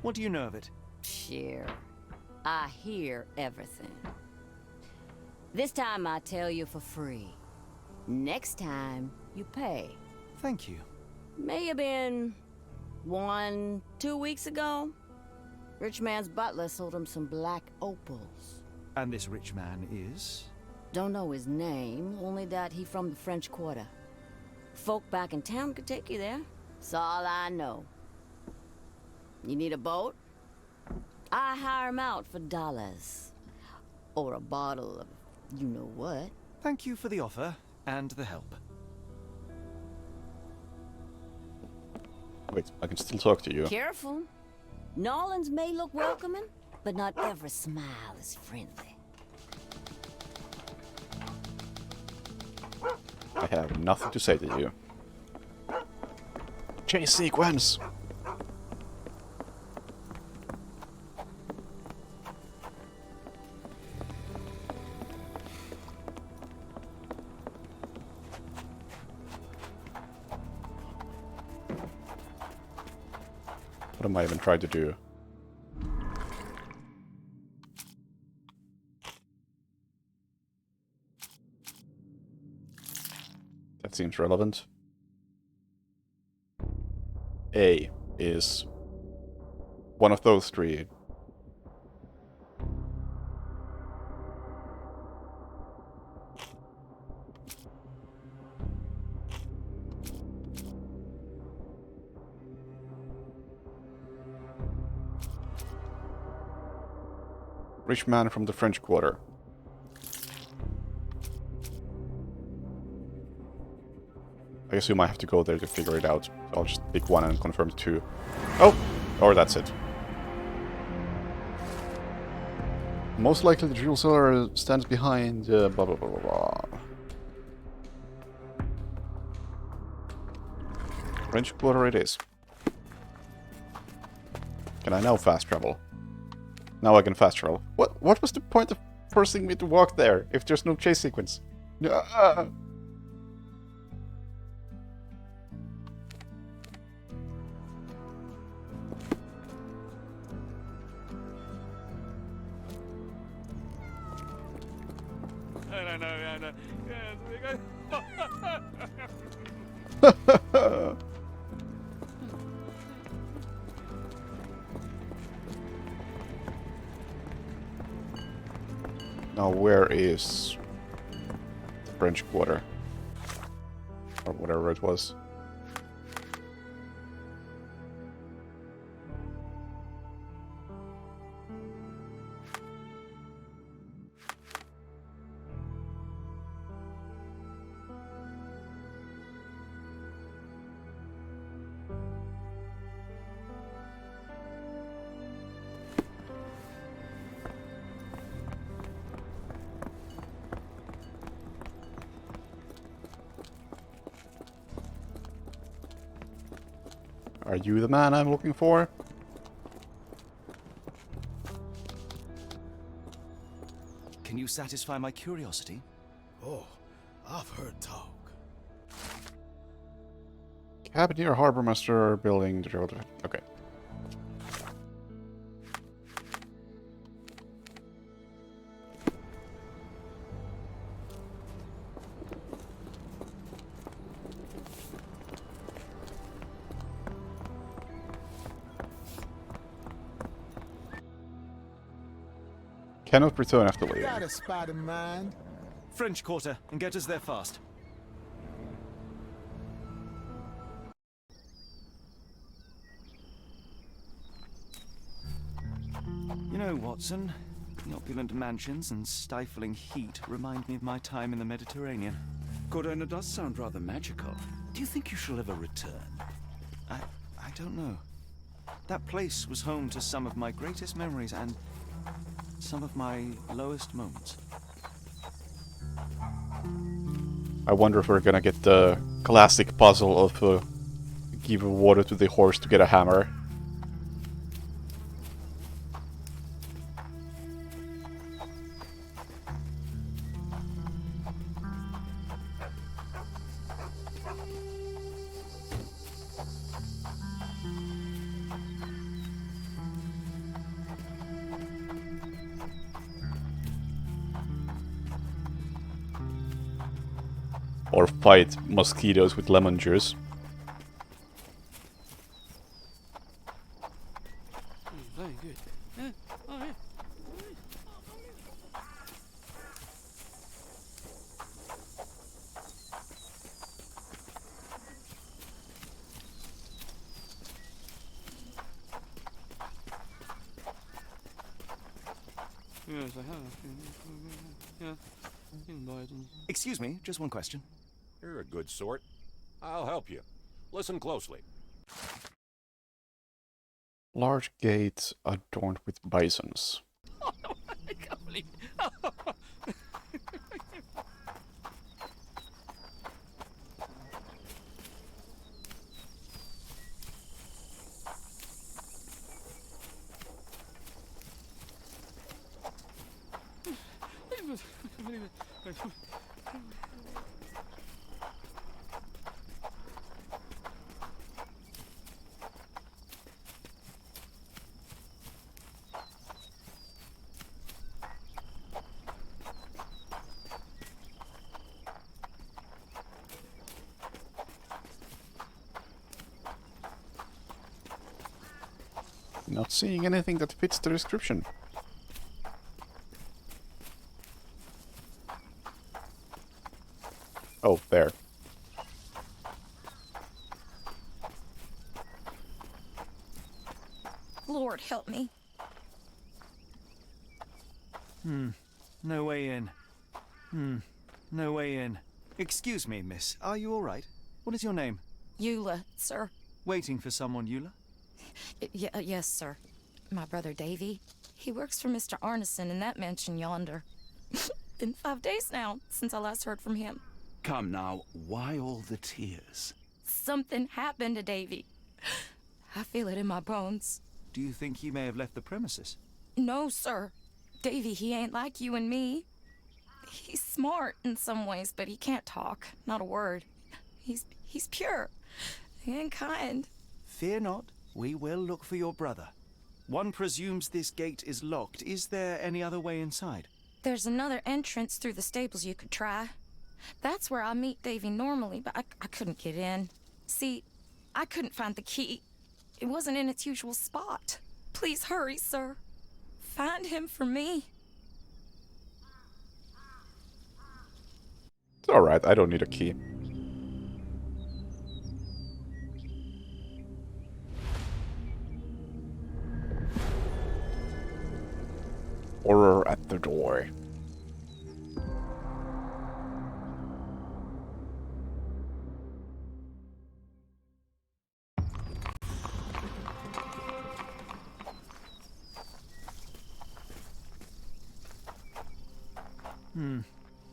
What do you know of it? Sure. I hear everything. This time I tell you for free. Next time, you pay. Thank you. May have been 1, 2 weeks ago. Rich man's butler sold him some black opals. And this rich man is? Don't know his name, only that he from the French Quarter. Folk back in town could take you there. That's all I know. You need a boat? I hire him out for dollars. Or a bottle of you-know-what. Thank you for the offer and the help. Wait, I can still talk to you. Careful. Nolans may look welcoming, but not every smile is friendly. I have nothing to say to you. Chase sequence! What am I even trying to do? That seems relevant. A is one of those three. Rich man from the French Quarter. I assume I have to go there to figure it out. So I'll just pick one and confirm 2. Oh! Or that's it. Most likely the jewel seller stands behind blah blah blah blah blah. French Quarter it is. Can I now fast travel? Now I can fast travel. What was the point of forcing me to walk there if there's no chase sequence? Ah! Now where is the French Quarter? Or whatever it was. Are you the man I'm looking for? Can you satisfy my curiosity? Oh, I've heard talk. Cabin near Harbor Master building. Okay. Cannot return after leaving. Got a spot in mind. French Quarter, and get us there fast. You know, Watson, the opulent mansions and stifling heat remind me of my time in the Mediterranean. Corona does sound rather magical. Do you think you shall ever return? I don't know. That place was home to some of my greatest memories and some of my lowest moments. I wonder if we're gonna get the classic puzzle of give water to the horse to get a hammer. Or fight mosquitoes with lemon juice. Very good. Yeah. Oh, yeah. Yes, I have. Yeah. Excuse me, just one question. You're a good sort. I'll help you. Listen closely. Large gates adorned with bisons. I can't believe Not seeing anything that fits the description. Oh, there. Lord help me. No way in. No way in. Excuse me, miss. Are you all right? What is your name? Eula, sir. Waiting for someone, Eula? Yes, sir. My brother Davy. He works for Mr. Arneson in that mansion yonder. Been 5 days now since I last heard from him. Come now, why all the tears? Something happened to Davy. I feel it in my bones. Do you think he may have left the premises? No, sir. Davy, he ain't like you and me. He's smart in some ways, but he can't talk. Not a word. He's pure and kind. Fear not. We will look for your brother. One presumes this gate is locked. Is there any other way inside? There's another entrance through the stables you could try. That's where I meet Davy normally, but I couldn't get in. See, I couldn't find the key. It wasn't in its usual spot. Please hurry, sir. Find him for me. It's alright, I don't need a key. Horror at the door.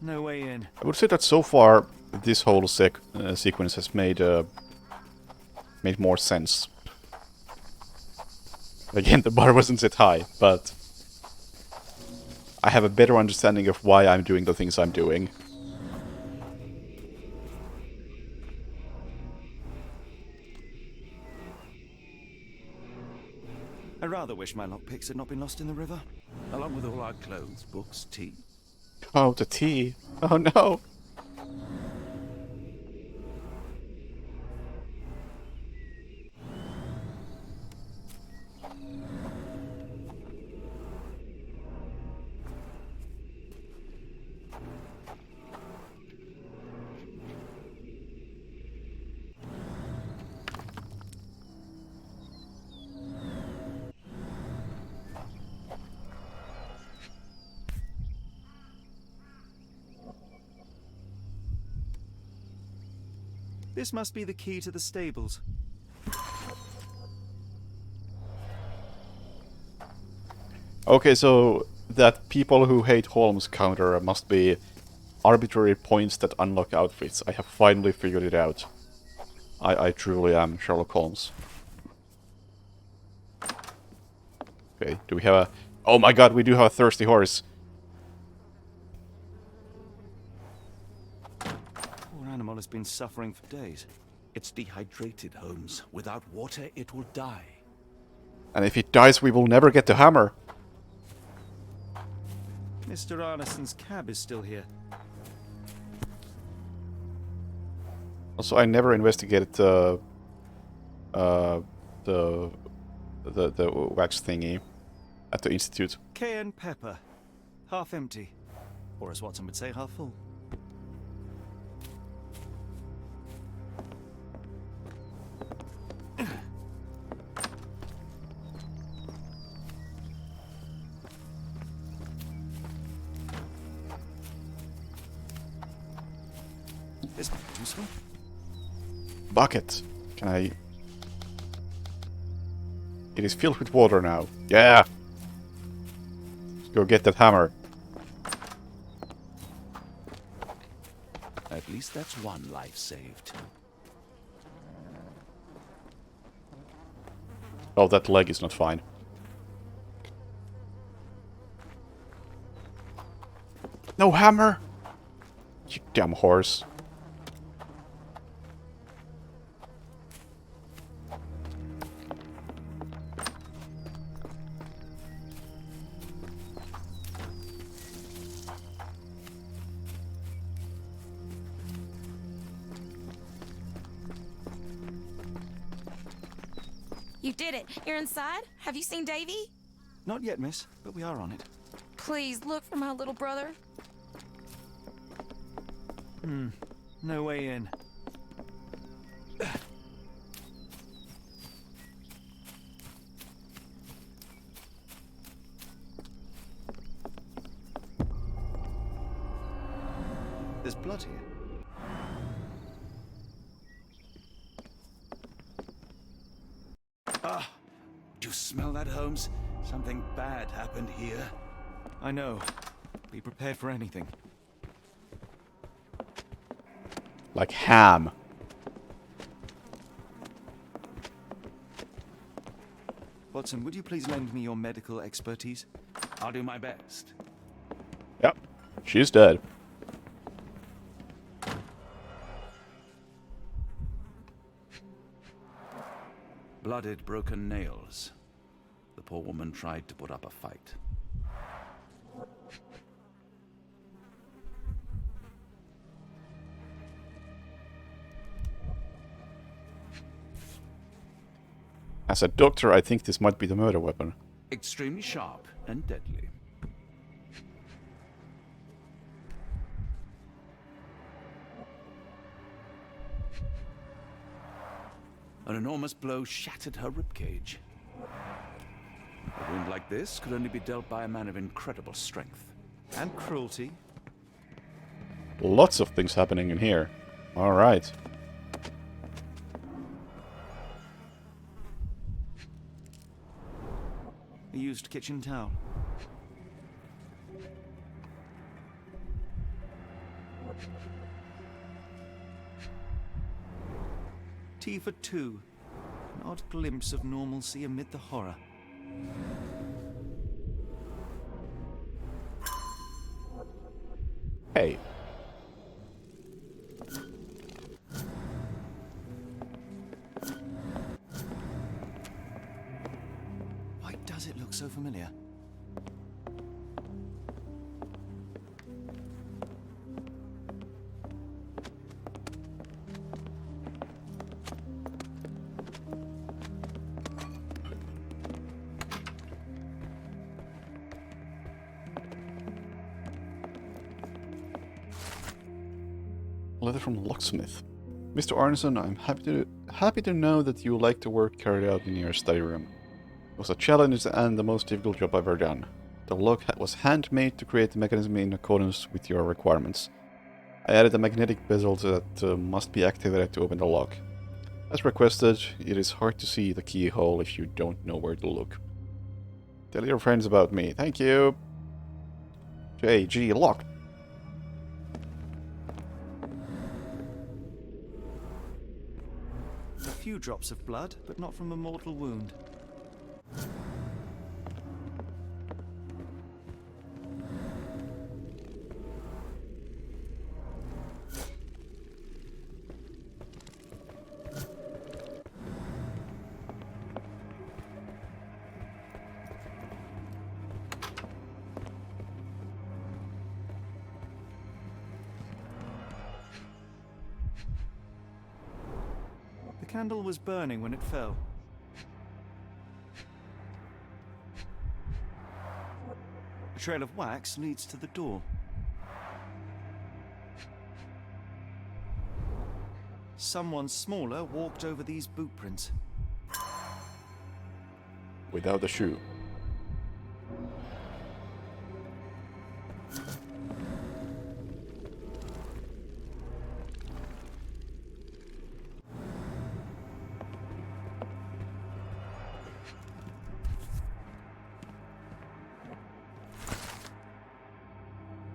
No way in. I would say that so far, this whole sequence has made more sense. Again, the bar wasn't set high, but I have a better understanding of why I'm doing the things I'm doing. I rather wish my lockpicks had not been lost in the river. Along with all our clothes, books, tea. Oh, the tea. Oh no. This must be the key to the stables. Okay, so that people who hate Holmes counter must be arbitrary points that unlock outfits. I have finally figured it out. I truly am Sherlock Holmes. Okay, do we have a... Oh my god, we do have a thirsty horse. Poor animal has been suffering for days. It's dehydrated, Holmes. Without water, it will die. And if it dies, we will never get the hammer. Mr. Arneson's cab is still here. Also, I never investigated the wax thingy at the institute. Cayenne pepper. Half empty. Or as Watson would say, half full. This might be useful. Bucket. Can I... It is filled with water now. Yeah! Let's go get that hammer. At least that's one life saved. Oh, that leg is not fine. No hammer! You damn horse. You did it. You're inside? Have you seen Davy? Not yet, miss, but we are on it. Please look for my little brother. No way in. There's blood here. Ah, do you smell that, Holmes? Something bad happened here. I know. Be prepared for anything. Like ham. Watson, would you please lend me your medical expertise? I'll do my best. Yep. She's dead. Blooded, broken nails. The poor woman tried to put up a fight. As a doctor, I think this might be the murder weapon. Extremely sharp and deadly. An enormous blow shattered her ribcage. A wound like this could only be dealt by a man of incredible strength. And cruelty. Lots of things happening in here. Alright. A used kitchen towel. Tea for two. An odd glimpse of normalcy amid the horror. Hey. Why does it look so familiar? Letter from Locksmith. Mr. Arneson, I'm happy to know that you like the work carried out in your study room. It was a challenge and the most difficult job I've ever done. The lock was handmade to create the mechanism in accordance with your requirements. I added a magnetic bezel that must be activated to open the lock. As requested, it is hard to see the keyhole if you don't know where to look. Tell your friends about me. Thank you. J.G. Lock. A few drops of blood, but not from a mortal wound. candle was burning when it fell. A trail of wax leads to the door. Someone smaller walked over these boot prints. Without the shoe.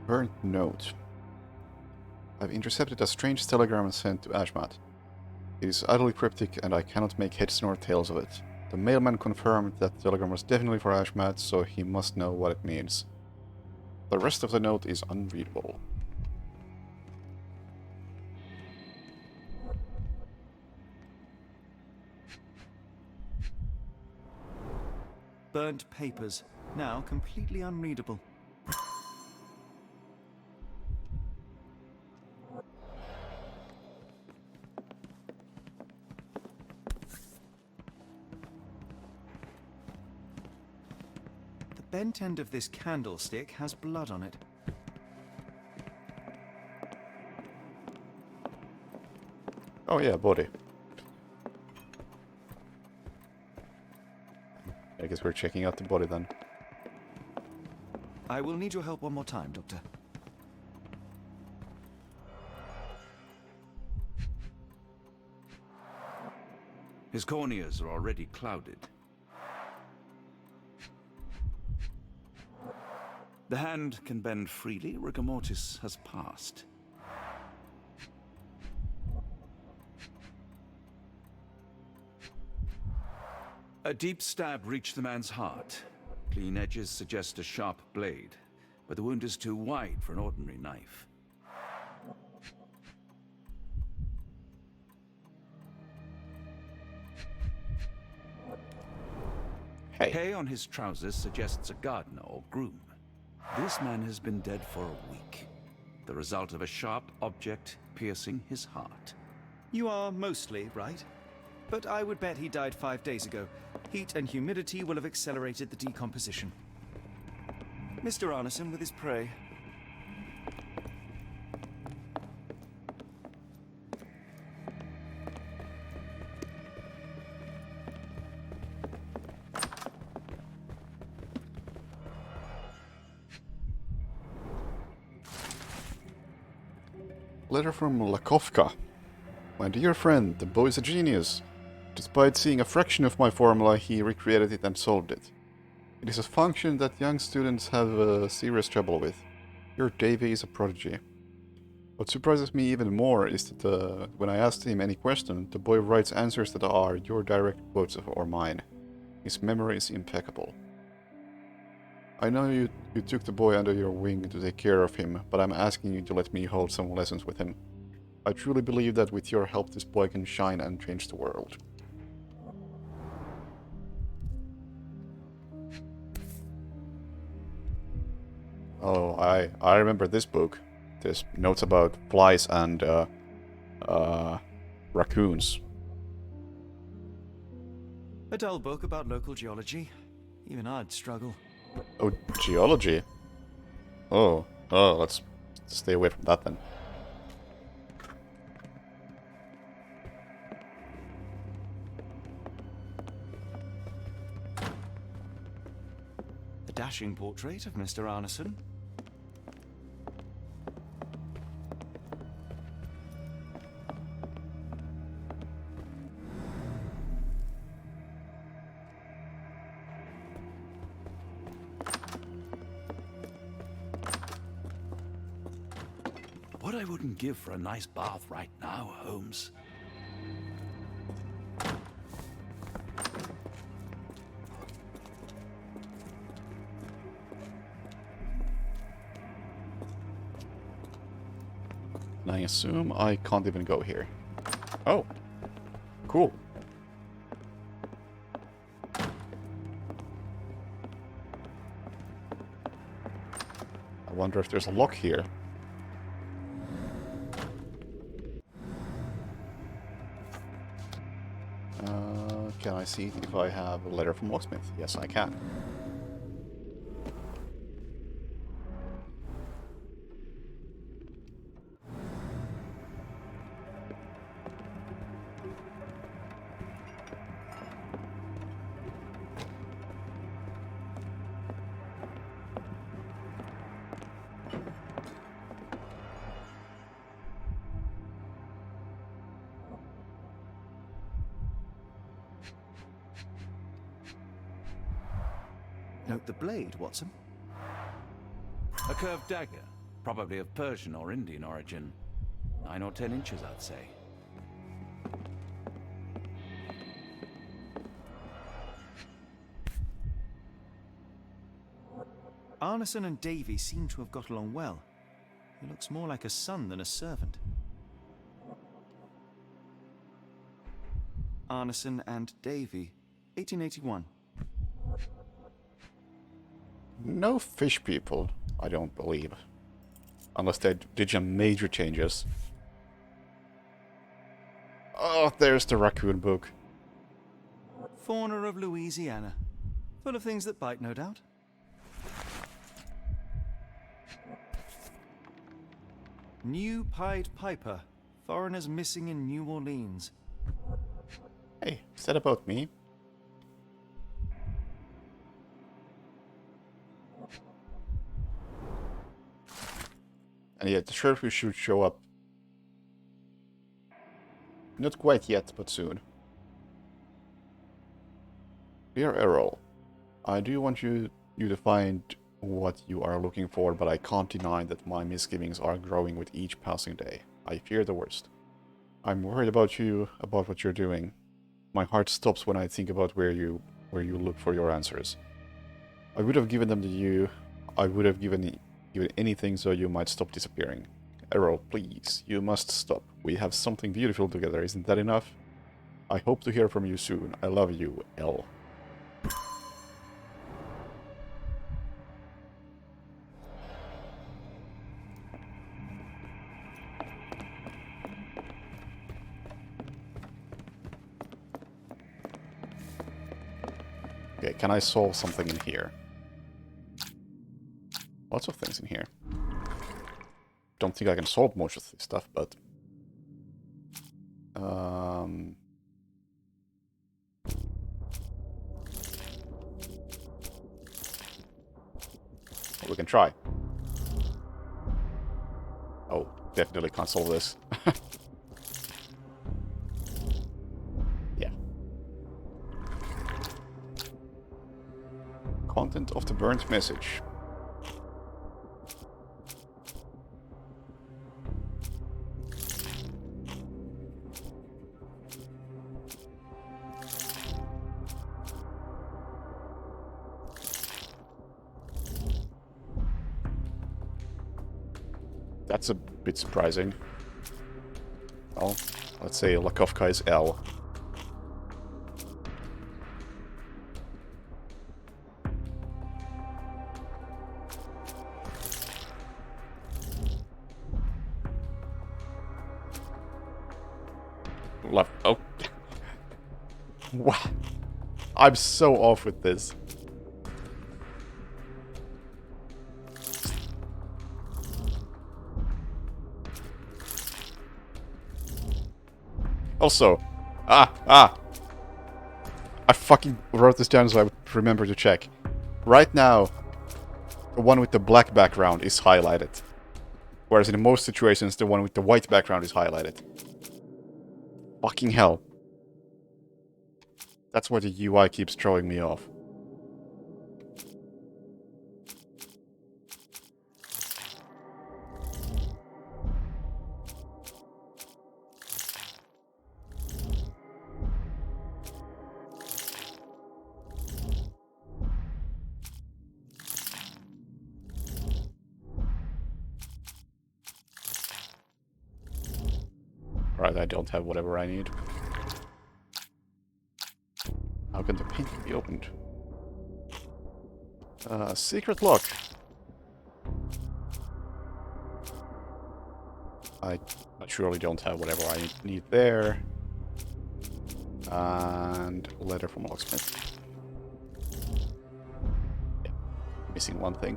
Burnt note. I've intercepted a strange telegram sent to Ashmat. It is utterly cryptic and I cannot make heads nor tails of it. The mailman confirmed that the telegram was definitely for Ashmat, so he must know what it means. The rest of the note is unreadable. Burnt papers, now completely unreadable. The bent end of this candlestick has blood on it. Oh yeah, body. I guess we're checking out the body then. I will need your help one more time, Doctor. His corneas are already clouded. The hand can bend freely. Rigor mortis has passed. A deep stab reached the man's heart. Clean edges suggest a sharp blade, but the wound is too wide for an ordinary knife. Hey. Hay on his trousers suggests a gardener or groom. This man has been dead for a week. The result of a sharp object piercing his heart. You are mostly right, but I would bet he died 5 days ago. Heat and humidity will have accelerated the decomposition. Mr. Arneson with his prey. Letter from Lakovka. My dear friend, the boy's a genius. Despite seeing a fraction of my formula, he recreated it and solved it. It is a function that young students have serious trouble with. Your Davy is a prodigy. What surprises me even more is that when I asked him any question, the boy writes answers that are your direct quotes or mine. His memory is impeccable. I know you took the boy under your wing to take care of him, but I'm asking you to let me hold some lessons with him. I truly believe that with your help this boy can shine and change the world. Oh, I remember this book. There's notes about flies and raccoons. A dull book about local geology. Even I'd struggle. Oh, geology? Oh, let's stay away from that then. A dashing portrait of Mr. Arneson. What I wouldn't give for a nice bath right now, Holmes. And I assume I can't even go here. Oh, cool. I wonder if there's a lock here. Can I see if I have a letter from Locksmith? Yes, I can. Note the blade, Watson. A curved dagger, probably of Persian or Indian origin. 9 or 10 inches, I'd say. Arneson and Davy seem to have got along well. He looks more like a son than a servant. Arneson and Davy, 1881. No fish people, I don't believe. Unless they did some major changes. Oh, there's the raccoon book. Fauna of Louisiana. Full of things that bite, no doubt. New Pied Piper. Foreigners missing in New Orleans. Hey, is that about me? And yeah, the sheriff should show up. Not quite yet, but soon. Dear Errol, I do want you to find what you are looking for, but I can't deny that my misgivings are growing with each passing day. I fear the worst. I'm worried about you, about what you're doing. My heart stops when I think about where you look for your answers. I would have given them to you. I would have given anything so you might stop disappearing. Errol, please, you must stop. We have something beautiful together, isn't that enough? I hope to hear from you soon. I love you, L. Okay, can I solve something in here? Lots of things in here. Don't think I can solve most of this stuff, but... well, we can try. Oh, definitely can't solve this. Yeah. Content of the burnt message. That's a bit surprising. Well, let's say Lakovka is L. Left. Oh. Wow. I'm so off with this. Also, I fucking wrote this down so I would remember to check. Right now, the one with the black background is highlighted. Whereas in most situations, the one with the white background is highlighted. Fucking hell. That's why the UI keeps throwing me off. Right, I don't have whatever I need. How can the painting be opened? Secret lock. I surely don't have whatever I need there. And letter from locksmith. Yeah, missing one thing.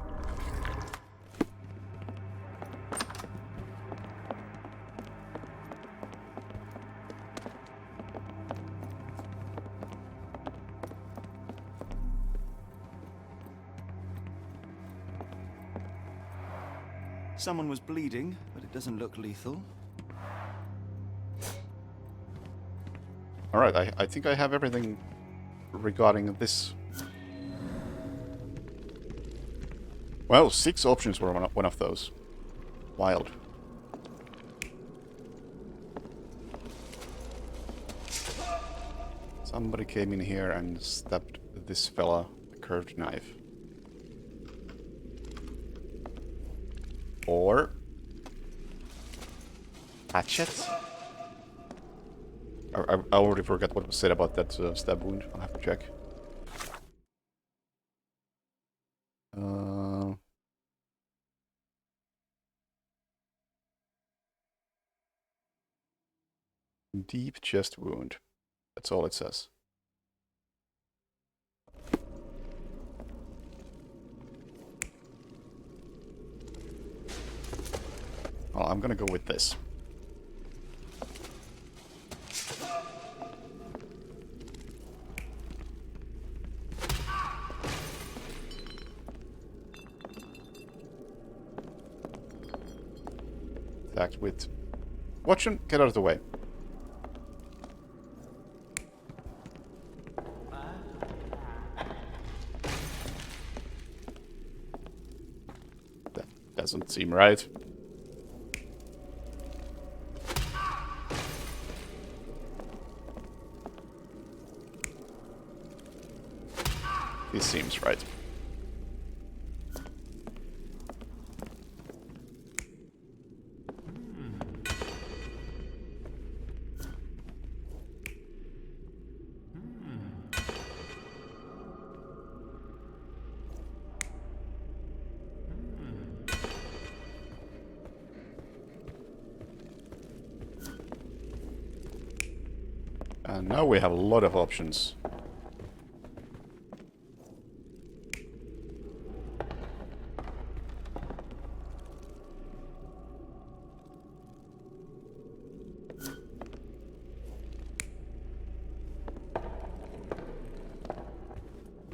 Someone was bleeding, but it doesn't look lethal. Alright, I think I have everything regarding this. Well, 6 options were one of those. Wild. Somebody came in here and stabbed this fella with a curved knife. Or hatchet? I already forgot what was said about that stab wound. I'll have to check. Deep chest wound. That's all it says. Well, I'm gonna go with this. Attacked with... Watch him! Get out of the way. That doesn't seem right. This seems right. And now we have a lot of options.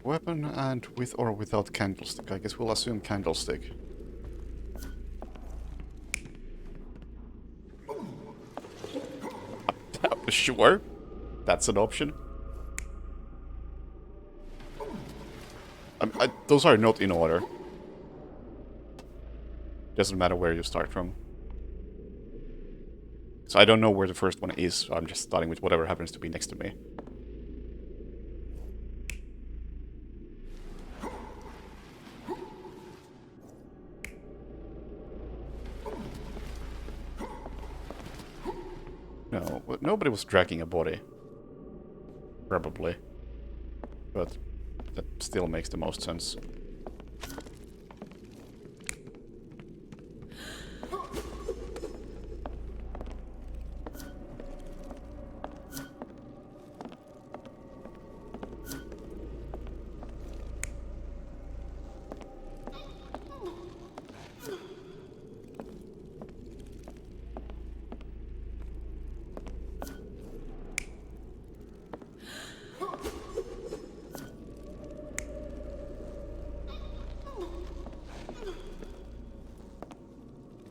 Weapon and with or without candlestick. I guess we'll assume candlestick. Sure. That's an option. Those are not in order. Doesn't matter where you start from. So I don't know where the first one is, so I'm just starting with whatever happens to be next to me. No, nobody was dragging a body. Probably. But that still makes the most sense.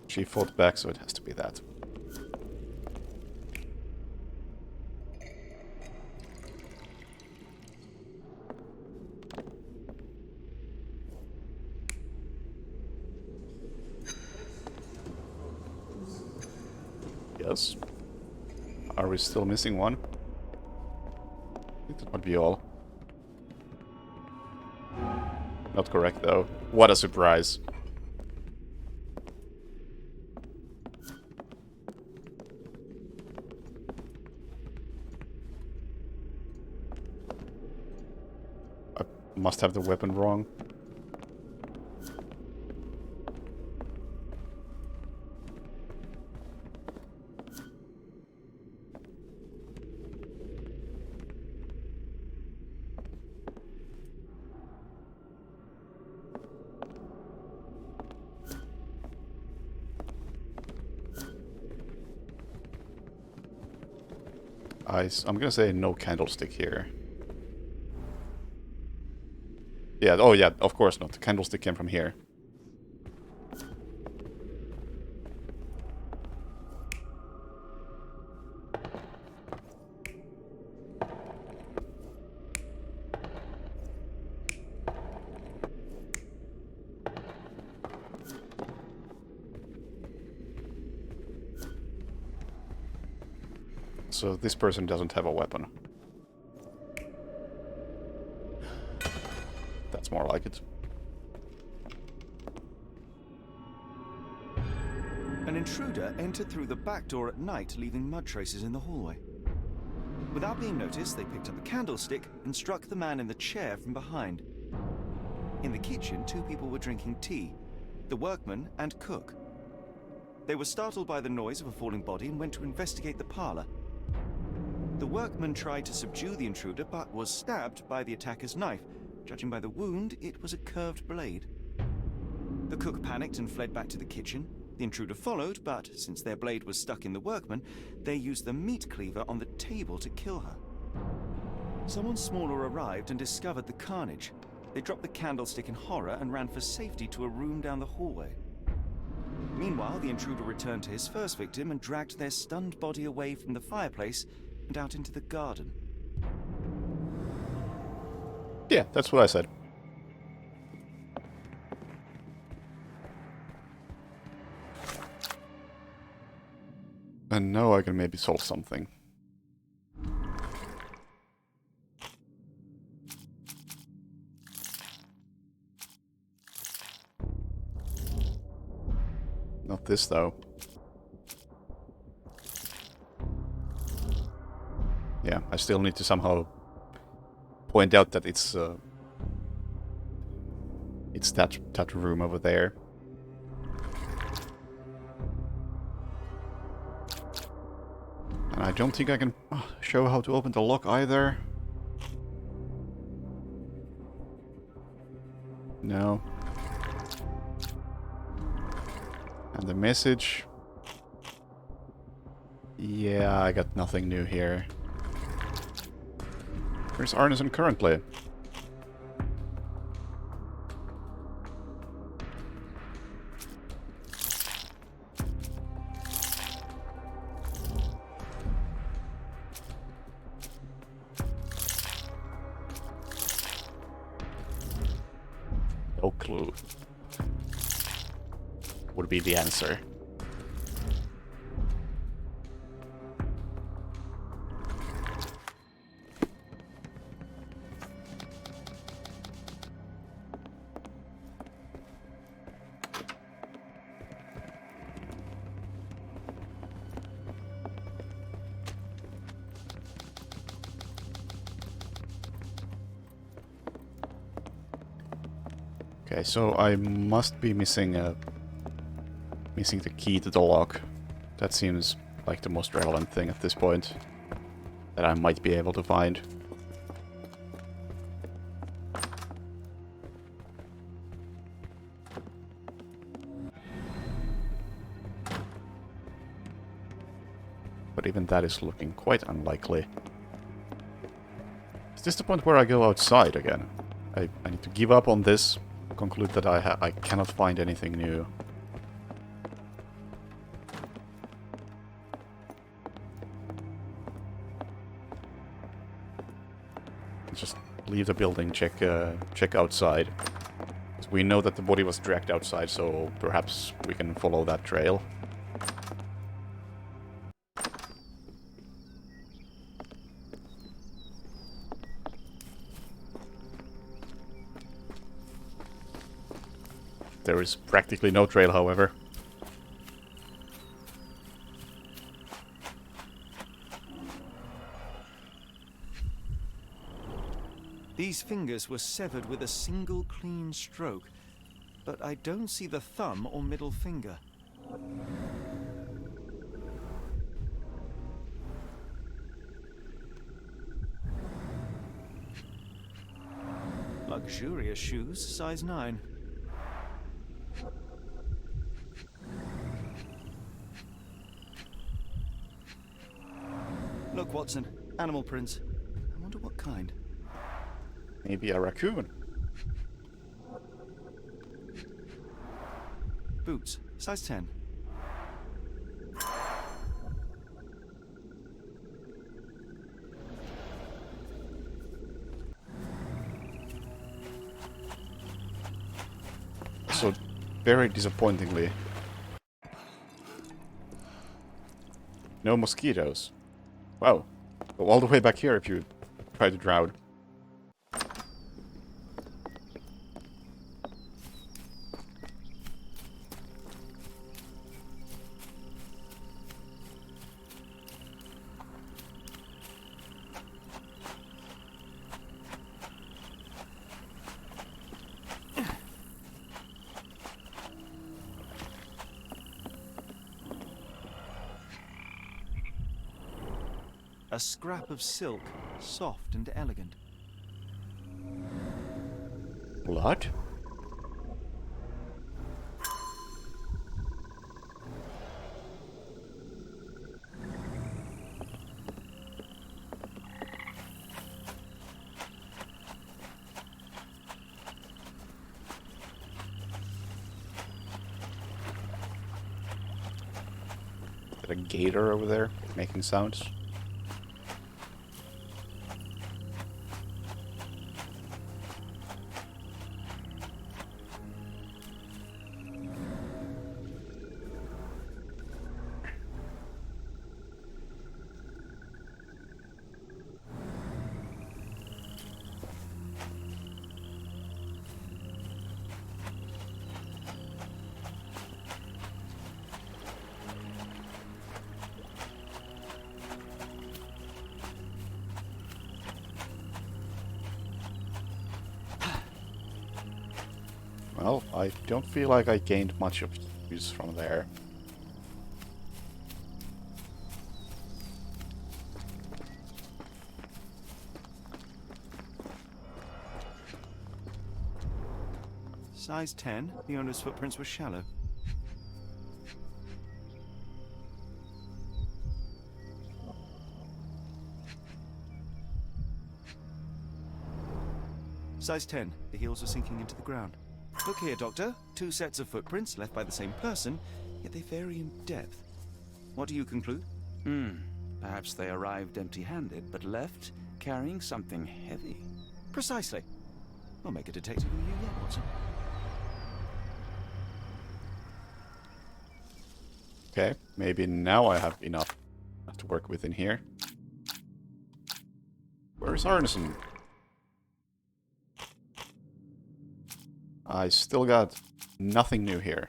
She fought back, so it has to be that. Yes. Are we still missing one? I think that might be all. Not correct, though. What a surprise. Must have the weapon wrong. I'm gonna say no candlestick here. Yeah, oh yeah, of course not. The candlestick came from here. So this person doesn't have a weapon. That's more like it. An intruder entered through the back door at night, leaving mud traces in the hallway. Without being noticed, they picked up a candlestick and struck the man in the chair from behind. In the kitchen, 2 people were drinking tea, the workman and cook. They were startled by the noise of a falling body and went to investigate the parlor. The workman tried to subdue the intruder, but was stabbed by the attacker's knife. Judging by the wound, it was a curved blade. The cook panicked and fled back to the kitchen. The intruder followed, but since their blade was stuck in the workman, they used the meat cleaver on the table to kill her. Someone smaller arrived and discovered the carnage. They dropped the candlestick in horror and ran for safety to a room down the hallway. Meanwhile, the intruder returned to his first victim and dragged their stunned body away from the fireplace and out into the garden. Yeah, that's what I said. And now I can maybe solve something. Not this, though. Yeah, I still need to somehow point out that it's that room over there. And I don't think I can show how to open the lock either. No. And the message. Yeah, I got nothing new here. Where's Arneson currently? No clue. Would be the answer. Okay, so I must be missing the key to the lock. That seems like the most relevant thing at this point that I might be able to find. But even that is looking quite unlikely. Is this the point where I go outside again? I need to give up on this, conclude that I cannot find anything new. Just leave the building, check outside. We know that the body was dragged outside, so perhaps we can follow that trail. There is practically no trail, however. These fingers were severed with a single clean stroke, but I don't see the thumb or middle finger. Luxurious shoes, size 9. Look, Watson, Animal prints. I wonder what kind. Maybe a raccoon. Boots, size 10. So, very disappointingly, no mosquitoes. Wow. Go all the way back here if you try to drown. A scrap of silk, soft and elegant. Blood? Is there a gator over there making sounds? Well, I don't feel like I gained much of use from there. Size 10, the owner's footprints were shallow. Size 10, the heels are sinking into the ground. Look here, Doctor. 2 sets of footprints left by the same person, yet they vary in depth. What do you conclude? Perhaps they arrived empty-handed, but left carrying something heavy. Precisely. We'll make a detective of you yet, Watson. Okay, maybe now I have enough to work with in here. Where's Arneson? I still got nothing new here.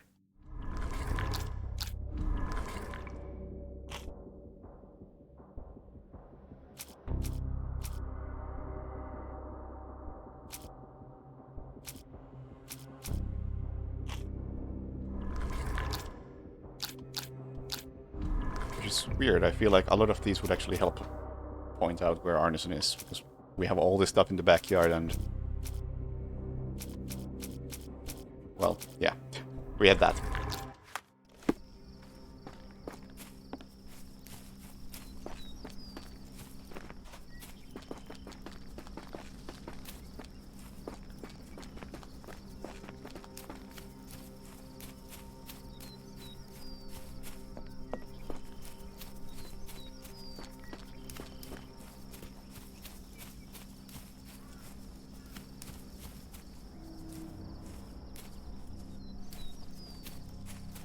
Which is weird. I feel like a lot of these would actually help point out where Arneson is, because we have all this stuff in the backyard and... well, yeah, we had that.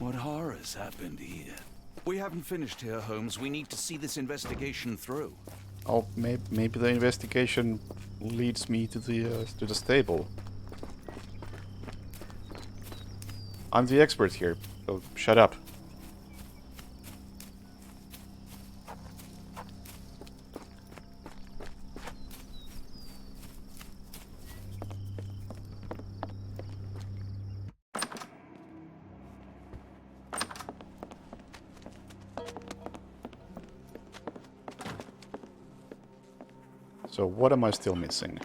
What horrors happened here? We haven't finished here, Holmes. We need to see this investigation through. Oh, maybe the investigation leads me to the stable. I'm the expert here, so shut up. So what am I still missing?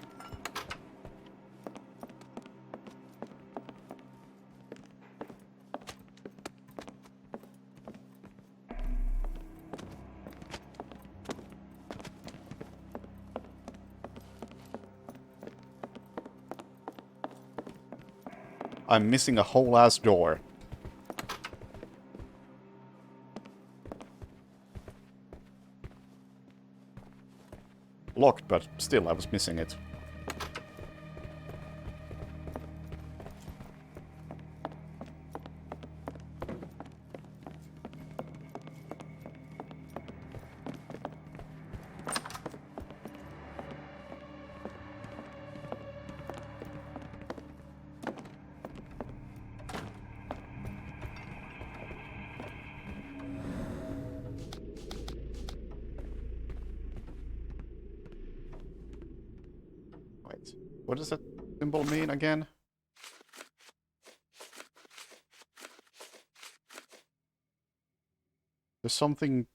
I'm missing a whole ass door. Locked, but still, I was missing it. Wait, what does that symbol mean again? There's something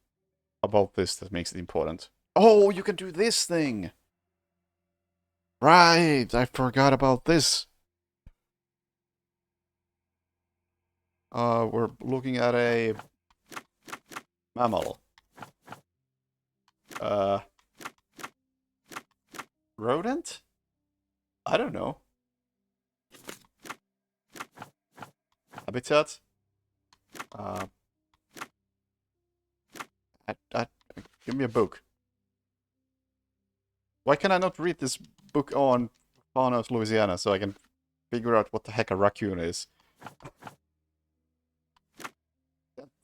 about this that makes it important. Oh, you can do this thing! Right, I forgot about this. We're looking at a mammal. Rodent? I don't know. Habitat? Give me a book. Why can I not read this book on Fauna of Louisiana so I can figure out what the heck a raccoon is?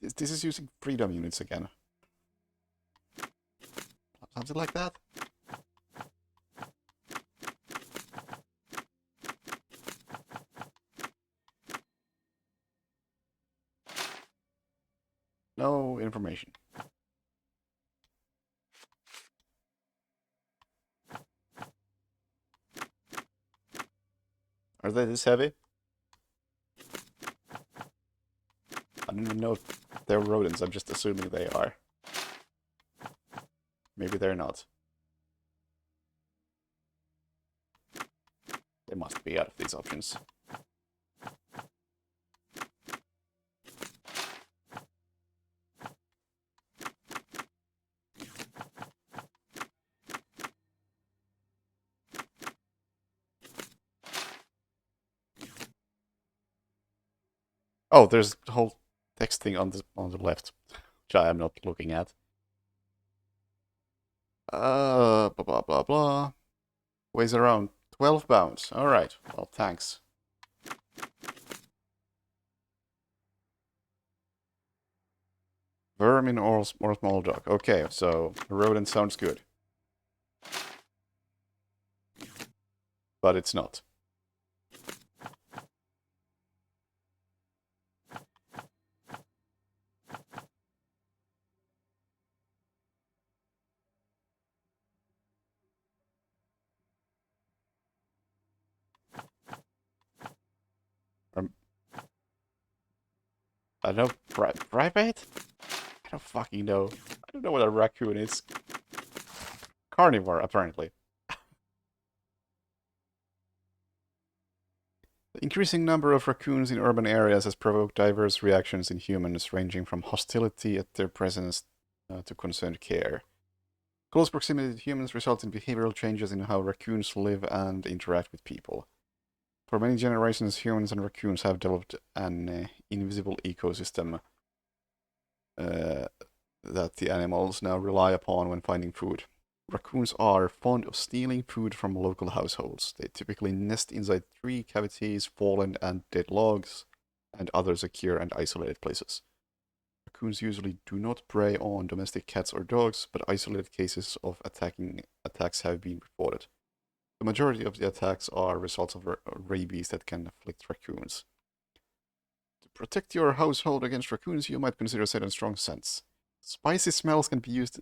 This is using freedom units again. Something like that? No information. Are they this heavy? I don't even know if they're rodents, I'm just assuming they are. Maybe they're not. They must be out of these options. Oh, there's the whole text thing on the left, which I am not looking at. Blah blah blah blah. Weighs around 12 pounds. All right. Well, thanks. Vermin or small dog. Okay, so rodent sounds good, but it's not. I don't know, primate? I don't fucking know. I don't know what a raccoon is. Carnivore, apparently. The increasing number of raccoons in urban areas has provoked diverse reactions in humans, ranging from hostility at their presence to concerned care. Close proximity to humans results in behavioral changes in how raccoons live and interact with people. For many generations, humans and raccoons have developed an invisible ecosystem that the animals now rely upon when finding food. Raccoons are fond of stealing food from local households. They typically nest inside tree cavities, fallen and dead logs, and other secure and isolated places. Raccoons usually do not prey on domestic cats or dogs, but isolated cases of attacks have been reported. The majority of the attacks are results of rabies that can afflict raccoons. To protect your household against raccoons, you might consider setting strong scents. Spicy smells can be used...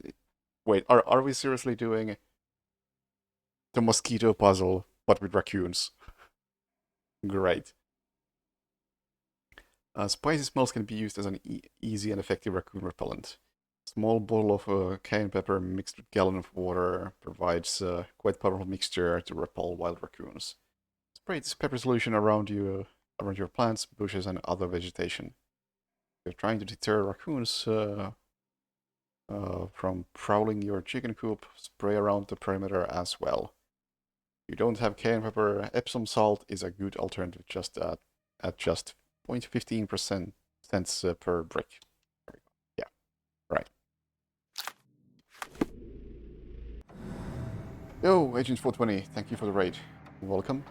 Wait, are we seriously doing the mosquito puzzle, but with raccoons? Great. Spicy smells can be used as an easy and effective raccoon repellent. A small bottle of cayenne pepper mixed with a gallon of water provides a quite powerful mixture to repel wild raccoons. Spray this pepper solution around your plants, bushes, and other vegetation. If you're trying to deter raccoons from prowling your chicken coop, spray around the perimeter as well. If you don't have cayenne pepper, Epsom salt is a good alternative, just at just 0.15% cents per brick. Yeah, right. Yo, Agent 420, thank you for the raid. Welcome.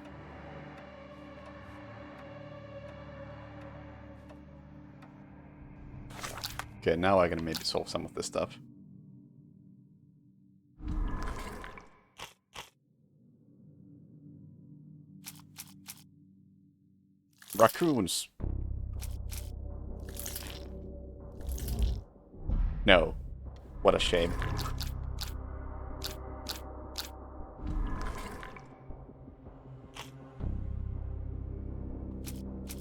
Okay, now I can maybe solve some of this stuff. Raccoons. No. What a shame.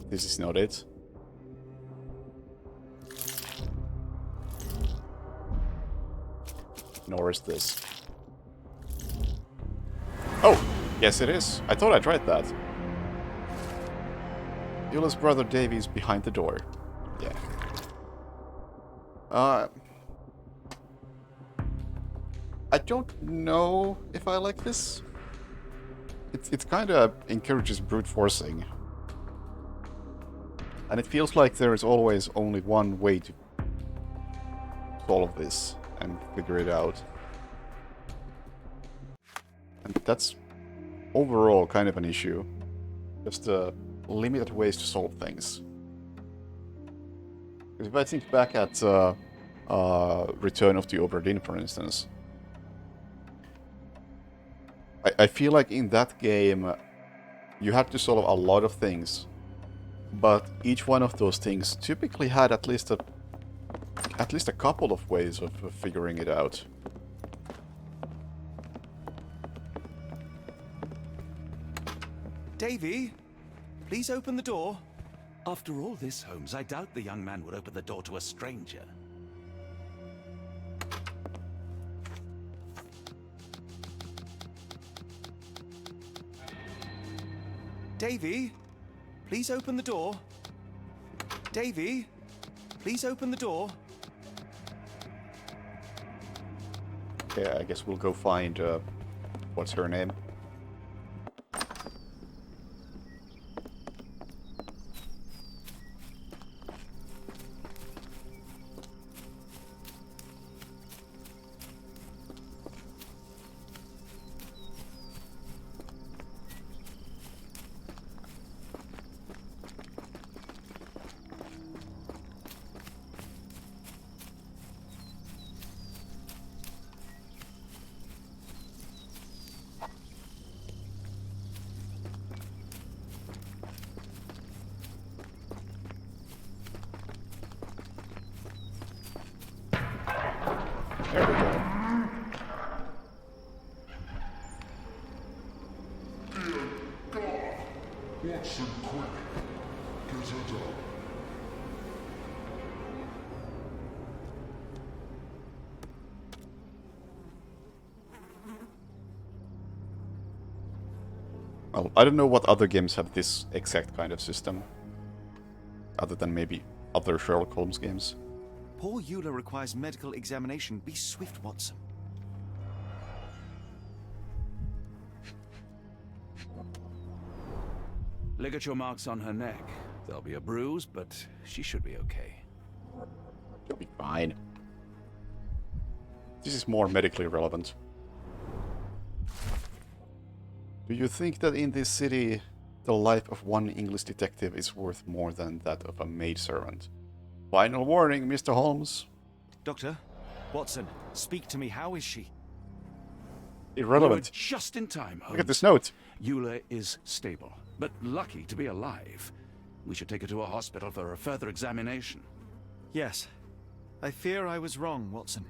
This is not it. Nor is this. Oh! Yes, it is. I thought I tried that. Eula's brother Davy's behind the door. Yeah. I don't know if I like this. It kind of encourages brute forcing. And it feels like there is always only one way to solve this and figure it out. And that's overall kind of an issue. Just limited ways to solve things. Because if I think back at Return of the Obra Dinn, for instance, I feel like in that game you had to solve a lot of things, but each one of those things typically had at least a couple of ways of figuring it out. Davy, please open the door. After all this, Holmes, I doubt the young man would open the door to a stranger. Davy, please open the door. Davy, please open the door. Okay, I guess we'll go find, what's her name? There we go. Watson, quick. Get it up. Well, I don't know what other games have this exact kind of system. Other than maybe other Sherlock Holmes games. Poor Eula requires medical examination. Be swift, Watson. Ligature marks on her neck. There'll be a bruise, but she should be okay. She'll be fine. This is more medically relevant. Do you think that in this city, the life of one English detective is worth more than that of a maidservant? Final warning, Mr. Holmes. Doctor, Watson, speak to me. How is she? Irrelevant. You're just in time, Holmes. Look at this note. Eula is stable, but lucky to be alive. We should take her to a hospital for a further examination. Yes. I fear I was wrong, Watson.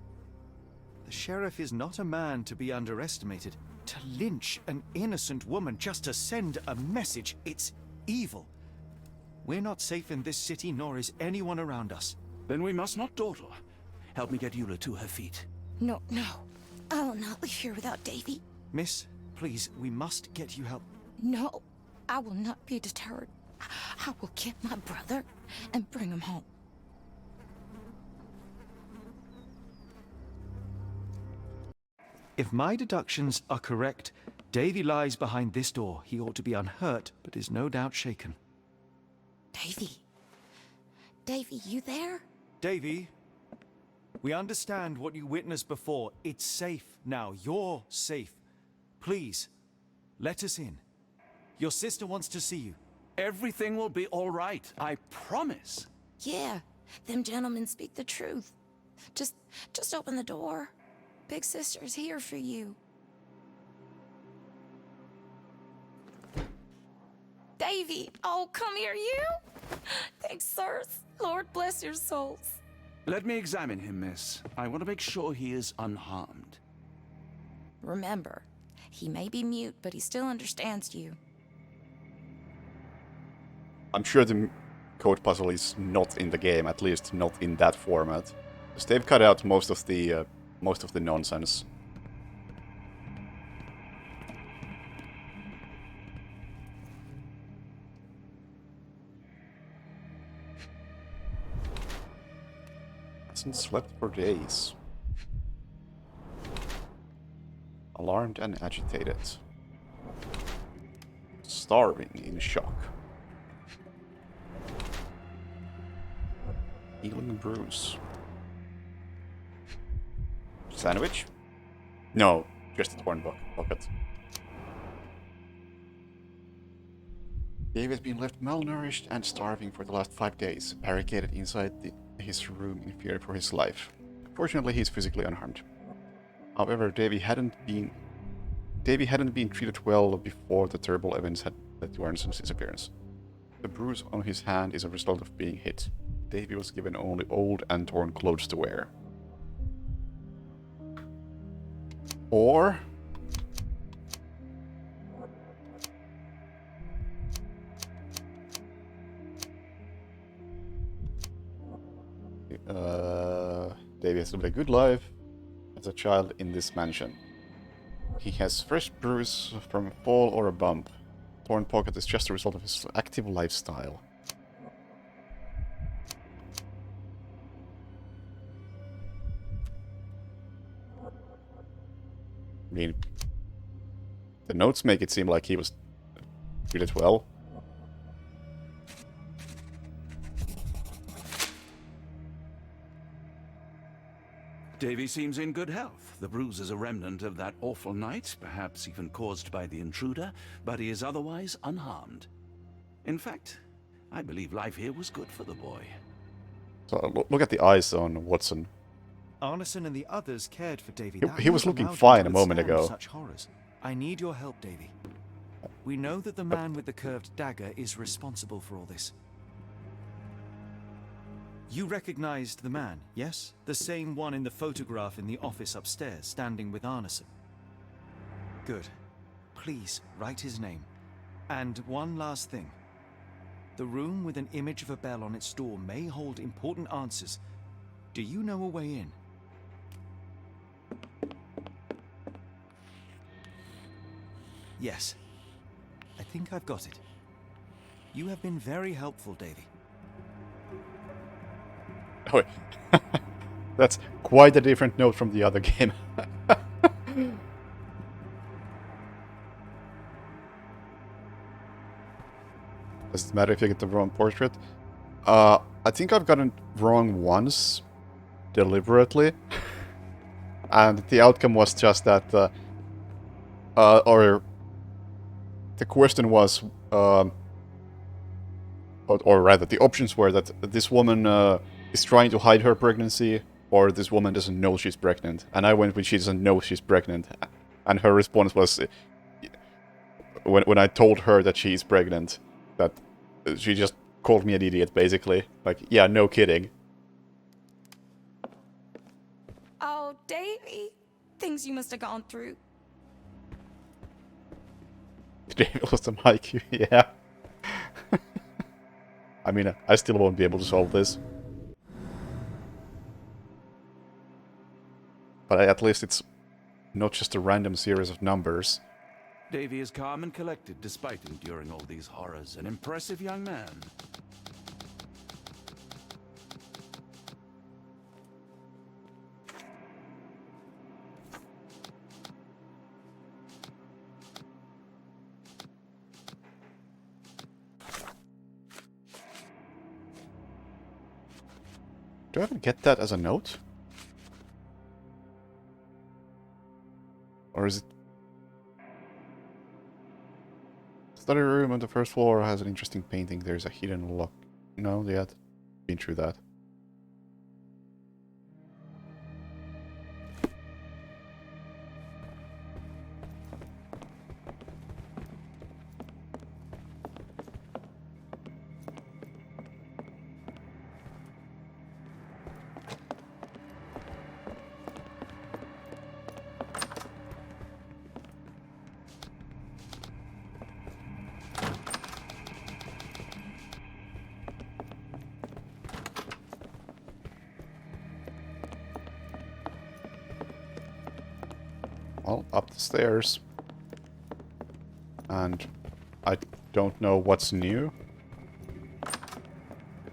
The sheriff is not a man to be underestimated. To lynch an innocent woman just to send a message, it's evil. We're not safe in this city, nor is anyone around us. Then we must not dawdle. Help me get Eula to her feet. No, no. I will not leave here without Davy. Miss, please, we must get you help. No, I will not be deterred. I will get my brother and bring him home. If my deductions are correct, Davy lies behind this door. He ought to be unhurt, but is no doubt shaken. Davy. Davy, you there? Davy, we understand what you witnessed before. It's safe now. You're safe. Please, let us in. Your sister wants to see you. Everything will be all right, I promise. Yeah, them gentlemen speak the truth. Just open the door. Big sister's here for you. Davy, oh, come here, you. Thanks, sirs. Lord bless your souls. Let me examine him, miss. I want to make sure he is unharmed. Remember, he may be mute, but he still understands you. I'm sure the code puzzle is not in the game, at least not in that format. Because they've cut out most of the nonsense. Hasn't slept for days. Alarmed and agitated. Starving in shock. Healing bruise. Sandwich? No, just a torn pocket. Dave has been left malnourished and starving for the last 5 days, barricaded inside his room in fear for his life. Fortunately, he's physically unharmed. However, Davy hadn't been treated well before the terrible events had led to Arneson's disappearance. The bruise on his hand is a result of being hit. Davy was given only old and torn clothes to wear. Or Davy has lived a good life as a child in this mansion. He has fresh bruise from a fall or a bump. Torn pocket is just a result of his active lifestyle. I mean, the notes make it seem like he was treated well. Davy seems in good health. The bruise is a remnant of that awful night, perhaps even caused by the intruder, but he is otherwise unharmed. In fact, I believe life here was good for the boy. So look at the eyes on Watson. Arneson and the others cared for Davy. He was looking fine a moment ago. Such horrors. I need your help, Davy. We know that the man with the curved dagger is responsible for all this. You recognized the man, yes? The same one in the photograph in the office upstairs, standing with Arneson. Good. Please, write his name. And one last thing. The room with an image of a bell on its door may hold important answers. Do you know a way in? Yes. I think I've got it. You have been very helpful, Davy. Oh, that's quite a different note from the other game. Does it matter if you get the wrong portrait? I think I've gotten it wrong once, deliberately. And the outcome was just that, or the question was, or rather, the options were that this woman is trying to hide her pregnancy, or this woman doesn't know she's pregnant. And I went with she doesn't know she's pregnant. And her response was, when I told her that she's pregnant, that she just called me an idiot, basically. Like, yeah, no kidding. Oh, Davy. Things you must have gone through. Davy lost some IQ, yeah. I mean, I still won't be able to solve this. But at least it's not just a random series of numbers. Davy is calm and collected despite enduring all these horrors. An impressive young man. Do I ever get that as a note? Or is it... Study room on the first floor has an interesting painting. There's a hidden lock. No, yet. Been through that. Well, up the stairs. And I don't know what's new.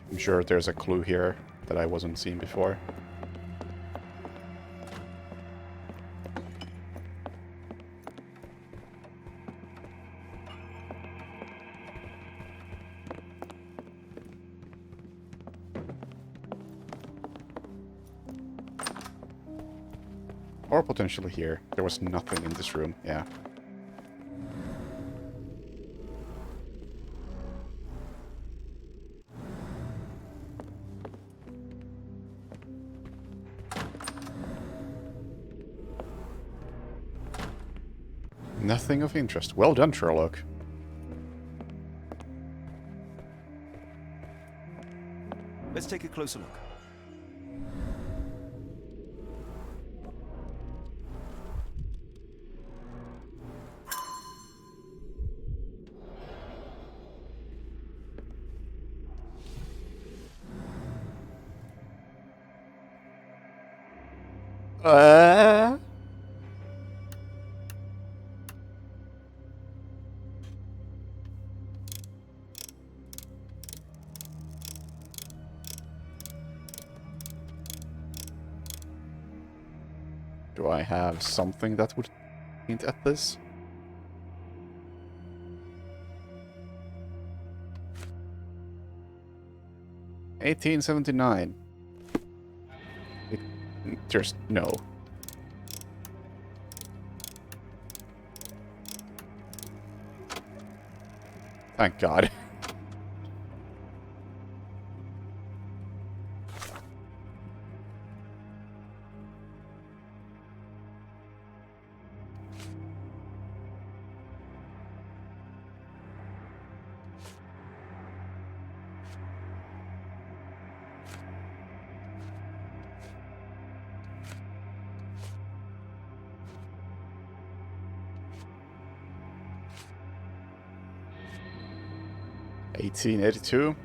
I'm sure there's a clue here that I wasn't seeing before. Or potentially here. There was nothing in this room, yeah. Nothing of interest. Well done, Sherlock. Let's take a closer look. Do I have something that would hint at this? $1879. There's no. Thank God. $1882.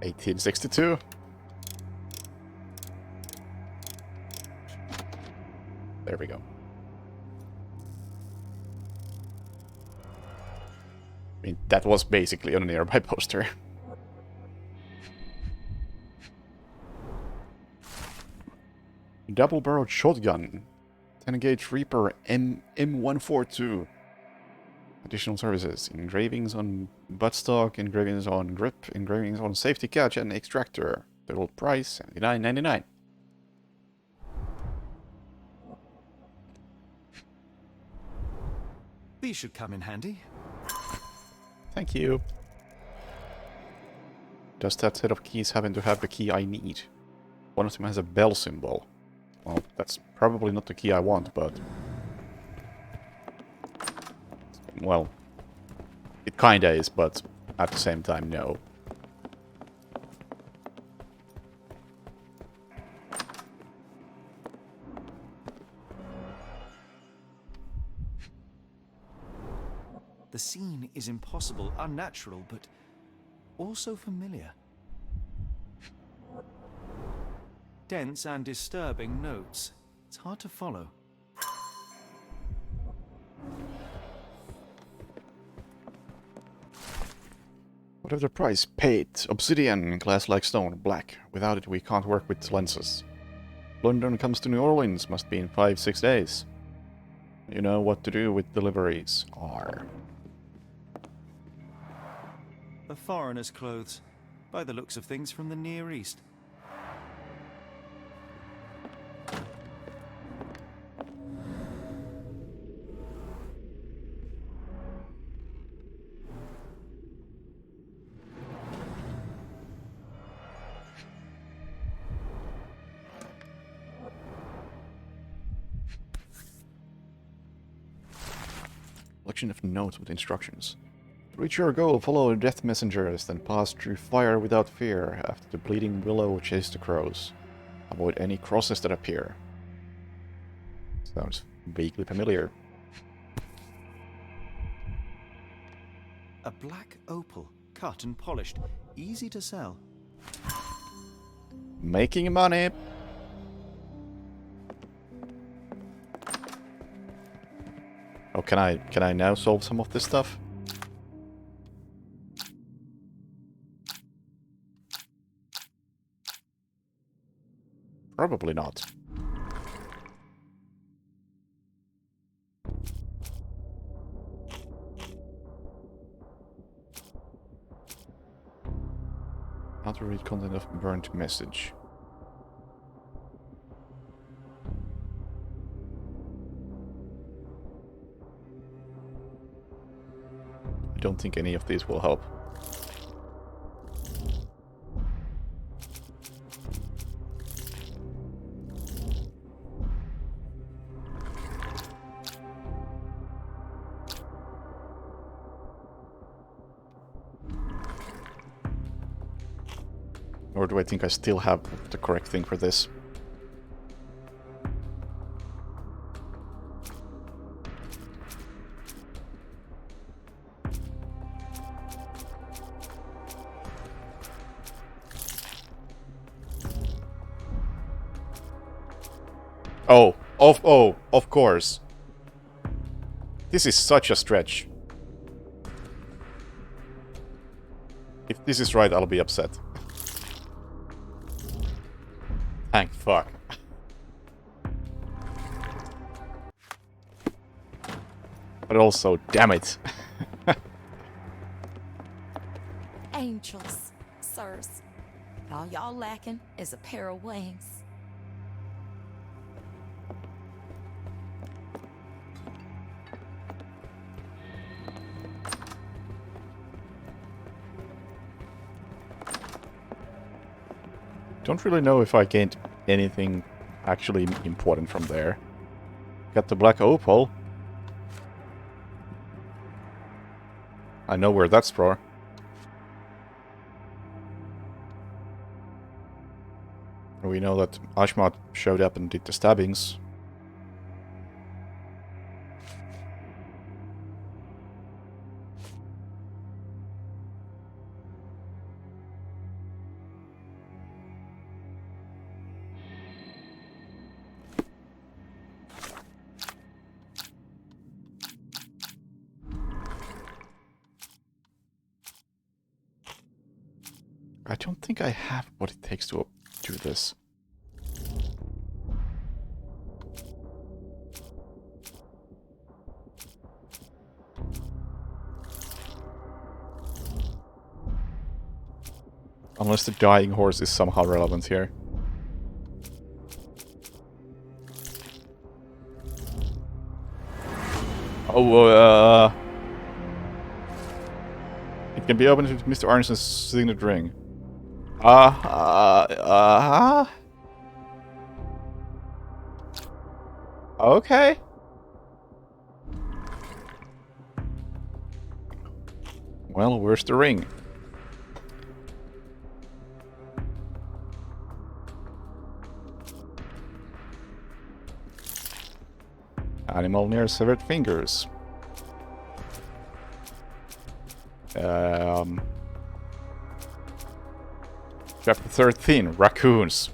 $1862. There we go. I mean, that was basically on a nearby poster. Double-barreled shotgun. 10-gauge Reaper M142. Additional services. Engravings on buttstock, engravings on grip, engravings on safety catch and extractor. Total price $79.99. These should come in handy. Thank you. Does that set of keys happen to have the key I need? One of them has a bell symbol. Well, that's probably not the key I want, but... Well, it kinda is, but at the same time, no. The scene is impossible, unnatural, but also familiar. Dense and disturbing notes. It's hard to follow. Whatever the price, paid. Obsidian, glass-like stone, black. Without it, we can't work with lenses. London comes to New Orleans, must be in 5-6 days. You know what to do with deliveries. R. A foreigner's clothes, by the looks of things from the Near East. Collection of notes with instructions. To reach your goal, follow the death messengers, then pass through fire without fear. After the bleeding willow, chase the crows. Avoid any crosses that appear. Sounds vaguely familiar. A black opal, cut and polished, easy to sell. Making money! Oh, can I now solve some of this stuff? Probably not. How to read content of burnt message. I don't think any of these will help. Or do I think I still have the correct thing for this? Of course. This is such a stretch. If this is right, I'll be upset. Thank fuck. But also, damn it. Angels, sirs. All y'all lacking is a pair of wings. Don't really know if I gained anything actually important from there. Got the black opal. I know where that's from. We know that Ashmat showed up and did the stabbings. I don't think I have what it takes to do this. Unless the dying horse is somehow relevant here. Oh, it can be opened with Mr. Arneson's signet ring. Okay. Well, where's the ring? Animal near severed fingers. Chapter 13, raccoons.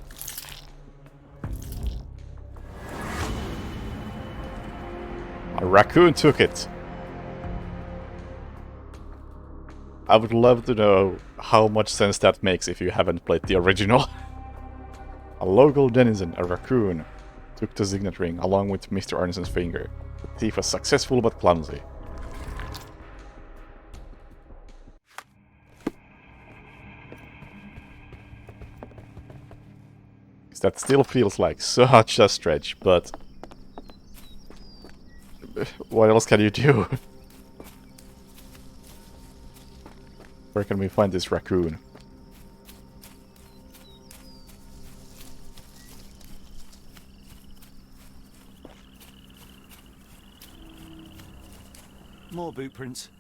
A raccoon took it. I would love to know how much sense that makes if you haven't played the original. A local denizen, a raccoon, took the signet ring along with Mr. Arneson's finger. The thief was successful but clumsy. That still feels like such a stretch, but what else can you do? Where can we find this raccoon? More boot prints.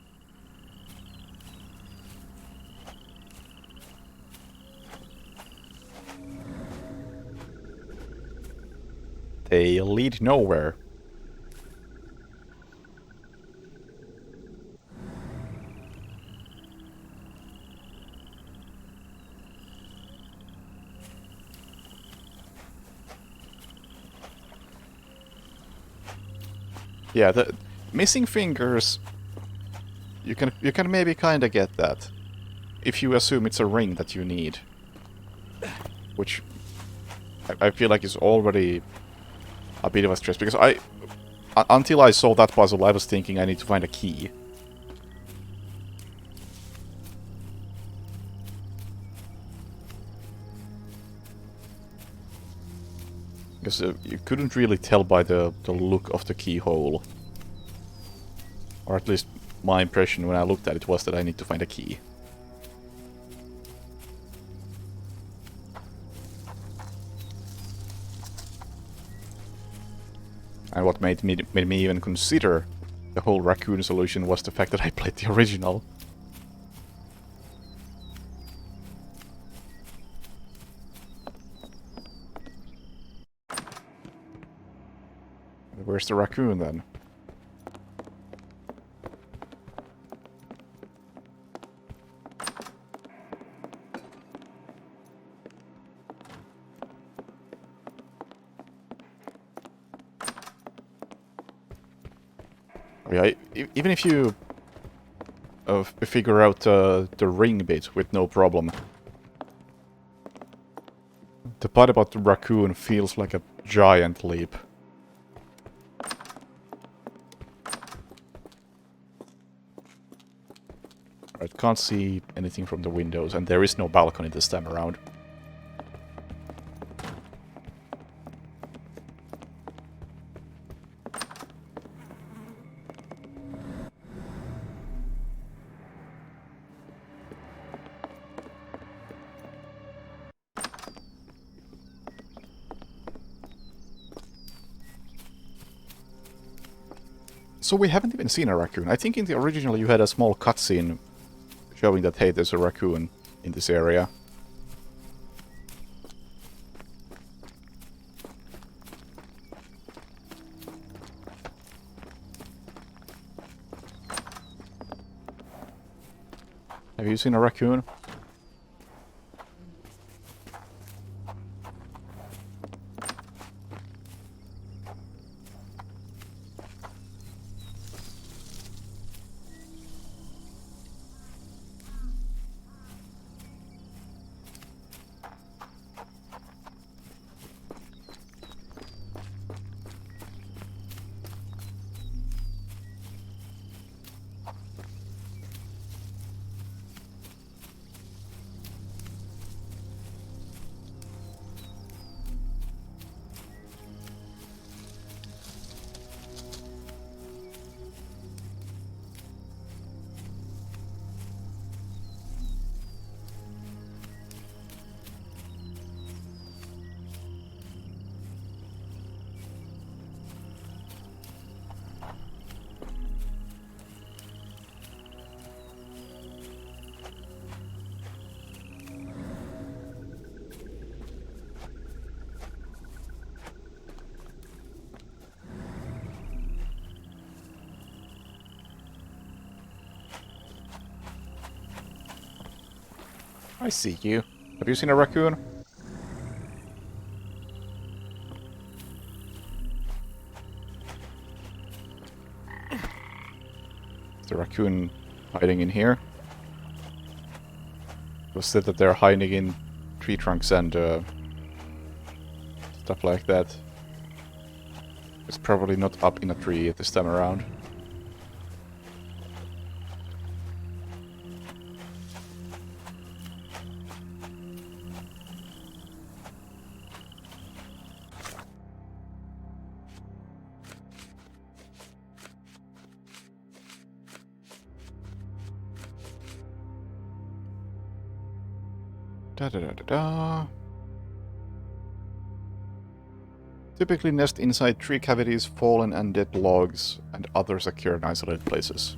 They lead nowhere. Yeah, the missing fingers, you can maybe kinda get that. If you assume it's a ring that you need. Which I feel like is already a bit of a stress, because until I saw that puzzle, I was thinking I need to find a key. Because you couldn't really tell by the look of the keyhole. Or at least my impression when I looked at it was that I need to find a key. And what made me even consider the whole raccoon solution was the fact that I played the original. Where's the raccoon then? Yeah, even if you figure out the ring bit with no problem, the part about the raccoon feels like a giant leap. Alright, can't see anything from the windows, and there is no balcony this time around. So we haven't even seen a raccoon. I think in the original you had a small cutscene showing that, hey, there's a raccoon in this area. Have you seen a raccoon? I see you. Have you seen a raccoon? Is the raccoon hiding in here? was said that they're hiding in tree trunks and stuff like that. It's probably not up in a tree this time around. Da da da da da. Typically nest inside tree cavities, fallen and dead logs, and other secure and isolated places.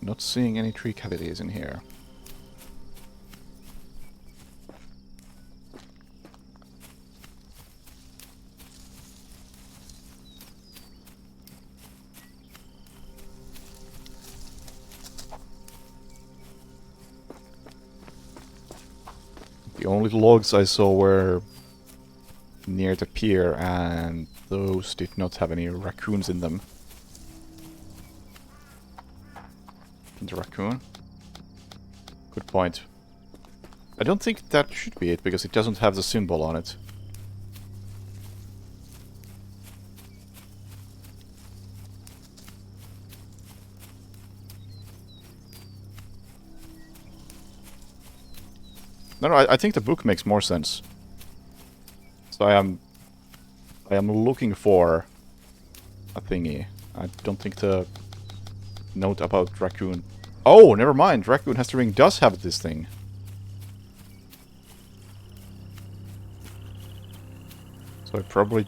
Not seeing any tree cavities in here. The only logs I saw were near the pier, and those did not have any raccoons in them. The raccoon? Good point. I don't think that should be it, because it doesn't have the symbol on it. No, I think the book makes more sense. So I am looking for a thingy. I don't think the note about raccoon. Oh, never mind. Raccoon has the ring does have this thing. So I probably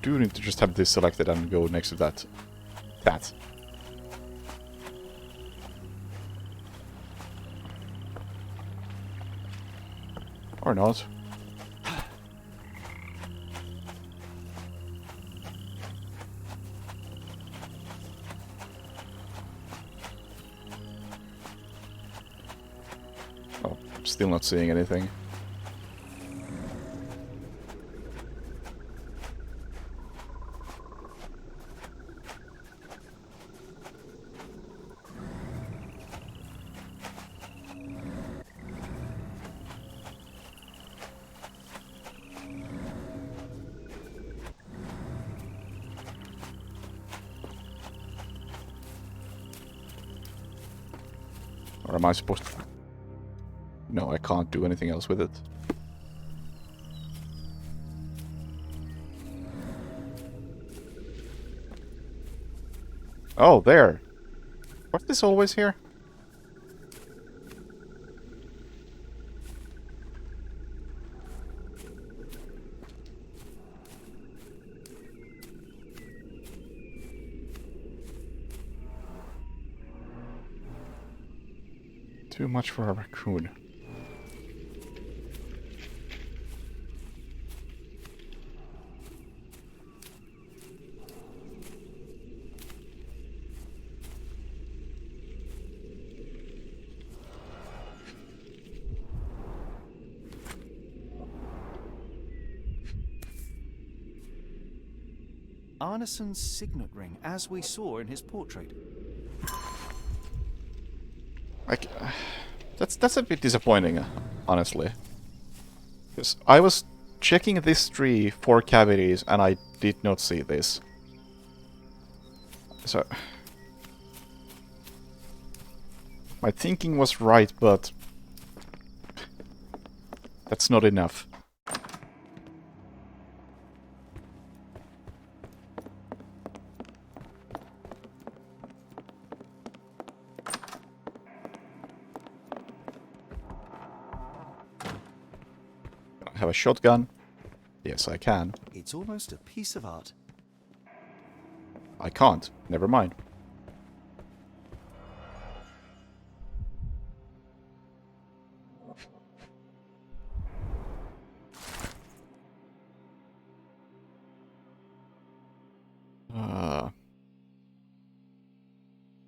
do need to just have this selected and go next to that. That. Or not. Oh, still not seeing anything. Or am I supposed to... No, I can't do anything else with it. Oh, there! Was this always here? Too much for a raccoon. Arneson's signet ring, as we saw in his portrait. That's a bit disappointing, honestly. Because I was checking this tree for cavities and I did not see this. So... my thinking was right, but... that's not enough. Have a shotgun? Yes, I can. It's almost a piece of art. I can't. Never mind.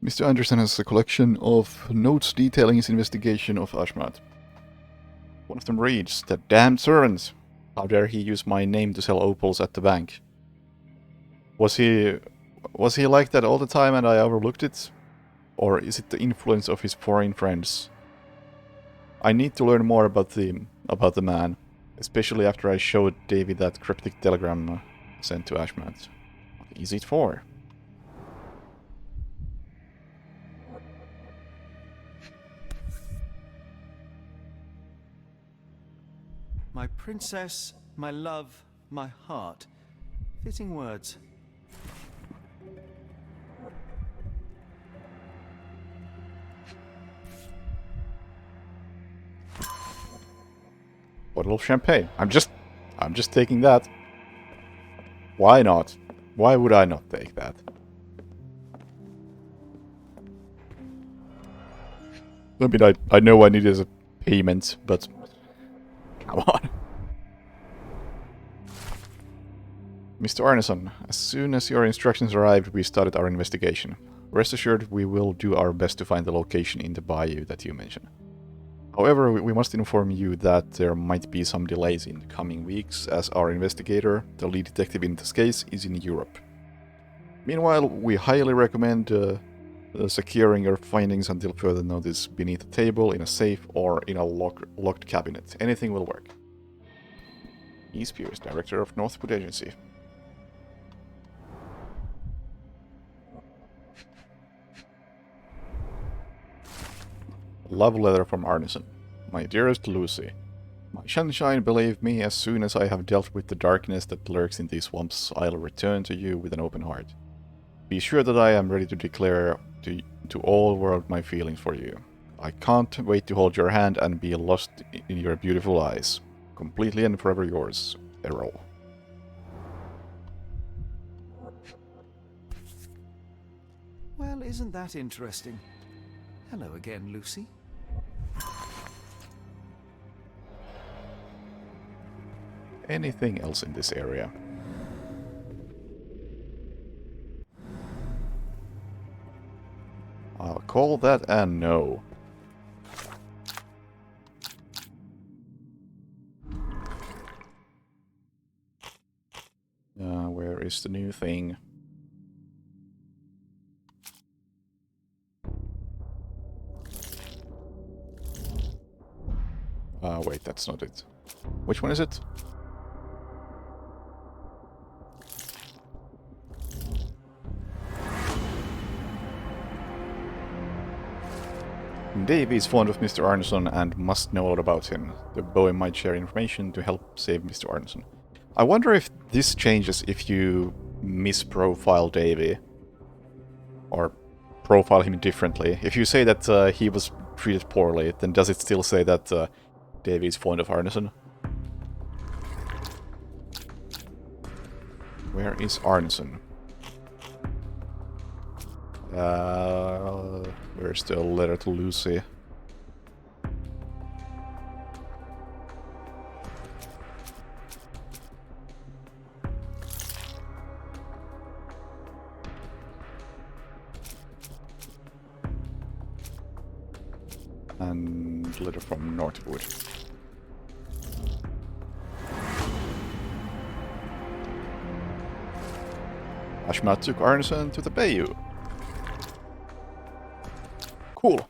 Mr. Anderson has a collection of notes detailing his investigation of Ashmat. One of them reads, "The damned servant! How dare he use my name to sell opals at the bank?" Was he like that all the time and I overlooked it? Or is it the influence of his foreign friends? I need to learn more about the man, especially after I showed Davy that cryptic telegram sent to Ashmat. What is it for? My princess, my love, my heart. Fitting words. Bottle of champagne. I'm just taking that. Why not? Why would I not take that? I mean, I know I need it as a payment, but come on. Mr. Arneson, as soon as your instructions arrived, we started our investigation. Rest assured, we will do our best to find the location in the bayou that you mentioned. However, we must inform you that there might be some delays in the coming weeks, as our investigator, the lead detective in this case, is in Europe. Meanwhile, we highly recommend securing your findings until further notice beneath a table, in a safe, or in a locked cabinet. Anything will work. E. Spears, Director of Northwood Agency. Love letter from Arneson. My dearest Lucy, my sunshine, believe me, as soon as I have dealt with the darkness that lurks in these swamps, I'll return to you with an open heart. Be sure that I am ready to declare to all world my feelings for you. I can't wait to hold your hand and be lost in your beautiful eyes. Completely and forever yours, Errol. Well, isn't that interesting? Hello again, Lucy. Anything else in this area? I'll call that a no. Where is the new thing? Wait, that's not it. Which one is it? Davy is fond of Mr. Arneson and must know all about him. The boy might share information to help save Mr. Arneson. I wonder if this changes if you misprofile Davy. Or profile him differently. If you say that he was treated poorly, then does it still say that Davy is fond of Arneson? Where is Arneson? Where's the letter to Lucy? And letter from Northwood. Ashmat took Arneson to the bayou. Cool.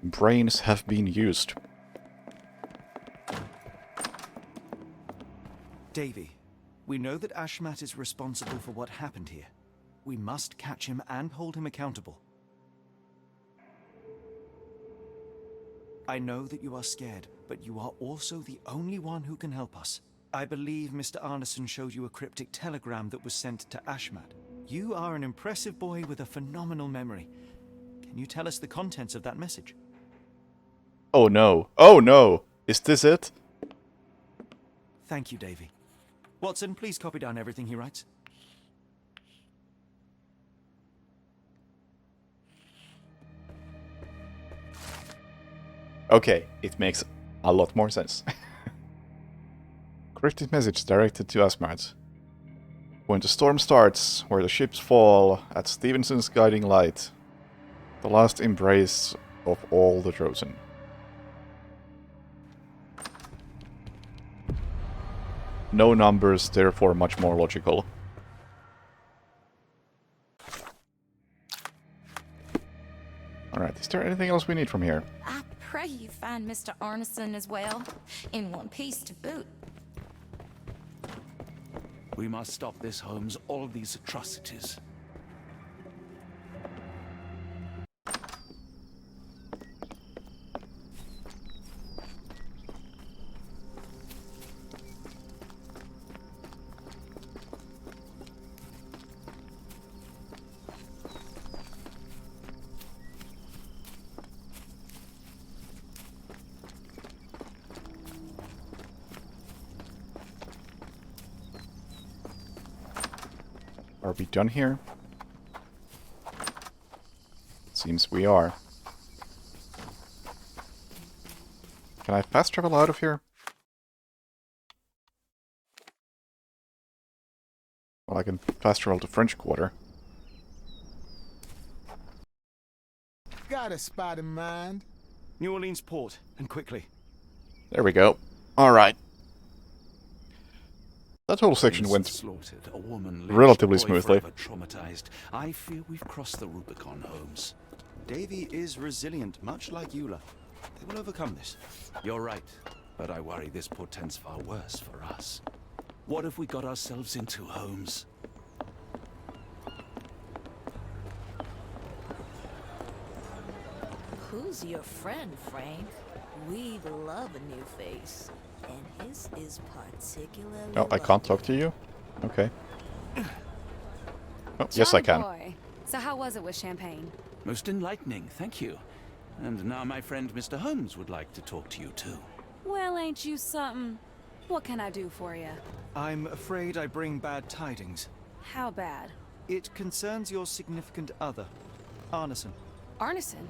Brains have been used. Davy, we know that Ashmat is responsible for what happened here. We must catch him and hold him accountable. I know that you are scared, but you are also the only one who can help us. I believe Mr. Arneson showed you a cryptic telegram that was sent to Ashmat. You are an impressive boy with a phenomenal memory. Can you tell us the contents of that message? Oh no. Oh no! Is this it? Thank you, Davy. Watson, please copy down everything he writes. Okay, it makes a lot more sense. Cryptic message directed to Ashmat. When the storm starts, where the ships fall, at Stevenson's guiding light, the last embrace of all the chosen. No numbers, therefore much more logical. Alright, is there anything else we need from here? I pray you find Mr. Arneson as well, in one piece to boot. We must stop this, Holmes. All these atrocities. Are we done here? Seems we are. Can I fast travel out of here? Well, I can fast travel to French Quarter. Got a spot in mind. New Orleans port, and quickly. There we go. Alright. That whole section went slaughtered, a woman relatively lynched, boy smoothly. forever traumatized. I fear we've crossed the Rubicon, Holmes. Davy is resilient, much like Eula. They will overcome this. You're right, but I worry this portends far worse for us. What have we got ourselves into, Holmes? Who's your friend, Frank? We love a new face. And his is particularly... Oh, I can't talk to you? Okay. Oh, yes I can. Boy. So how was it with Champagne? Most enlightening, thank you. And now my friend Mr. Holmes would like to talk to you too. Well, ain't you something? What can I do for you? I'm afraid I bring bad tidings. How bad? It concerns your significant other, Arneson. Arneson?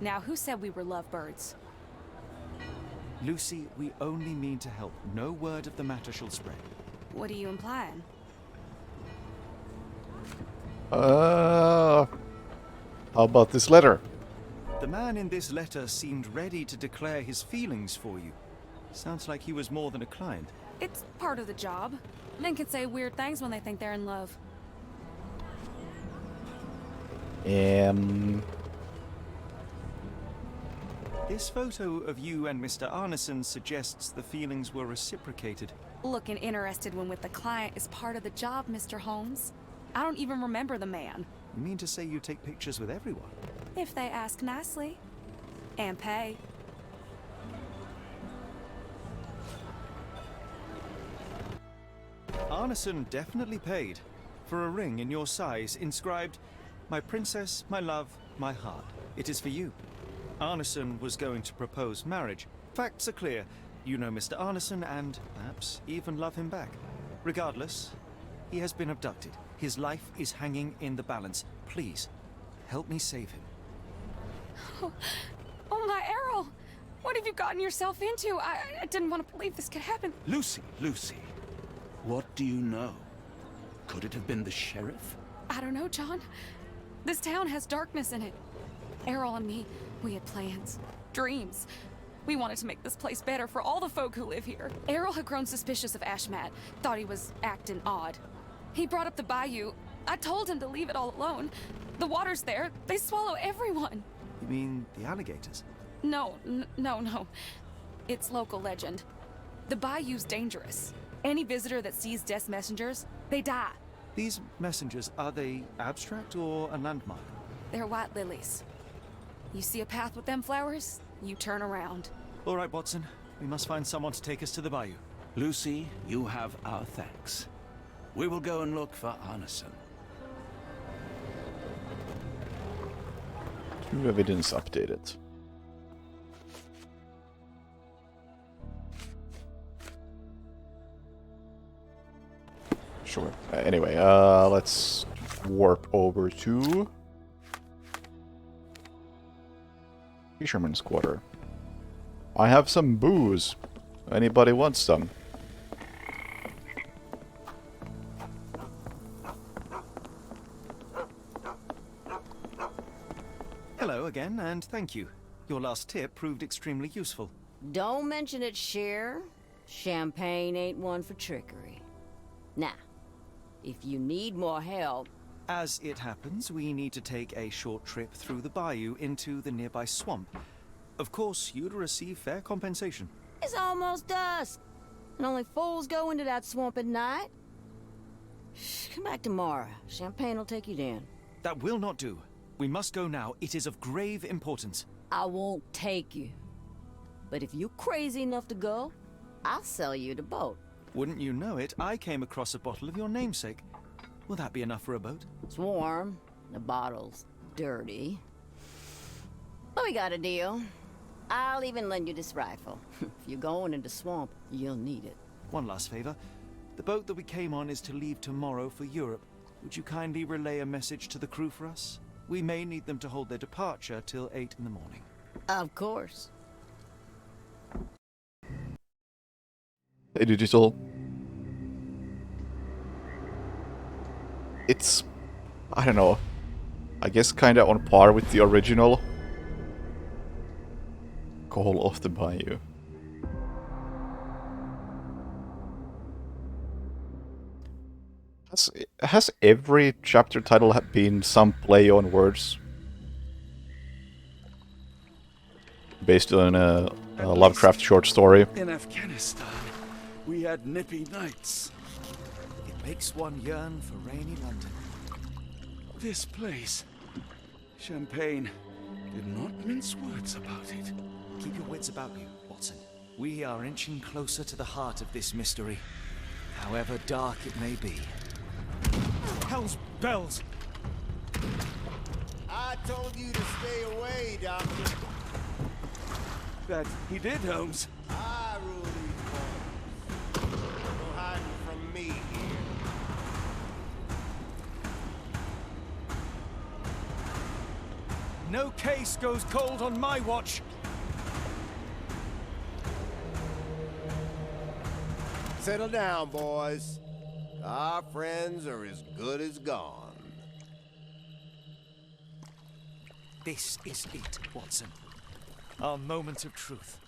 Now, who said we were lovebirds? Lucy, we only mean to help. No word of the matter shall spread. What are you implying? How about this letter? The man in this letter seemed ready to declare his feelings for you. Sounds like he was more than a client. It's part of the job. Men can say weird things when they think they're in love. This photo of you and Mr. Arneson suggests the feelings were reciprocated. Looking interested when with the client is part of the job, Mr. Holmes. I don't even remember the man. You mean to say you take pictures with everyone? If they ask nicely. And pay. Arneson definitely paid for a ring in your size inscribed, "My princess, my love, my heart. It is for you." Arneson was going to propose marriage. Facts are clear. You know Mr. Arneson and perhaps even love him back. Regardless, he has been abducted. His life is hanging in the balance. Please, help me save him. Oh my Errol! What have you gotten yourself into? I didn't want to believe this could happen. Lucy, what do you know? Could it have been the sheriff? I don't know, John. This town has darkness in it. Errol and me, we had plans, dreams. We wanted to make this place better for all the folk who live here. Errol had grown suspicious of Ashmat, thought he was acting odd. He brought up the bayou. I told him to leave it all alone. The water's there. They swallow everyone. You mean the alligators? No. It's local legend. The bayou's dangerous. Any visitor that sees Death's messengers, they die. These messengers, are they abstract or a landmark? They're white lilies. You see a path with them flowers, you turn around. All right, Watson. We must find someone to take us to the bayou. Lucy, you have our thanks. We will go and look for Arneson. True evidence updated. Sure. Anyway, let's warp over to Fisherman's Quarter. I have some booze. Anybody want some? Hello again, and thank you. Your last tip proved extremely useful. Don't mention it, Cher. Champagne ain't one for trickery. Now, if you need more help... As it happens, we need to take a short trip through the bayou into the nearby swamp. Of course, you'd receive fair compensation. It's almost dusk, and only fools go into that swamp at night. Come back tomorrow. Champagne will take you down. That will not do. We must go now. It is of grave importance. I won't take you. But if you're crazy enough to go, I'll sell you the boat. Wouldn't you know it, I came across a bottle of your namesake. Will that be enough for a boat? It's warm. The bottle's dirty. But we got a deal. I'll even lend you this rifle. If you're going into swamp, you'll need it. One last favor. The boat that we came on is to leave tomorrow for Europe. Would you kindly relay a message to the crew for us? We may need them to hold their departure till 8 in the morning. Of course. Hey, Digital. It's, I don't know, I guess kinda on par with the original Call of the Bayou. Has every chapter title been some play on words? Based on a Lovecraft short story? In Afghanistan, we had nippy nights. It makes one yearn for rainy London. This place, Champagne, did not mince words about it. Keep your wits about you, Watson. We are inching closer to the heart of this mystery, however dark it may be. Hell's bells! I told you to stay away, Doctor. That he did, Holmes. I rule these parts. No hiding from me here. No case goes cold on my watch! Settle down, boys. Our friends are as good as gone. This is it, Watson. Our moment of truth.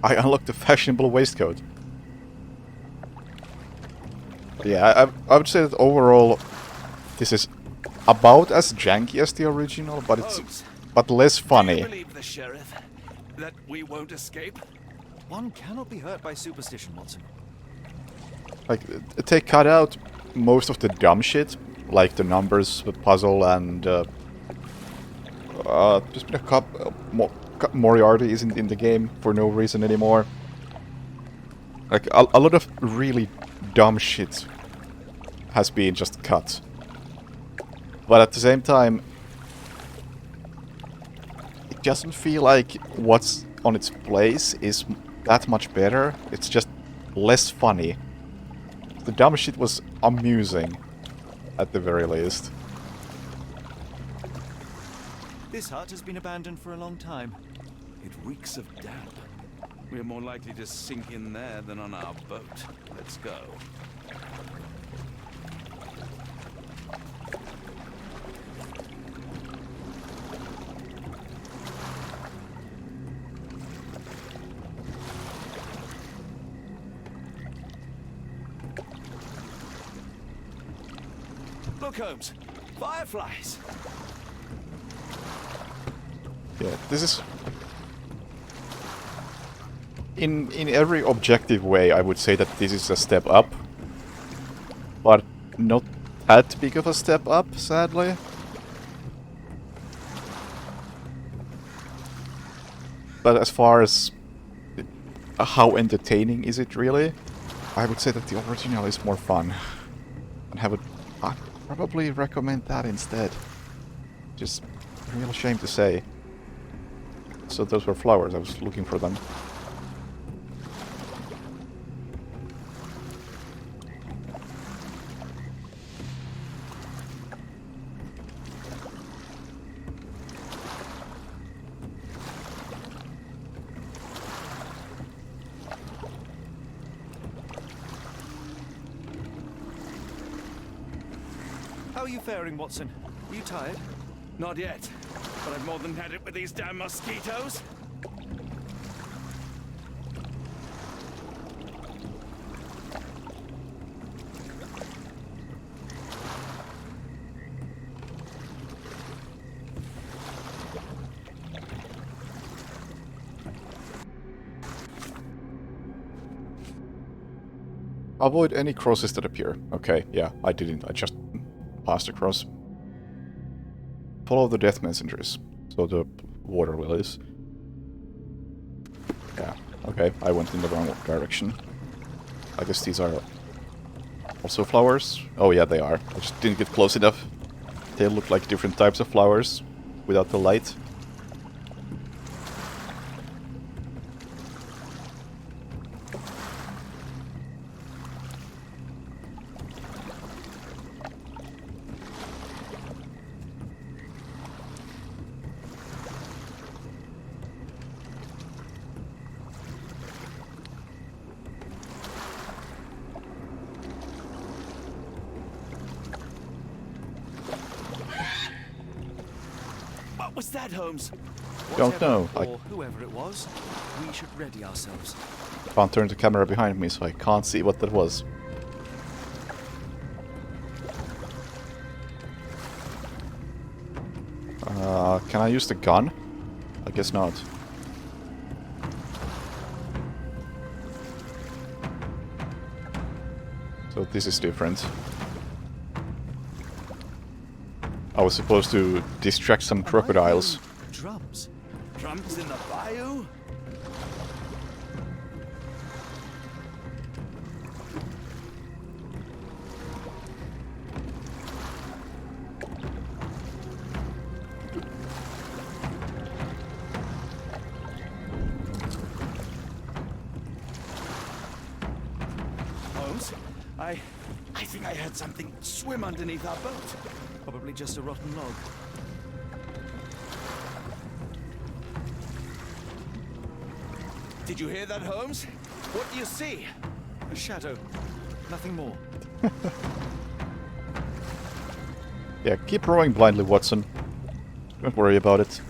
I unlocked a fashionable waistcoat. Yeah, I would say that overall this is about as janky as the original, but it's less funny. Do you believe the sheriff that we won't escape? One cannot be hurt by superstition, Watson. Like, they cut out most of the dumb shit, like the numbers, the puzzle, and there's been a couple Moriarty isn't in the game for no reason anymore. Like, a lot of really dumb shit has been just cut. But at the same time, it doesn't feel like what's on its place is that much better. It's just less funny. The dumb shit was amusing, at the very least. This hut has been abandoned for a long time. It reeks of damp. We're more likely to sink in there than on our boat. Let's go. Look, Holmes. Fireflies. Yeah, this is... In every objective way, I would say that this is a step up. But not that big of a step up, sadly. But as far as how entertaining is it really, I would say that the original is more fun. And I'd probably recommend that instead. Just a real shame to say. So those were flowers, I was looking for them. are you faring, Watson? Are you tired? Not yet, but I've more than had it with these damn mosquitoes. Avoid any crosses that appear. Okay, yeah, I didn't. I just passed across. Follow the death messengers. So the water lilies. Yeah, okay, I went in the wrong direction. I guess these are also flowers? Oh yeah, they are. I just didn't get close enough. They look like different types of flowers without the light. What was that, Holmes? Don't know. Or whoever it was, we should ready ourselves. I can't turn the camera behind me, so I can't see what that was. Can I use the gun? I guess not. So this is different. I was supposed to distract some crocodiles. Drums. Drums in the bayou? Holmes, I think I heard something swim underneath our boat. Probably just a rotten log. Did you hear that, Holmes? What do you see? A shadow. Nothing more. Yeah, keep rowing blindly, Watson. Don't worry about it.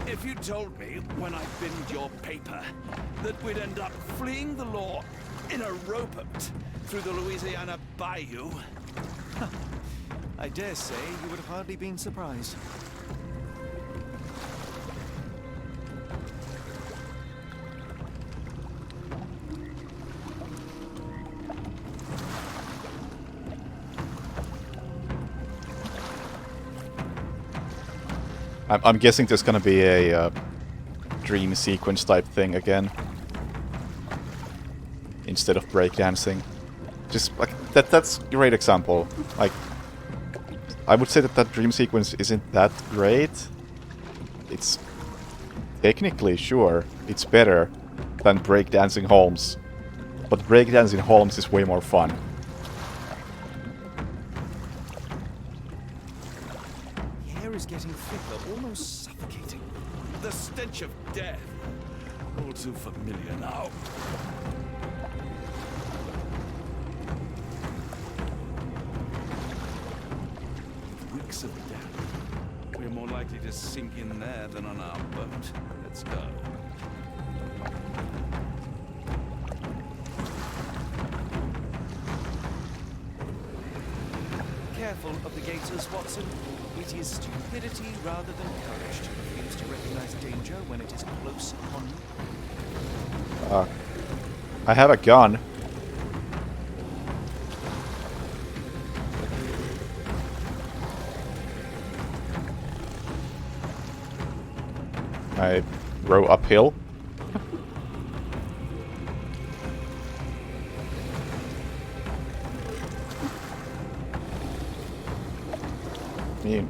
If you told me when I binned your paper that we'd end up fleeing the law in a rowboat through the Louisiana Bayou... I dare say you would have hardly been surprised. I'm guessing there's gonna be a dream sequence type thing again. Instead of breakdancing. Just like that's a great example. Like I would say that dream sequence isn't that great. It's technically, sure, it's better than breakdancing Holmes. But breakdancing Holmes is way more fun. The air is getting thicker, almost suffocating. The stench of death. All too familiar now. Reeks of death. We're more likely to sink in there than on our boat. Let's go. Careful of the gators, Watson. It is stupidity rather than courage to refuse to recognize danger when it is close upon you. I have a gun. I row uphill. I mean,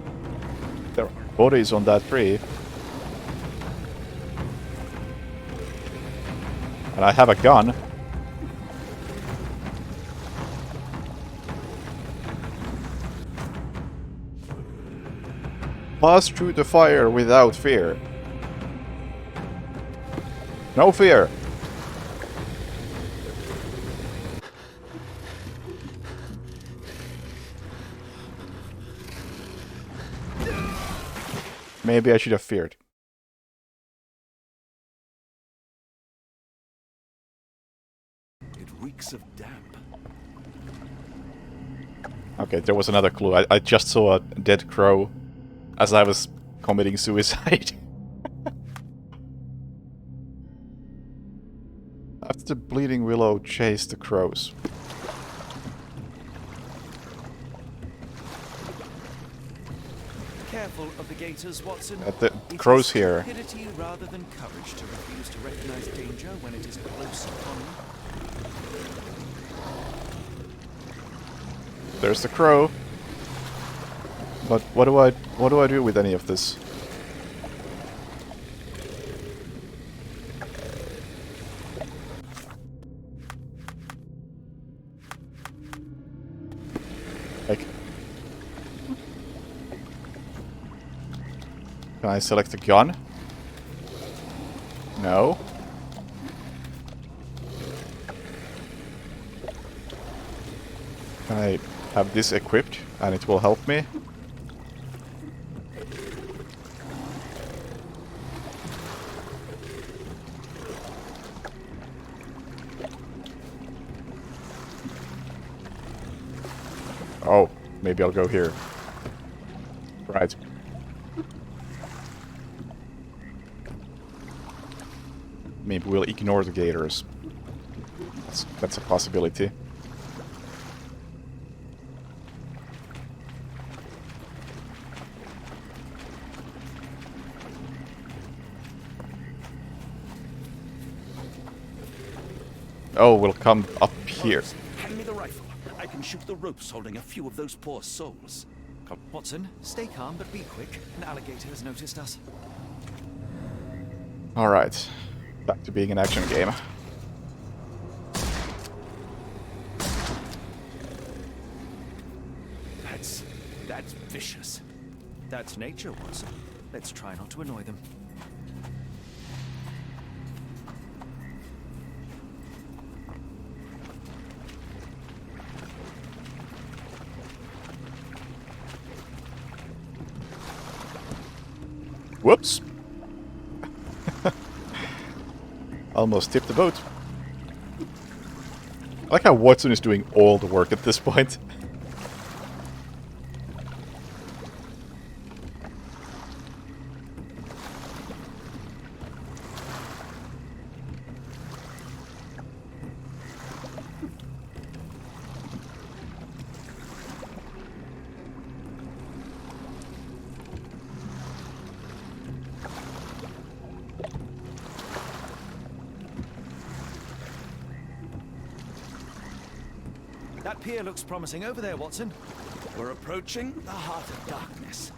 there are bodies on that tree. And I have a gun. Pass through the fire without fear. No fear. Maybe I should have feared. It reeks of damp. Okay, there was another clue. I just saw a dead crow as I was committing suicide. After the bleeding willow chased the crows. Careful of the gators, Watson. The crows here. Stupidity rather than courage to refuse to recognize danger when it is close upon you. There's the crow. But what do I do with any of this? Like, can I select a gun? No. Can I have this equipped and it will help me? Oh, maybe I'll go here. Right. Maybe we'll ignore the gators. That's a possibility. Oh, we'll come up here. Hand me the rifle. I can shoot the ropes holding a few of those poor souls. Come. Watson, stay calm but be quick. An alligator has noticed us. Alright. Back to being an action game. That's vicious. That's nature, Watson. Let's try not to annoy them. Whoops! Almost tipped the boat. I like how Watson is doing all the work at this point. That pier looks promising over there, Watson. We're approaching the heart of darkness.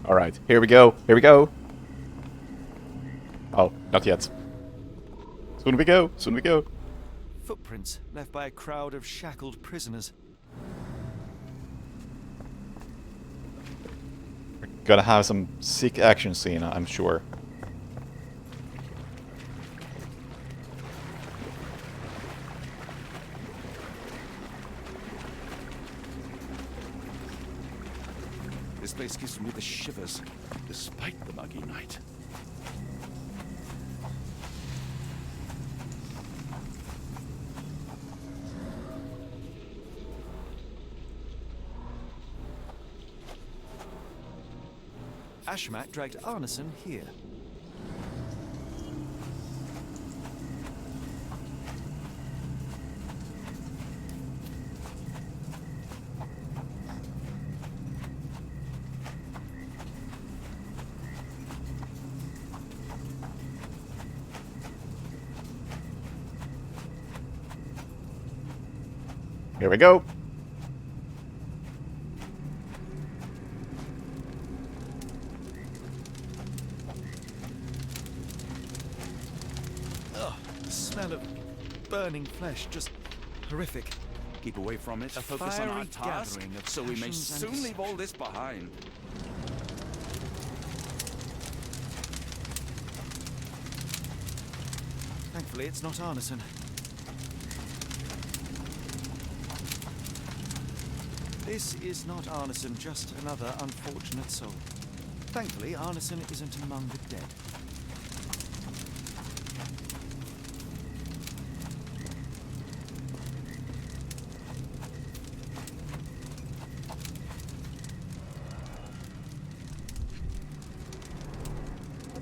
Alright, here we go. Here we go. Oh, not yet. Soon we go. Soon we go. Footprints left by a crowd of shackled prisoners. We're gonna have some sick action scene, I'm sure. This place gives me the shivers, despite the muggy night. Ashmat dragged Arneson here. Here we go. Ugh, the smell of burning flesh, just horrific. keep away from it, A focus on our fiery task, gathering of so we may passions and soon leave all this behind. Thankfully, it's not Arneson. This is not Arneson, just another unfortunate soul. Thankfully, Arneson isn't among the dead.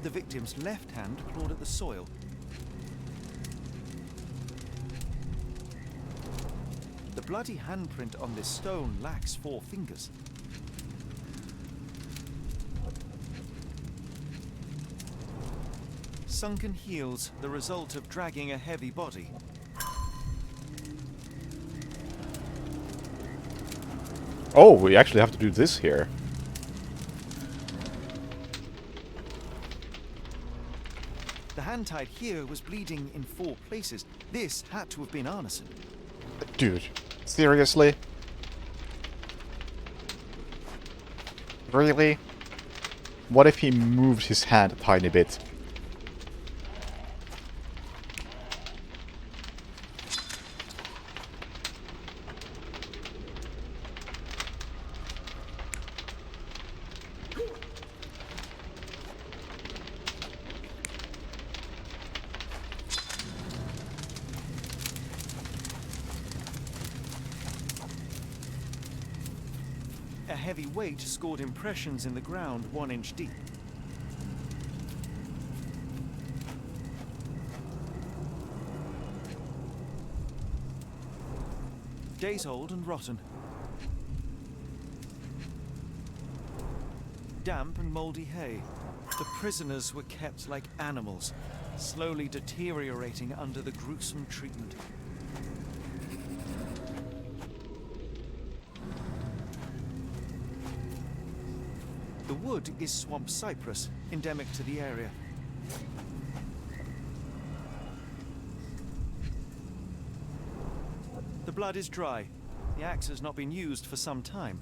The victim's left hand clawed at the soil. The bloody handprint on this stone lacks 4 fingers. Sunken heels, the result of dragging a heavy body. Oh, we actually have to do this here. The hand tied here was bleeding in 4 places. This had to have been Arneson. Dude, seriously? Really? What if he moved his hand a tiny bit? A heavy weight scored impressions in the ground 1 inch deep. Days old and rotten. Damp and mouldy hay. The prisoners were kept like animals, slowly deteriorating under the gruesome treatment. The wood is swamp cypress, endemic to the area. The blood is dry. The axe has not been used for some time.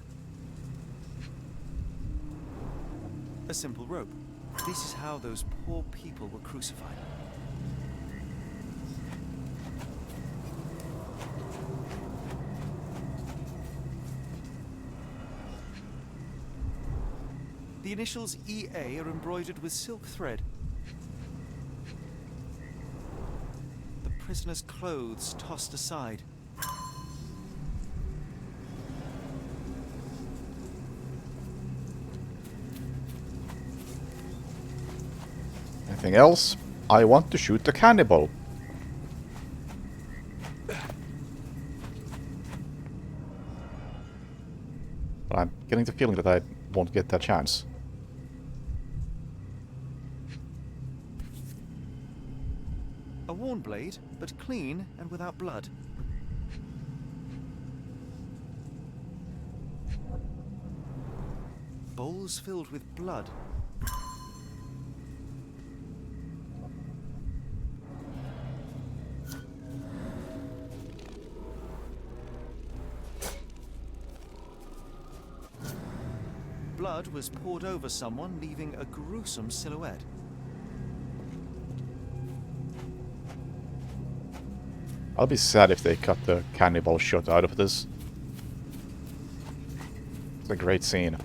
A simple rope. This is how those poor people were crucified. The initials EA are embroidered with silk thread. The prisoner's clothes tossed aside. Anything else? I want to shoot the cannibal. But I'm getting the feeling that I won't get that chance. A worn blade, but clean and without blood. Bowls filled with blood. Blood was poured over someone, leaving a gruesome silhouette. I'll be sad if they cut the cannibal shot out of this. It's a great scene.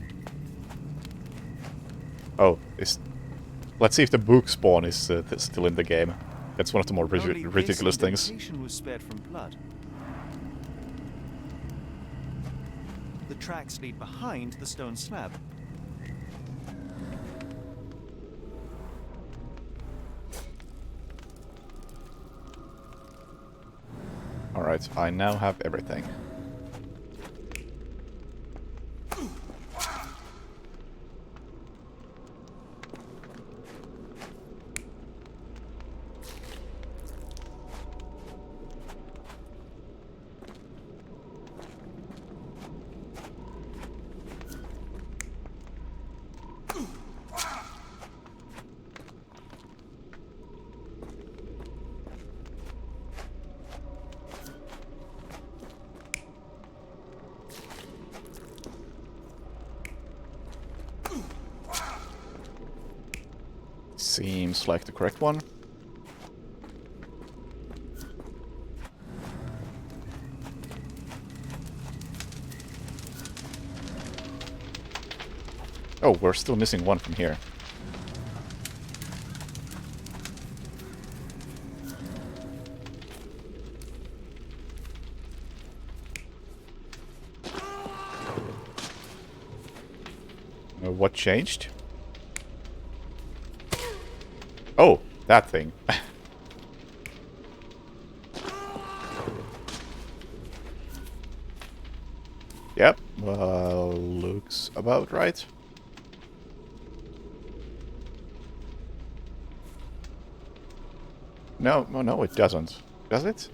Oh, let's see if the book spawn is still in the game. That's one of the more ridiculous things. Was spared from blood. The tracks lead behind the stone slab. Alright, I now have everything. Seems like the correct one. Oh, we're still missing one from here. What changed? Oh, that thing. Yep, looks about right. No, it doesn't. Does it?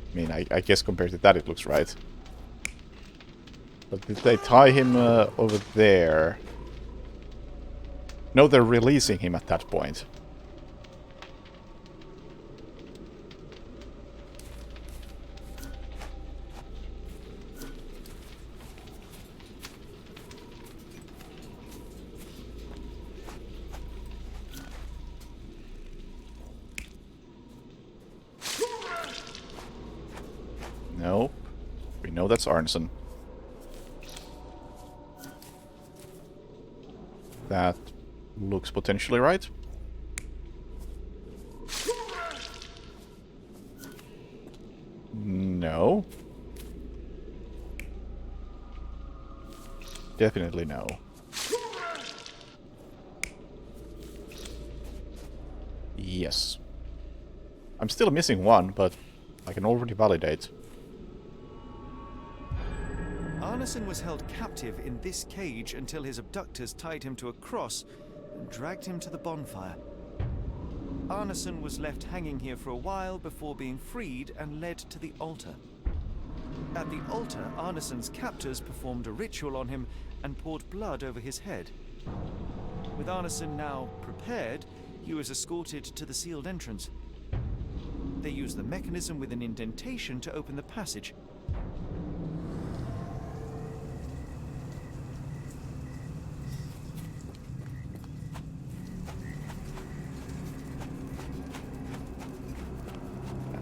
I mean, I guess compared to that it looks right. But did they tie him over there? No, they're releasing him at that point. Nope. We know that's Arneson. That looks potentially right. No. Definitely no. Yes. I'm still missing one, but I can already validate. Arneson was held captive in this cage until his abductors tied him to a cross and dragged him to the bonfire. Arneson was left hanging here for a while before being freed and led to the altar. At the altar, Arneson's captors performed a ritual on him and poured blood over his head. With Arneson now prepared, he was escorted to the sealed entrance. They used the mechanism with an indentation to open the passage.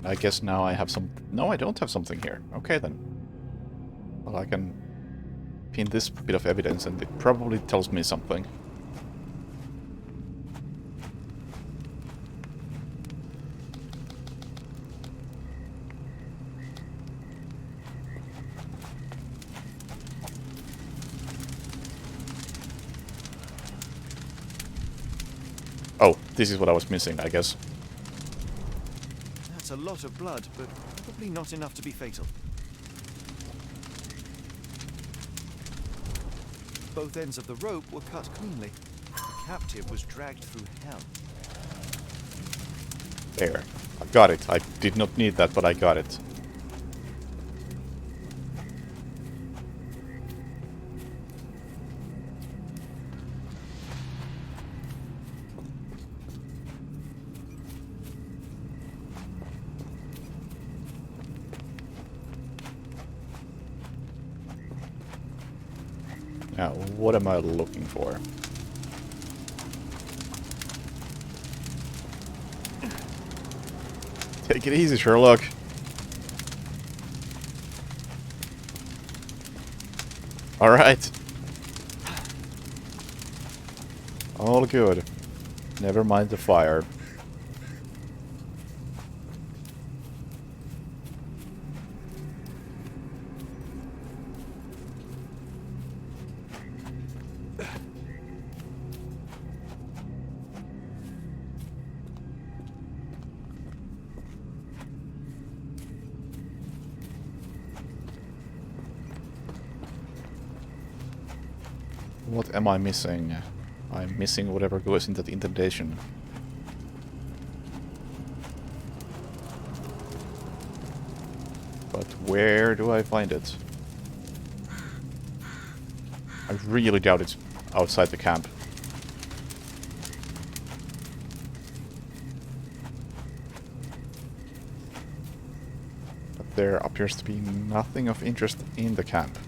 I guess now I have some... No, I don't have something here. Okay, then. Well, I can pin this bit of evidence and it probably tells me something. Oh, this is what I was missing, I guess. A lot of blood, but probably not enough to be fatal. Both ends of the rope were cut cleanly. The captive was dragged through hell. There. I got it. I did not need that, but I got it. Now, what am I looking for? Take it easy, Sherlock. Alright. All good. Never mind the fire. What am I missing? I'm missing whatever goes in that indentation. But where do I find it? I really doubt it's outside the camp. there appears to be nothing of interest in the camp.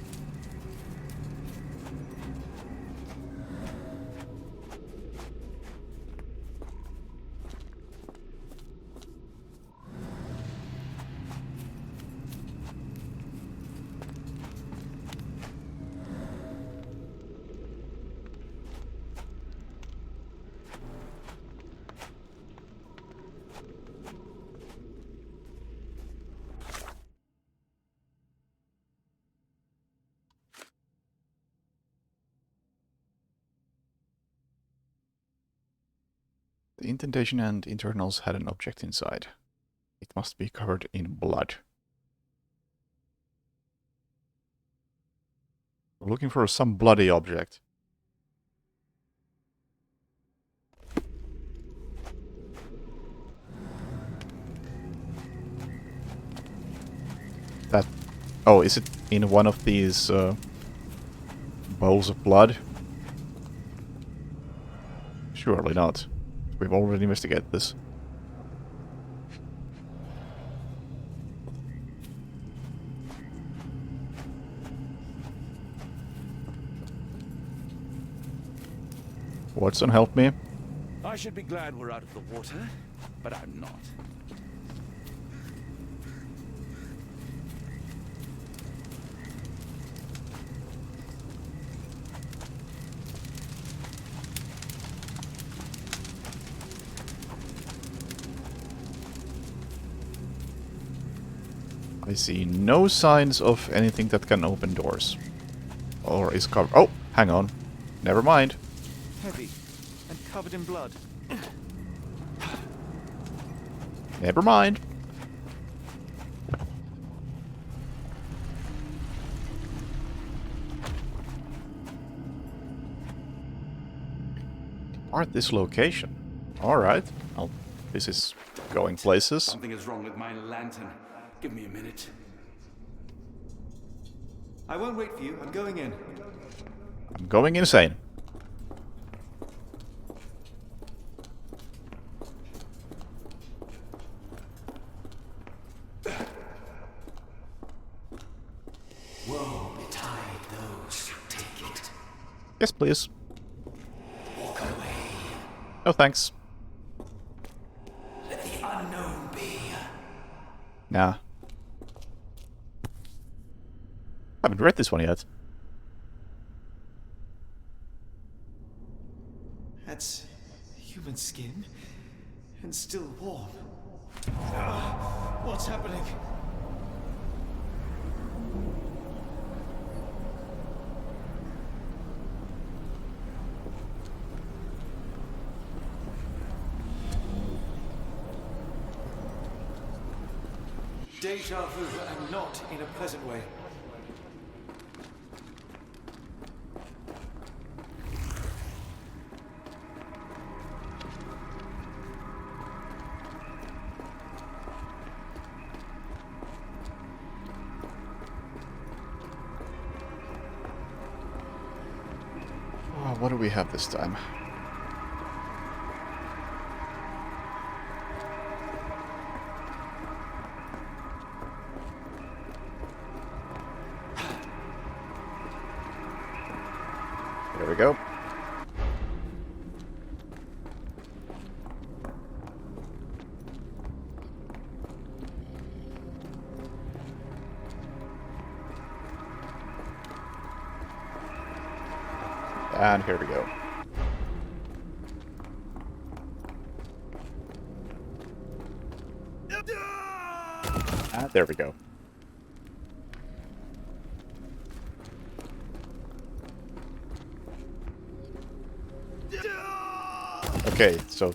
The indentation and internals had an object inside. It must be covered in blood. We're looking for some bloody object. That... Oh, is it in one of these bowls of blood? Surely not. We've already investigated this. Watson, help me. I should be glad we're out of the water, but I'm not. I see no signs of anything that can open doors. Or is covered. Oh, hang on. Never mind. Heavy and covered in blood. Never mind. Depart this location. Alright. Well, this is going places. Something is wrong with my lantern. Give me a minute. I won't wait for you. I'm going in. I'm going insane. Woe betide those who take it. Yes, please. Walk away. No thanks. Let the unknown be. Nah. Haven't read this one yet. That's human skin and still warm. What's happening? Deja vu, and not in a pleasant way. Oh, what do we have this time? There we go. And here we go. Ah, there we go. Okay, so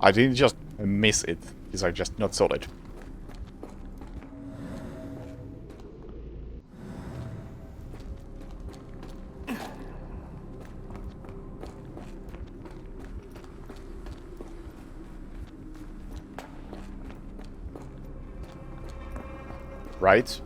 I didn't just miss it, these are just not solid. Right?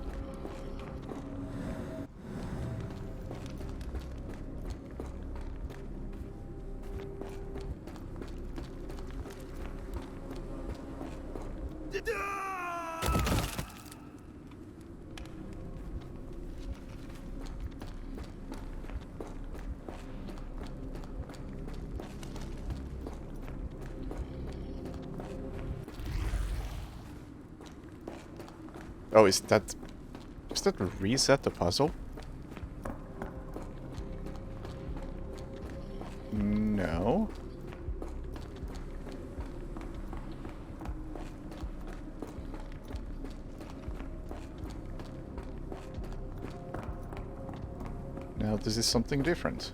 Oh, is that... Does that reset the puzzle? No. Now this is something different.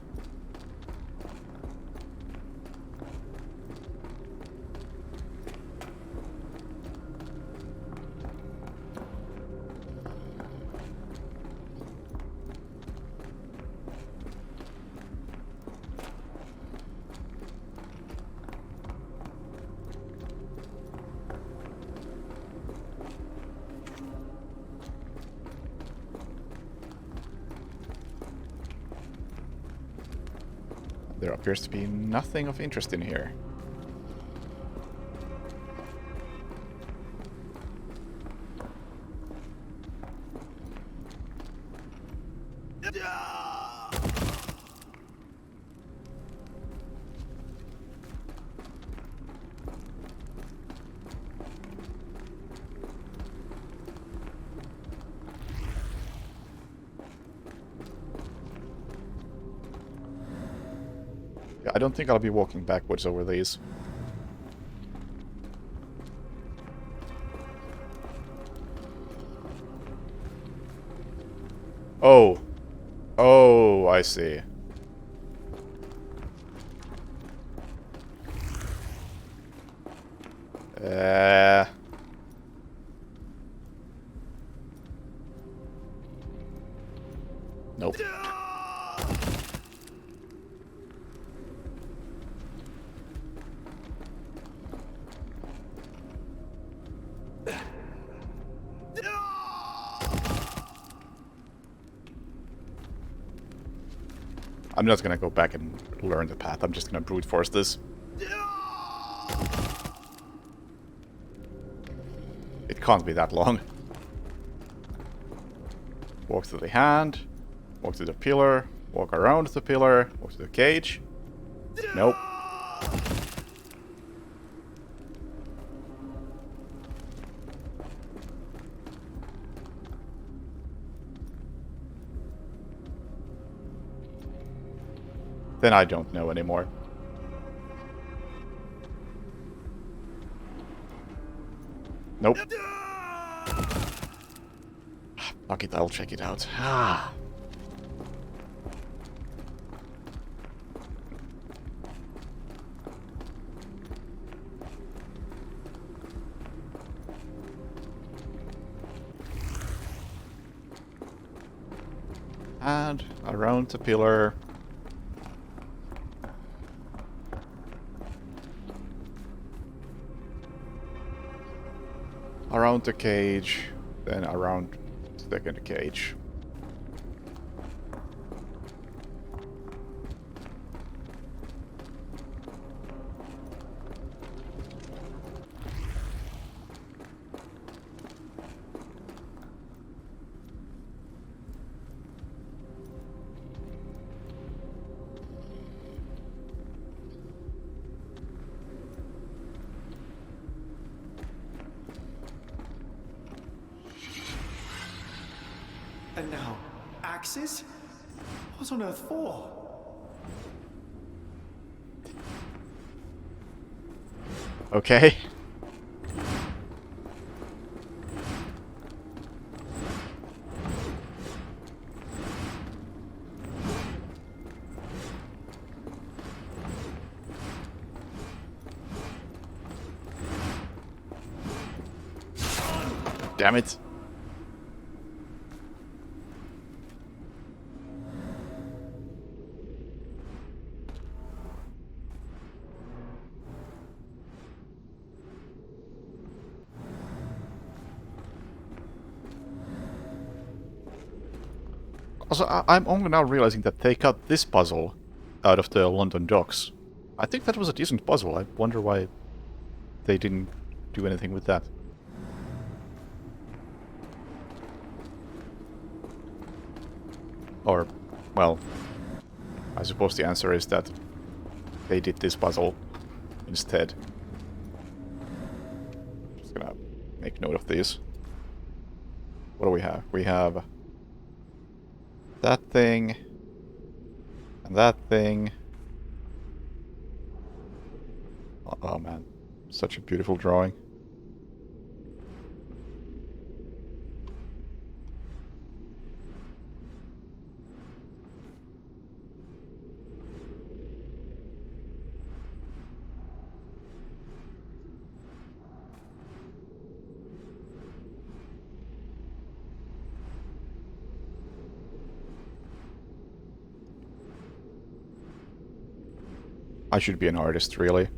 There appears to be nothing of interest in here. I don't think I'll be walking backwards over these. Oh. Oh, I see. Nope. I'm not gonna go back and learn the path. I'm just gonna brute force this. It can't be that long. Walk to the hand, walk to the pillar, walk around the pillar, walk to the cage. Nope. Then I don't know anymore. Nope. Fuck it, I'll check it out. Ah. And around the pillar. Around the cage, then around the second cage. And now, axes? What on earth for? Okay. Damn it. Also, I'm only now realizing that they cut this puzzle out of the London docks. I think that was a decent puzzle. I wonder why they didn't do anything with that. Or, well, I suppose the answer is that they did this puzzle instead. Just gonna make note of these. What do we have? We have that thing and that thing. Oh man, such a beautiful drawing. I should be an artist, really.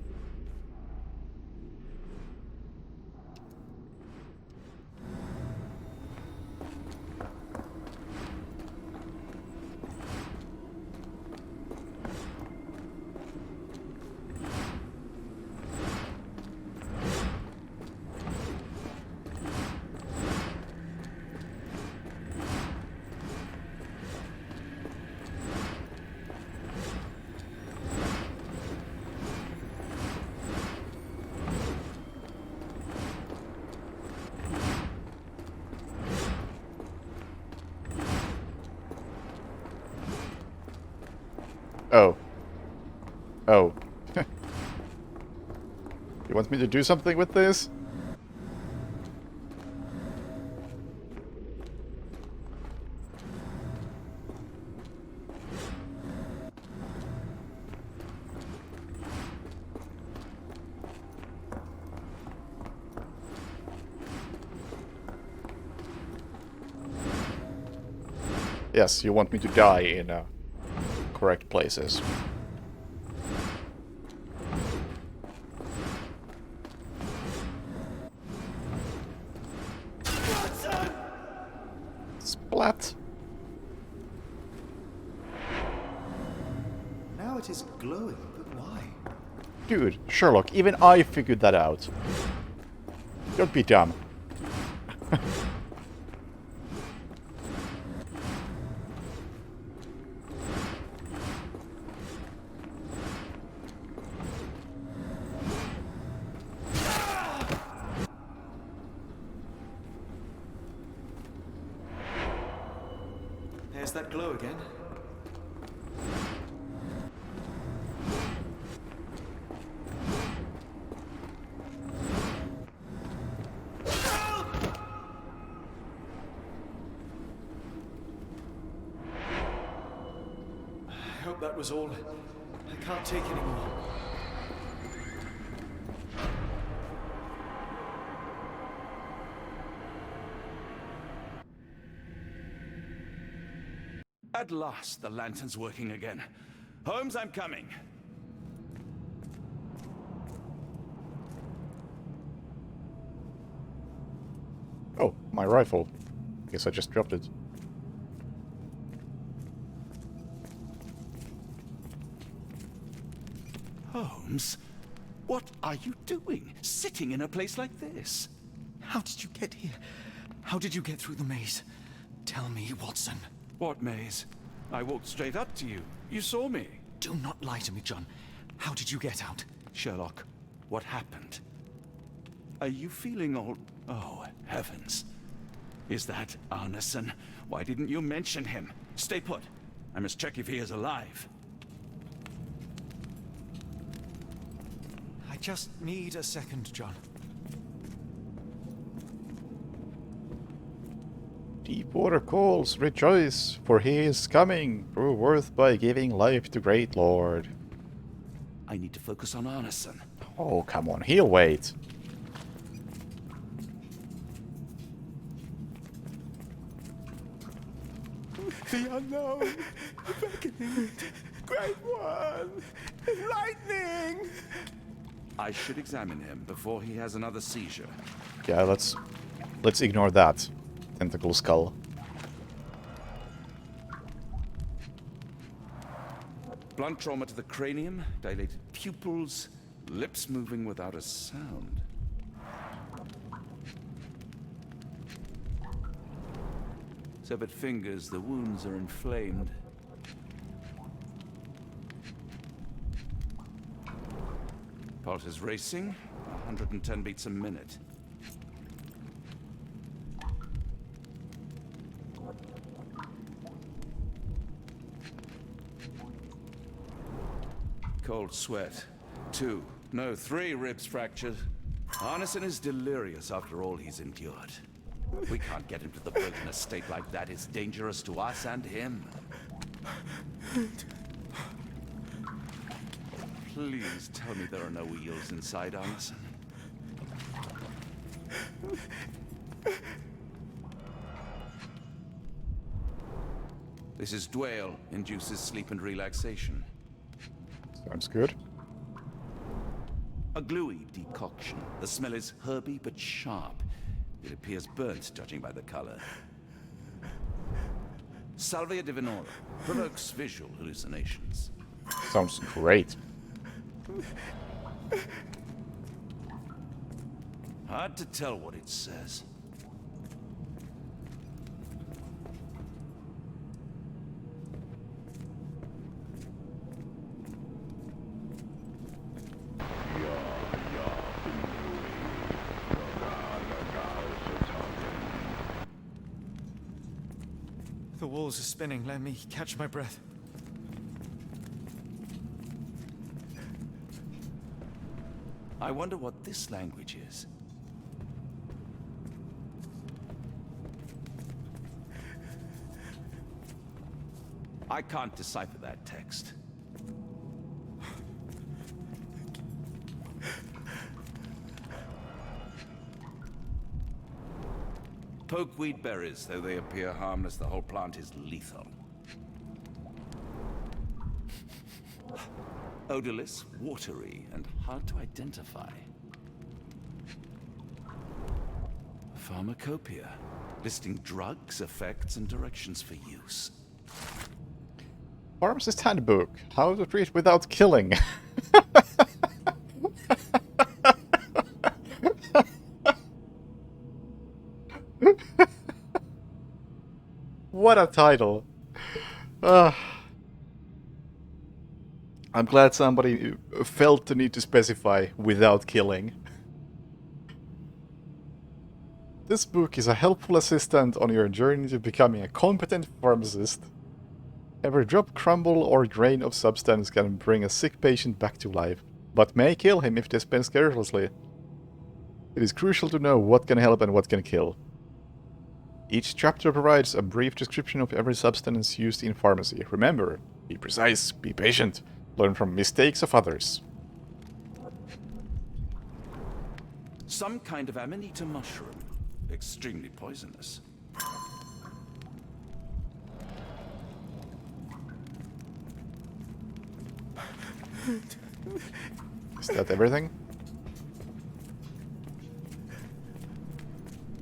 Oh. Oh. You want me to do something with this? Yes, you want me to die in correct places. Splat! Now it is glowing, but why? Dude, Sherlock, even I figured that out. Don't be dumb. There's that glow again. I hope that was all. I can't take any more. At last, the lantern's working again. Holmes, I'm coming. Oh, my rifle. Guess I just dropped it. Holmes, what are you doing, sitting in a place like this? How did you get here? How did you get through the maze? Tell me, Watson. What maze? I walked straight up to you. You saw me. Do not lie to me, John. How did you get out? Sherlock, what happened? Are you feeling all... Oh, heavens. Is that Arneson? Why didn't you mention him? Stay put. I must check if he is alive. I just need a second, John. Deepwater calls, rejoice, for he is coming. Prove worth by giving life to great lord. I need to focus on Arneson. Oh, come on, he'll wait. The unknown, beckoning, great one, lightning. I should examine him before he has another seizure. Yeah, let's ignore that. Tentacle skull. Blunt trauma to the cranium, dilated pupils, lips moving without a sound. Severed fingers, the wounds are inflamed. Pulse is racing, 110 beats a minute. Cold sweat. 2, no, 3 ribs fractured. Arneson is delirious after all he's endured. We can't get him to the brig in a state like that. It's dangerous to us and him. Please tell me there are no wheels inside, Arneson. This is Dwale. Induces sleep and relaxation. Sounds good. A gluey decoction. The smell is herby but sharp. It appears burnt, judging by the color. Salvia divinorum. Provokes visual hallucinations. Sounds great. Hard to tell what it says. The walls are spinning. Let me catch my breath. I wonder what this language is. I can't decipher that text. Pokeweed berries, though they appear harmless, the whole plant is lethal. Odorless, watery, and hard to identify. Pharmacopoeia, listing drugs, effects, and directions for use. Pharmacist Handbook. How to treat without killing. What a title. I'm glad somebody felt the need to specify without killing. This book is a helpful assistant on your journey to becoming a competent pharmacist. Every drop, crumble, or grain of substance can bring a sick patient back to life, but may kill him if dispensed carelessly. It is crucial to know what can help and what can kill. Each chapter provides a brief description of every substance used in pharmacy. Remember, be precise, be patient, learn from mistakes of others. Some kind of amanita mushroom. Extremely poisonous. Is that everything?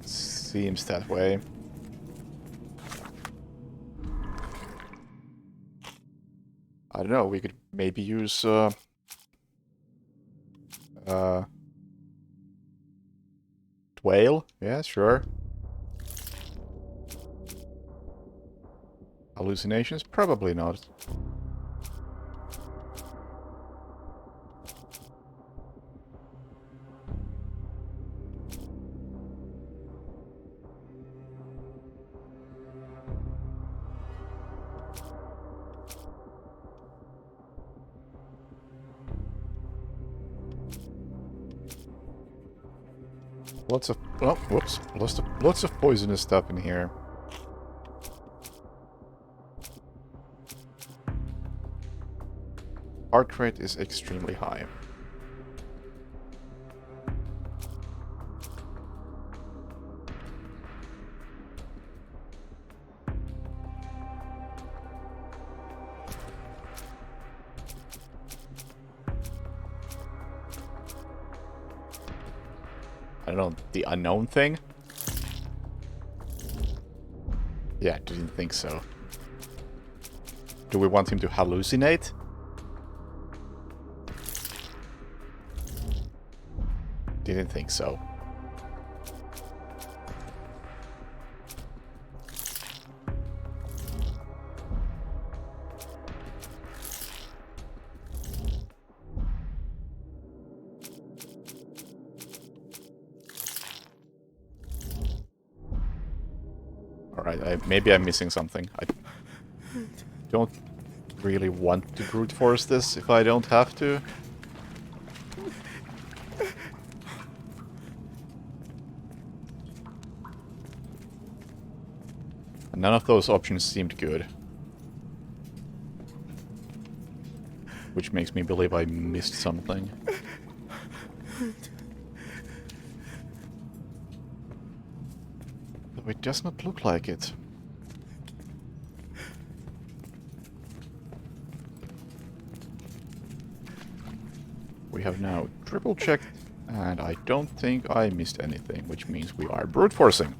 Seems that way. I don't know, we could maybe use Dwale? Yeah, sure. Hallucinations? Probably not. Lots of, oh, whoops, lots of poisonous stuff in here. Heart rate is extremely high. I don't know, the unknown thing? Yeah, didn't think so. Do we want him to hallucinate? Didn't think so. Alright, maybe I'm missing something. I don't really want to brute force this if I don't have to. And none of those options seemed good. Which makes me believe I missed something. Though it does not look like it. We have now triple checked, and I don't think I missed anything, which means we are brute forcing.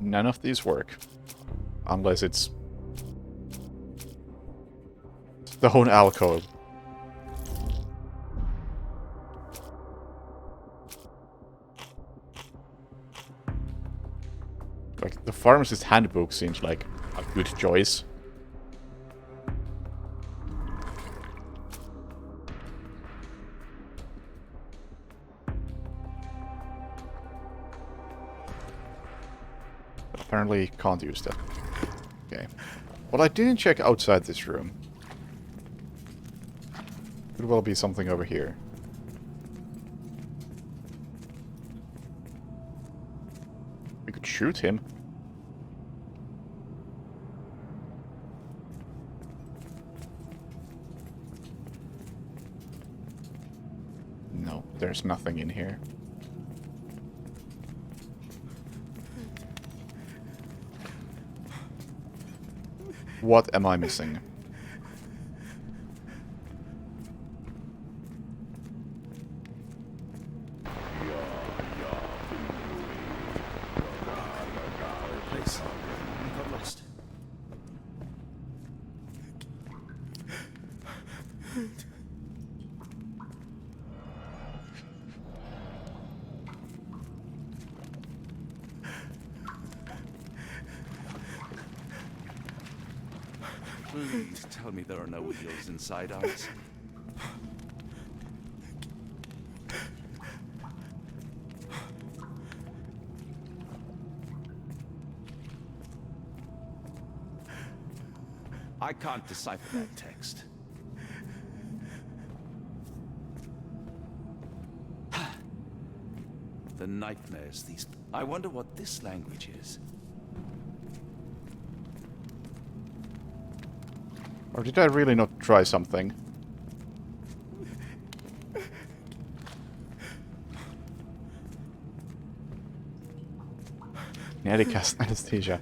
None of these work. Unless it's stone alcove. Like, the pharmacist's handbook seems like a good choice. Apparently can't use that. Okay. Well, I didn't check outside this room. Could well be something over here. We could shoot him. No, there's nothing in here. What am I missing? Place. I got lost. Please tell me there are no wheels inside us. I can't decipher that text. The nightmares these... I wonder what this language is. Or did I really not try something? Nearly cast anesthesia.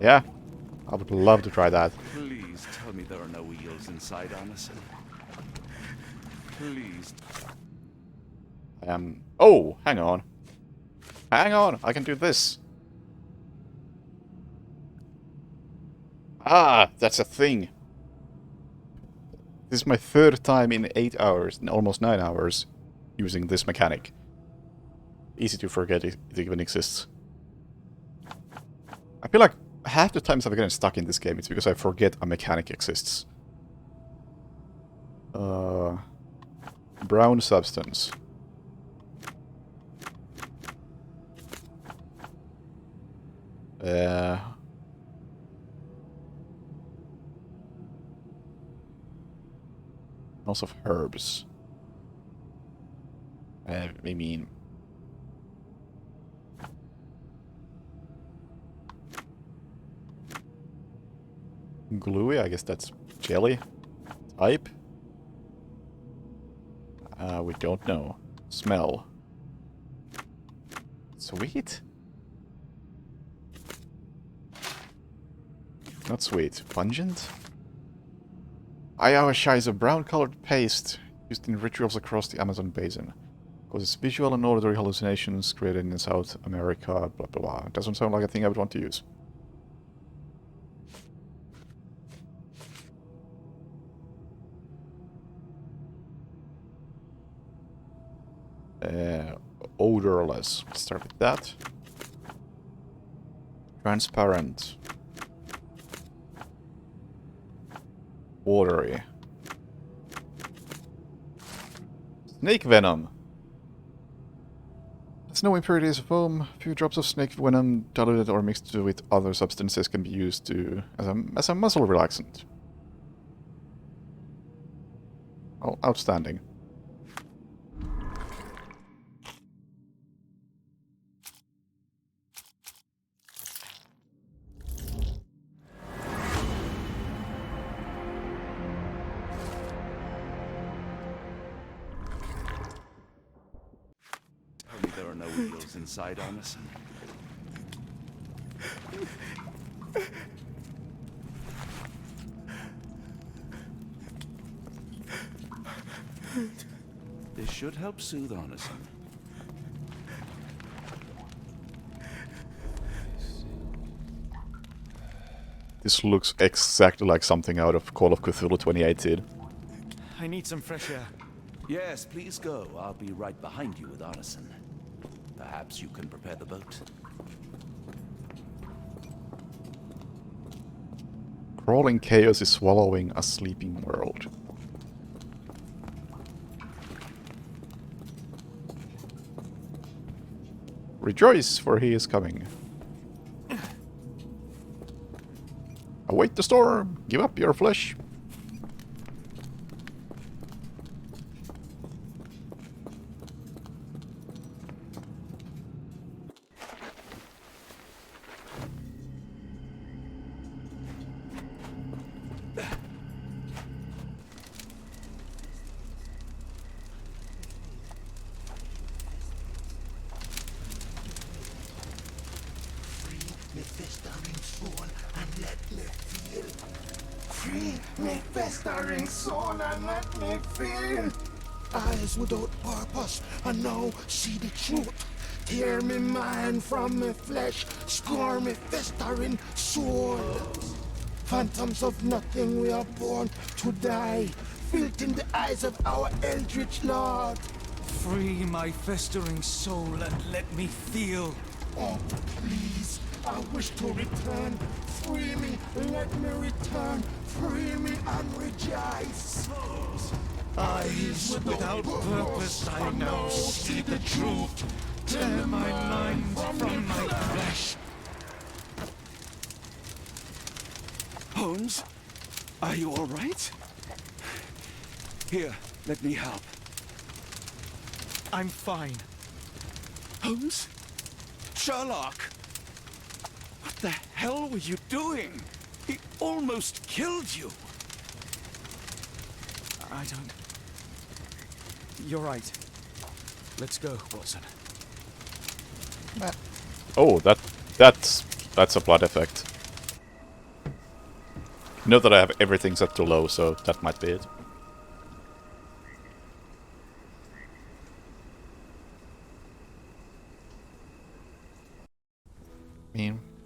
Yeah, I would love to try that. Please tell me there are no wheels inside Anderson. Please. Oh, hang on. Hang on, I can do this. Ah, that's a thing. This is my third time in 8 hours, almost 9 hours, using this mechanic. Easy to forget it even exists. I feel like half the times I've gotten stuck in this game, it's because I forget a mechanic exists. Brown substance. Smells of herbs. I mean... Gluey, I guess that's jelly type. We don't know. Smell. Sweet? Not sweet. Pungent? Ayahuasca is a brown-colored paste used in rituals across the Amazon basin. Causes visual and auditory hallucinations created in South America, blah blah blah. Doesn't sound like a thing I would want to use. Odorless. Let's start with that. Transparent. Watery. Snake venom. There's no impurities of foam. A few drops of snake venom diluted or mixed with other substances can be used as a muscle relaxant. Oh, outstanding. Tell me there are no wheels inside, Arneson. This should help soothe Arneson. This looks exactly like something out of Call of Cthulhu 2018. I need some fresh air. Yes, please go. I'll be right behind you with Arneson. Perhaps you can prepare the boat. Crawling chaos is swallowing a sleeping world. Rejoice, for he is coming. Await the storm! Give up your flesh! Me festering soul and let me feel. Free me festering soul and let me feel. Eyes without purpose and now see the truth. Tear me mind from me flesh, score me festering soul. Phantoms of nothing, we are born to die. Filth in the eyes of our eldritch lord. Free my festering soul and let me feel. Oh, please, I wish to return. Free me, let me return. Free me and rejoice. Eyes without purpose, I now see the truth. Tear my mind from my flesh. Holmes, are you all right? Here, let me help. I'm fine. Holmes? Sherlock! What the hell were you doing? He almost killed you. I don't... You're right. Let's go, Watson. Oh, that's a blood effect. Note that I have everything set to low, so that might be it.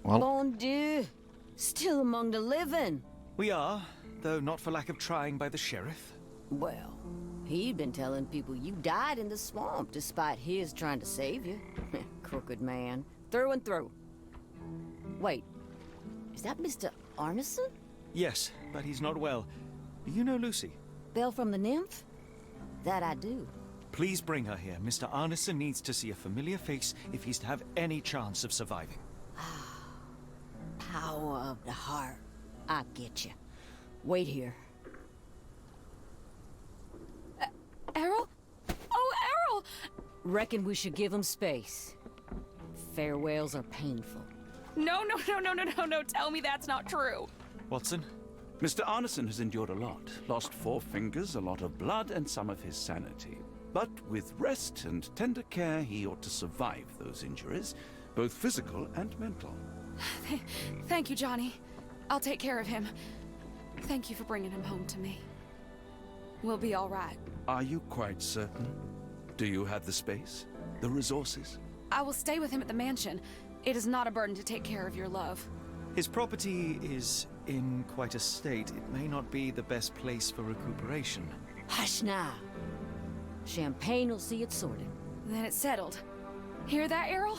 Well, Bon Dieu! Still among the living. We are, though not for lack of trying by the sheriff. Well, he'd been telling people you died in the swamp despite his trying to save you. Crooked man. Through and through. Wait, is that Mr. Arneson? Yes, but he's not well. You know Lucy? Belle from the nymph? That I do. Please bring her here. Mr. Arneson needs to see a familiar face if he's to have any chance of surviving. Power of the heart. I get you. Wait here. Errol? Oh, Errol! Reckon we should give him space. Farewells are painful. No. Tell me that's not true. Watson? Mr. Arneson has endured a lot. Lost 4 fingers, a lot of blood, and some of his sanity. But with rest and tender care, he ought to survive those injuries, both physical and mental. Thank you, Johnny. I'll take care of him. Thank you for bringing him home to me. We'll be all right. Are you quite certain? Do you have the space? The resources? I will stay with him at the mansion. It is not a burden to take care of your love. His property is in quite a state. It may not be the best place for recuperation. Hush now. Champagne will see it sorted. Then it's settled. Hear that, Errol?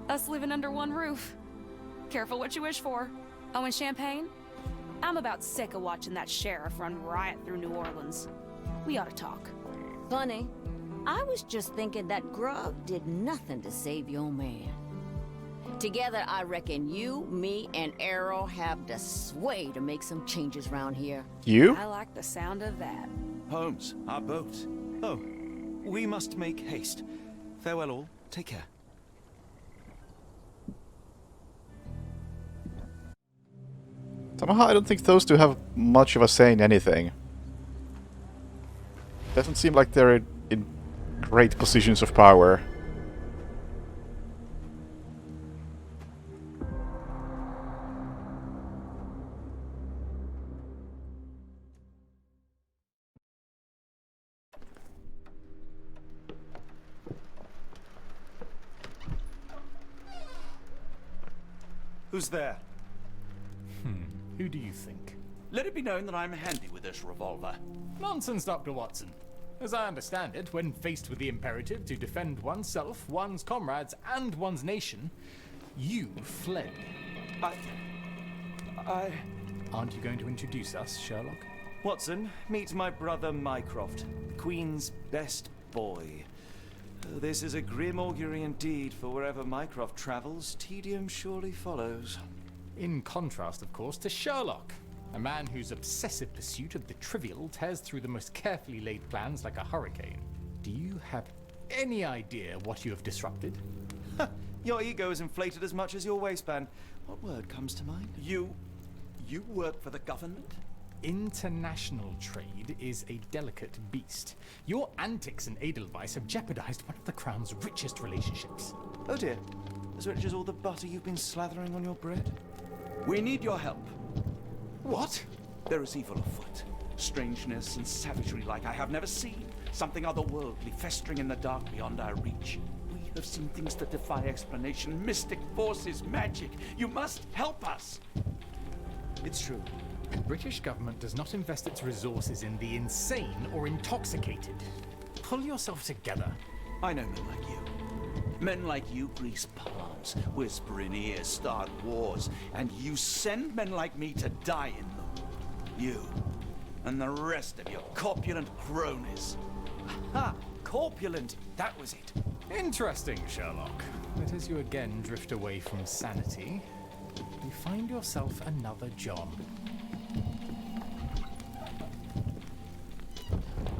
Us living under one roof. Careful what you wish for. Oh, and champagne? I'm about sick of watching that sheriff run riot through New Orleans. We ought to talk. Funny. I was just thinking that grub did nothing to save your man. Together, I reckon you, me, and Errol have the sway to make some changes around here. You? I like the sound of that. Holmes, our boat. Oh, we must make haste. Farewell all. Take care. Somehow I don't think those two have much of a say in anything. Doesn't seem like they're in great positions of power. Who's there? Who do you think? Let it be known that I'm handy with this revolver. Nonsense, Dr. Watson. As I understand it, when faced with the imperative to defend oneself, one's comrades, and one's nation, you fled. I... Aren't you going to introduce us, Sherlock? Watson, meet my brother Mycroft, the Queen's best boy. This is a grim augury indeed, for wherever Mycroft travels, tedium surely follows. In contrast, of course, to Sherlock, a man whose obsessive pursuit of the trivial tears through the most carefully laid plans like a hurricane. Do you have any idea what you have disrupted? Your ego is inflated as much as your waistband. What word comes to mind? You work for the government? International trade is a delicate beast. Your antics and Edelweiss have jeopardized one of the Crown's richest relationships. Oh dear. As rich as all the butter you've been slathering on your bread? We need your help. What? There is evil afoot. Strangeness and savagery like I have never seen. Something otherworldly festering in the dark beyond our reach. We have seen things that defy explanation. Mystic forces, magic. You must help us. It's true. The British government does not invest its resources in the insane or intoxicated. Pull yourself together. I know men like you. Men like you grease palms, whisper in ears, start wars, and you send men like me to die in them. You and the rest of your corpulent cronies. Ha! Corpulent! That was it. Interesting, Sherlock. But as you again drift away from sanity, you find yourself another John.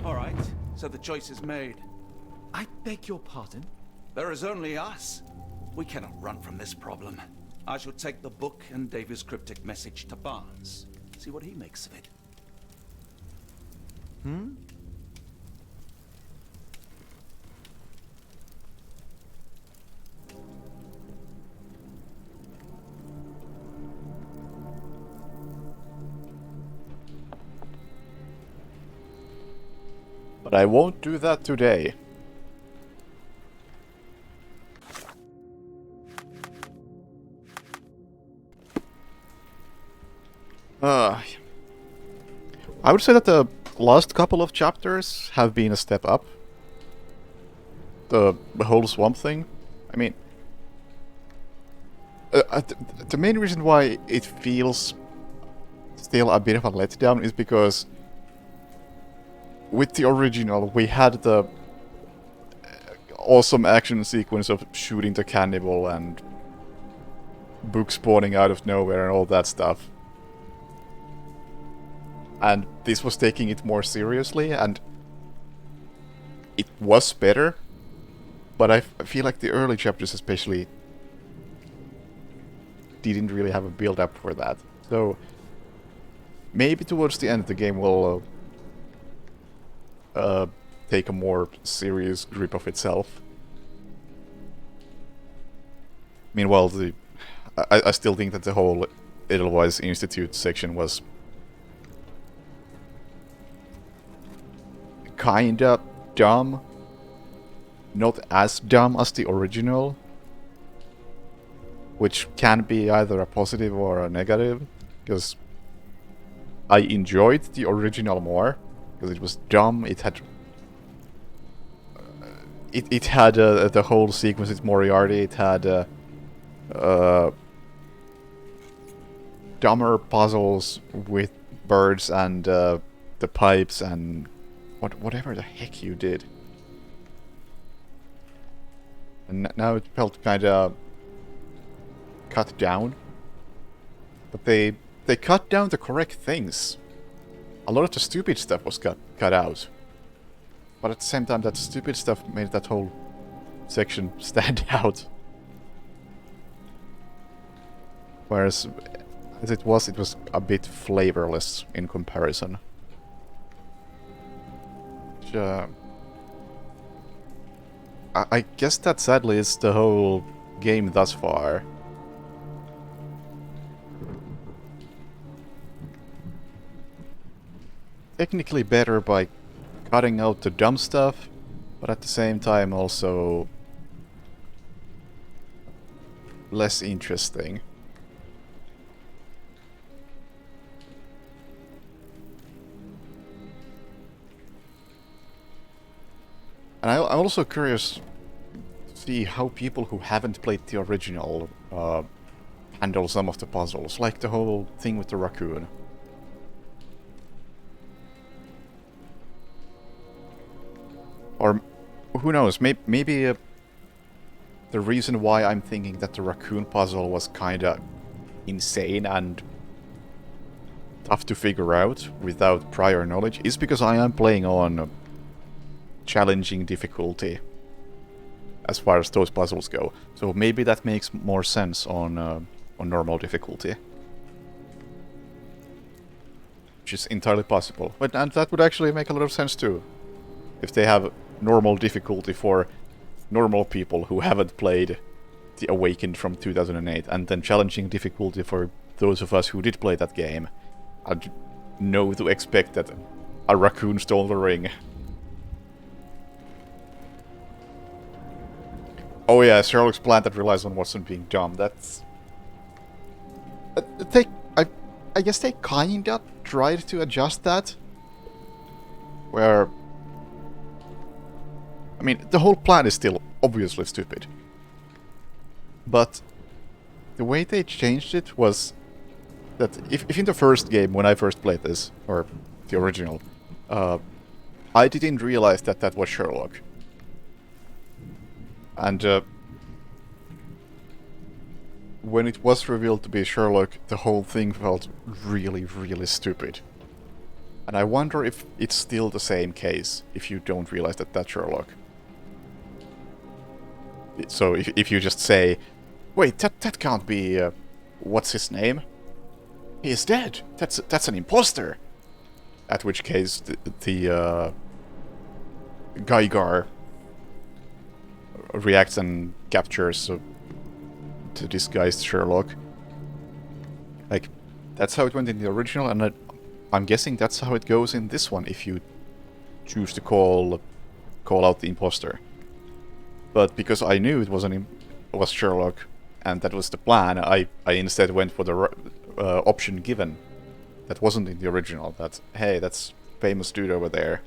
All right, so the choice is made. I beg your pardon? There is only us. We cannot run from this problem. I shall take the book and Davy's cryptic message to Barnes. See what he makes of it. But I won't do that today. I would say that the last couple of chapters have been a step up. The whole swamp thing. I mean, the main reason why it feels still a bit of a letdown is because with the original we had the awesome action sequence of shooting the cannibal and Book spawning out of nowhere and all that stuff. And this was taking it more seriously, and it was better, but I feel like the early chapters especially didn't really have a build-up for that. So maybe towards the end the game will take a more serious grip of itself. Meanwhile, I still think that the whole Edelweiss Institute section was kinda dumb. Not as dumb as the original. Which can be either a positive or a negative. Because I enjoyed the original more. Because it was dumb, it had it had the whole sequence with Moriarty. It had dumber puzzles with birds and the pipes and whatever the heck you did. And now it felt kind of cut down. But they cut down the correct things. A lot of the stupid stuff was cut out. But at the same time, that stupid stuff made that whole section stand out. Whereas, as it was a bit flavorless in comparison. Which, I guess that sadly is the whole game thus far. Technically better by cutting out the dumb stuff, but at the same time also less interesting. And I'm also curious to see how people who haven't played the original handle some of the puzzles, like the whole thing with the raccoon. Or, who knows, maybe the reason why I'm thinking that the raccoon puzzle was kinda insane and tough to figure out without prior knowledge is because I am playing on challenging difficulty as far as those puzzles go. So maybe that makes more sense on normal difficulty. Which is entirely possible. And that would actually make a lot of sense too. If they have normal difficulty for normal people who haven't played The Awakened from 2008, and then challenging difficulty for those of us who did play that game, I'd know to expect that a raccoon stole the ring. Oh yeah, Sherlock's plan that relies on Watson being dumb. That's... I guess they kinda tried to adjust that. Where... I mean, the whole plan is still obviously stupid. But the way they changed it was that if in the first game, when I first played this, or the original, I didn't realize that that was Sherlock. And when it was revealed to be Sherlock, the whole thing felt really, really stupid. And I wonder if it's still the same case if you don't realize that that's Sherlock. So if you just say, wait, that can't be, what's his name? He is dead. That's an imposter. At which case the Geiger reacts and captures the disguised Sherlock. Like, that's how it went in the original, and I'm guessing that's how it goes in this one if you choose to call out the imposter. But because I knew it was Sherlock, and that was the plan, I instead went for the option given. That wasn't in the original. That, hey, that's famous dude over there.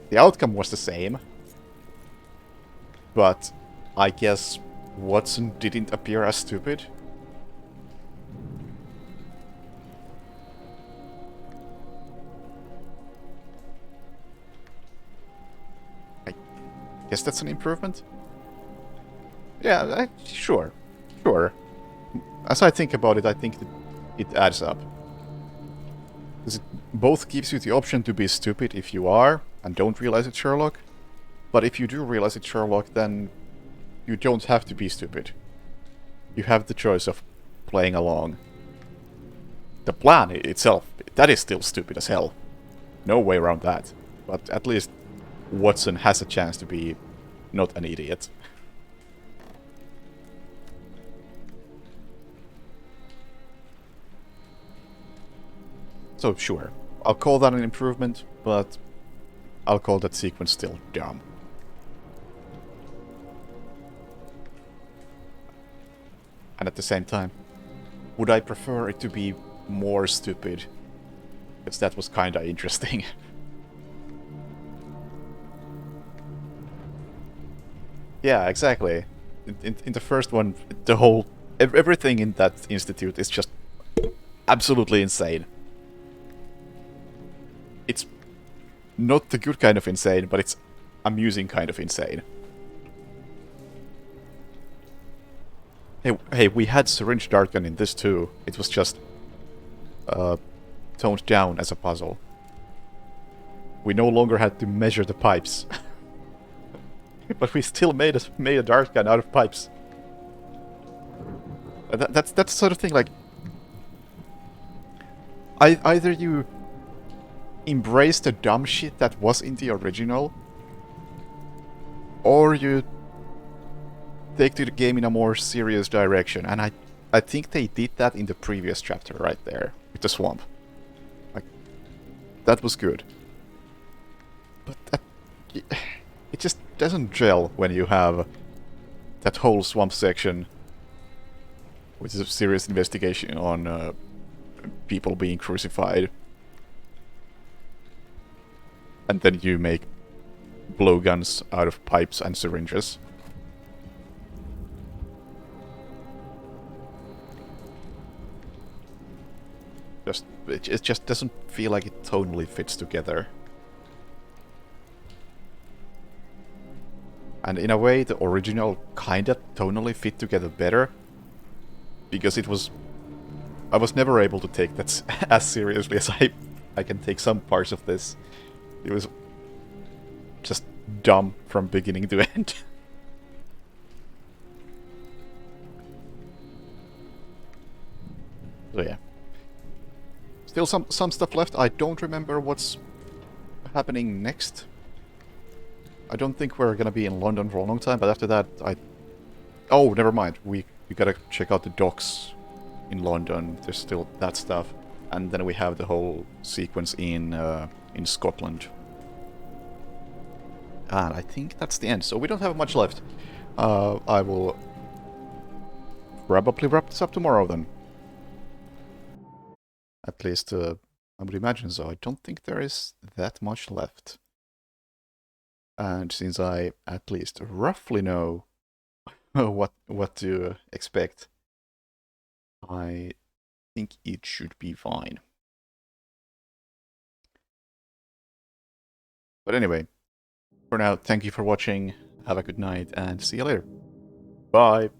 The outcome was the same. But I guess Watson didn't appear as stupid. Guess that's an improvement? Yeah, sure. Sure. As I think about it, I think that it adds up. Because it both gives you the option to be stupid if you are, and don't realize it's Sherlock. But if you do realize it's Sherlock, then you don't have to be stupid. You have the choice of playing along. The plan itself, that is still stupid as hell. No way around that. But at least Watson has a chance to be not an idiot. So sure, I'll call that an improvement, but I'll call that sequence still dumb. And at the same time, would I prefer it to be more stupid? Because that was kinda interesting. Yeah, exactly. In the first one, the whole everything in that institute is just absolutely insane. It's not the good kind of insane, but it's amusing kind of insane. Hey, we had syringe dart gun in this too. It was just toned down as a puzzle. We no longer had to measure the pipes. But we still made a dart gun out of pipes. That's the sort of thing, like... either you embrace the dumb shit that was in the original, or you take to the game in a more serious direction. And I think they did that in the previous chapter right there, with the swamp. Like, that was good. But that... it just doesn't gel when you have that whole swamp section, which is a serious investigation on people being crucified. And then you make blowguns out of pipes and syringes. It just doesn't feel like it tonally fits together. And in a way, the original kinda tonally fit together better, because it was... I was never able to take that as seriously as I can take some parts of this. It was just dumb from beginning to end. So yeah. Still some stuff left. I don't remember what's happening next. I don't think we're gonna be in London for a long time, but after that oh, never mind. We gotta check out the docks in London. There's still that stuff. And then we have the whole sequence in Scotland. And I think that's the end. So we don't have much left. I will probably wrap this up tomorrow then. At least, I would imagine so. I don't think there is that much left. And since I at least roughly know what to expect, I think it should be fine. But anyway, for now, thank you for watching, have a good night, and see you later. Bye!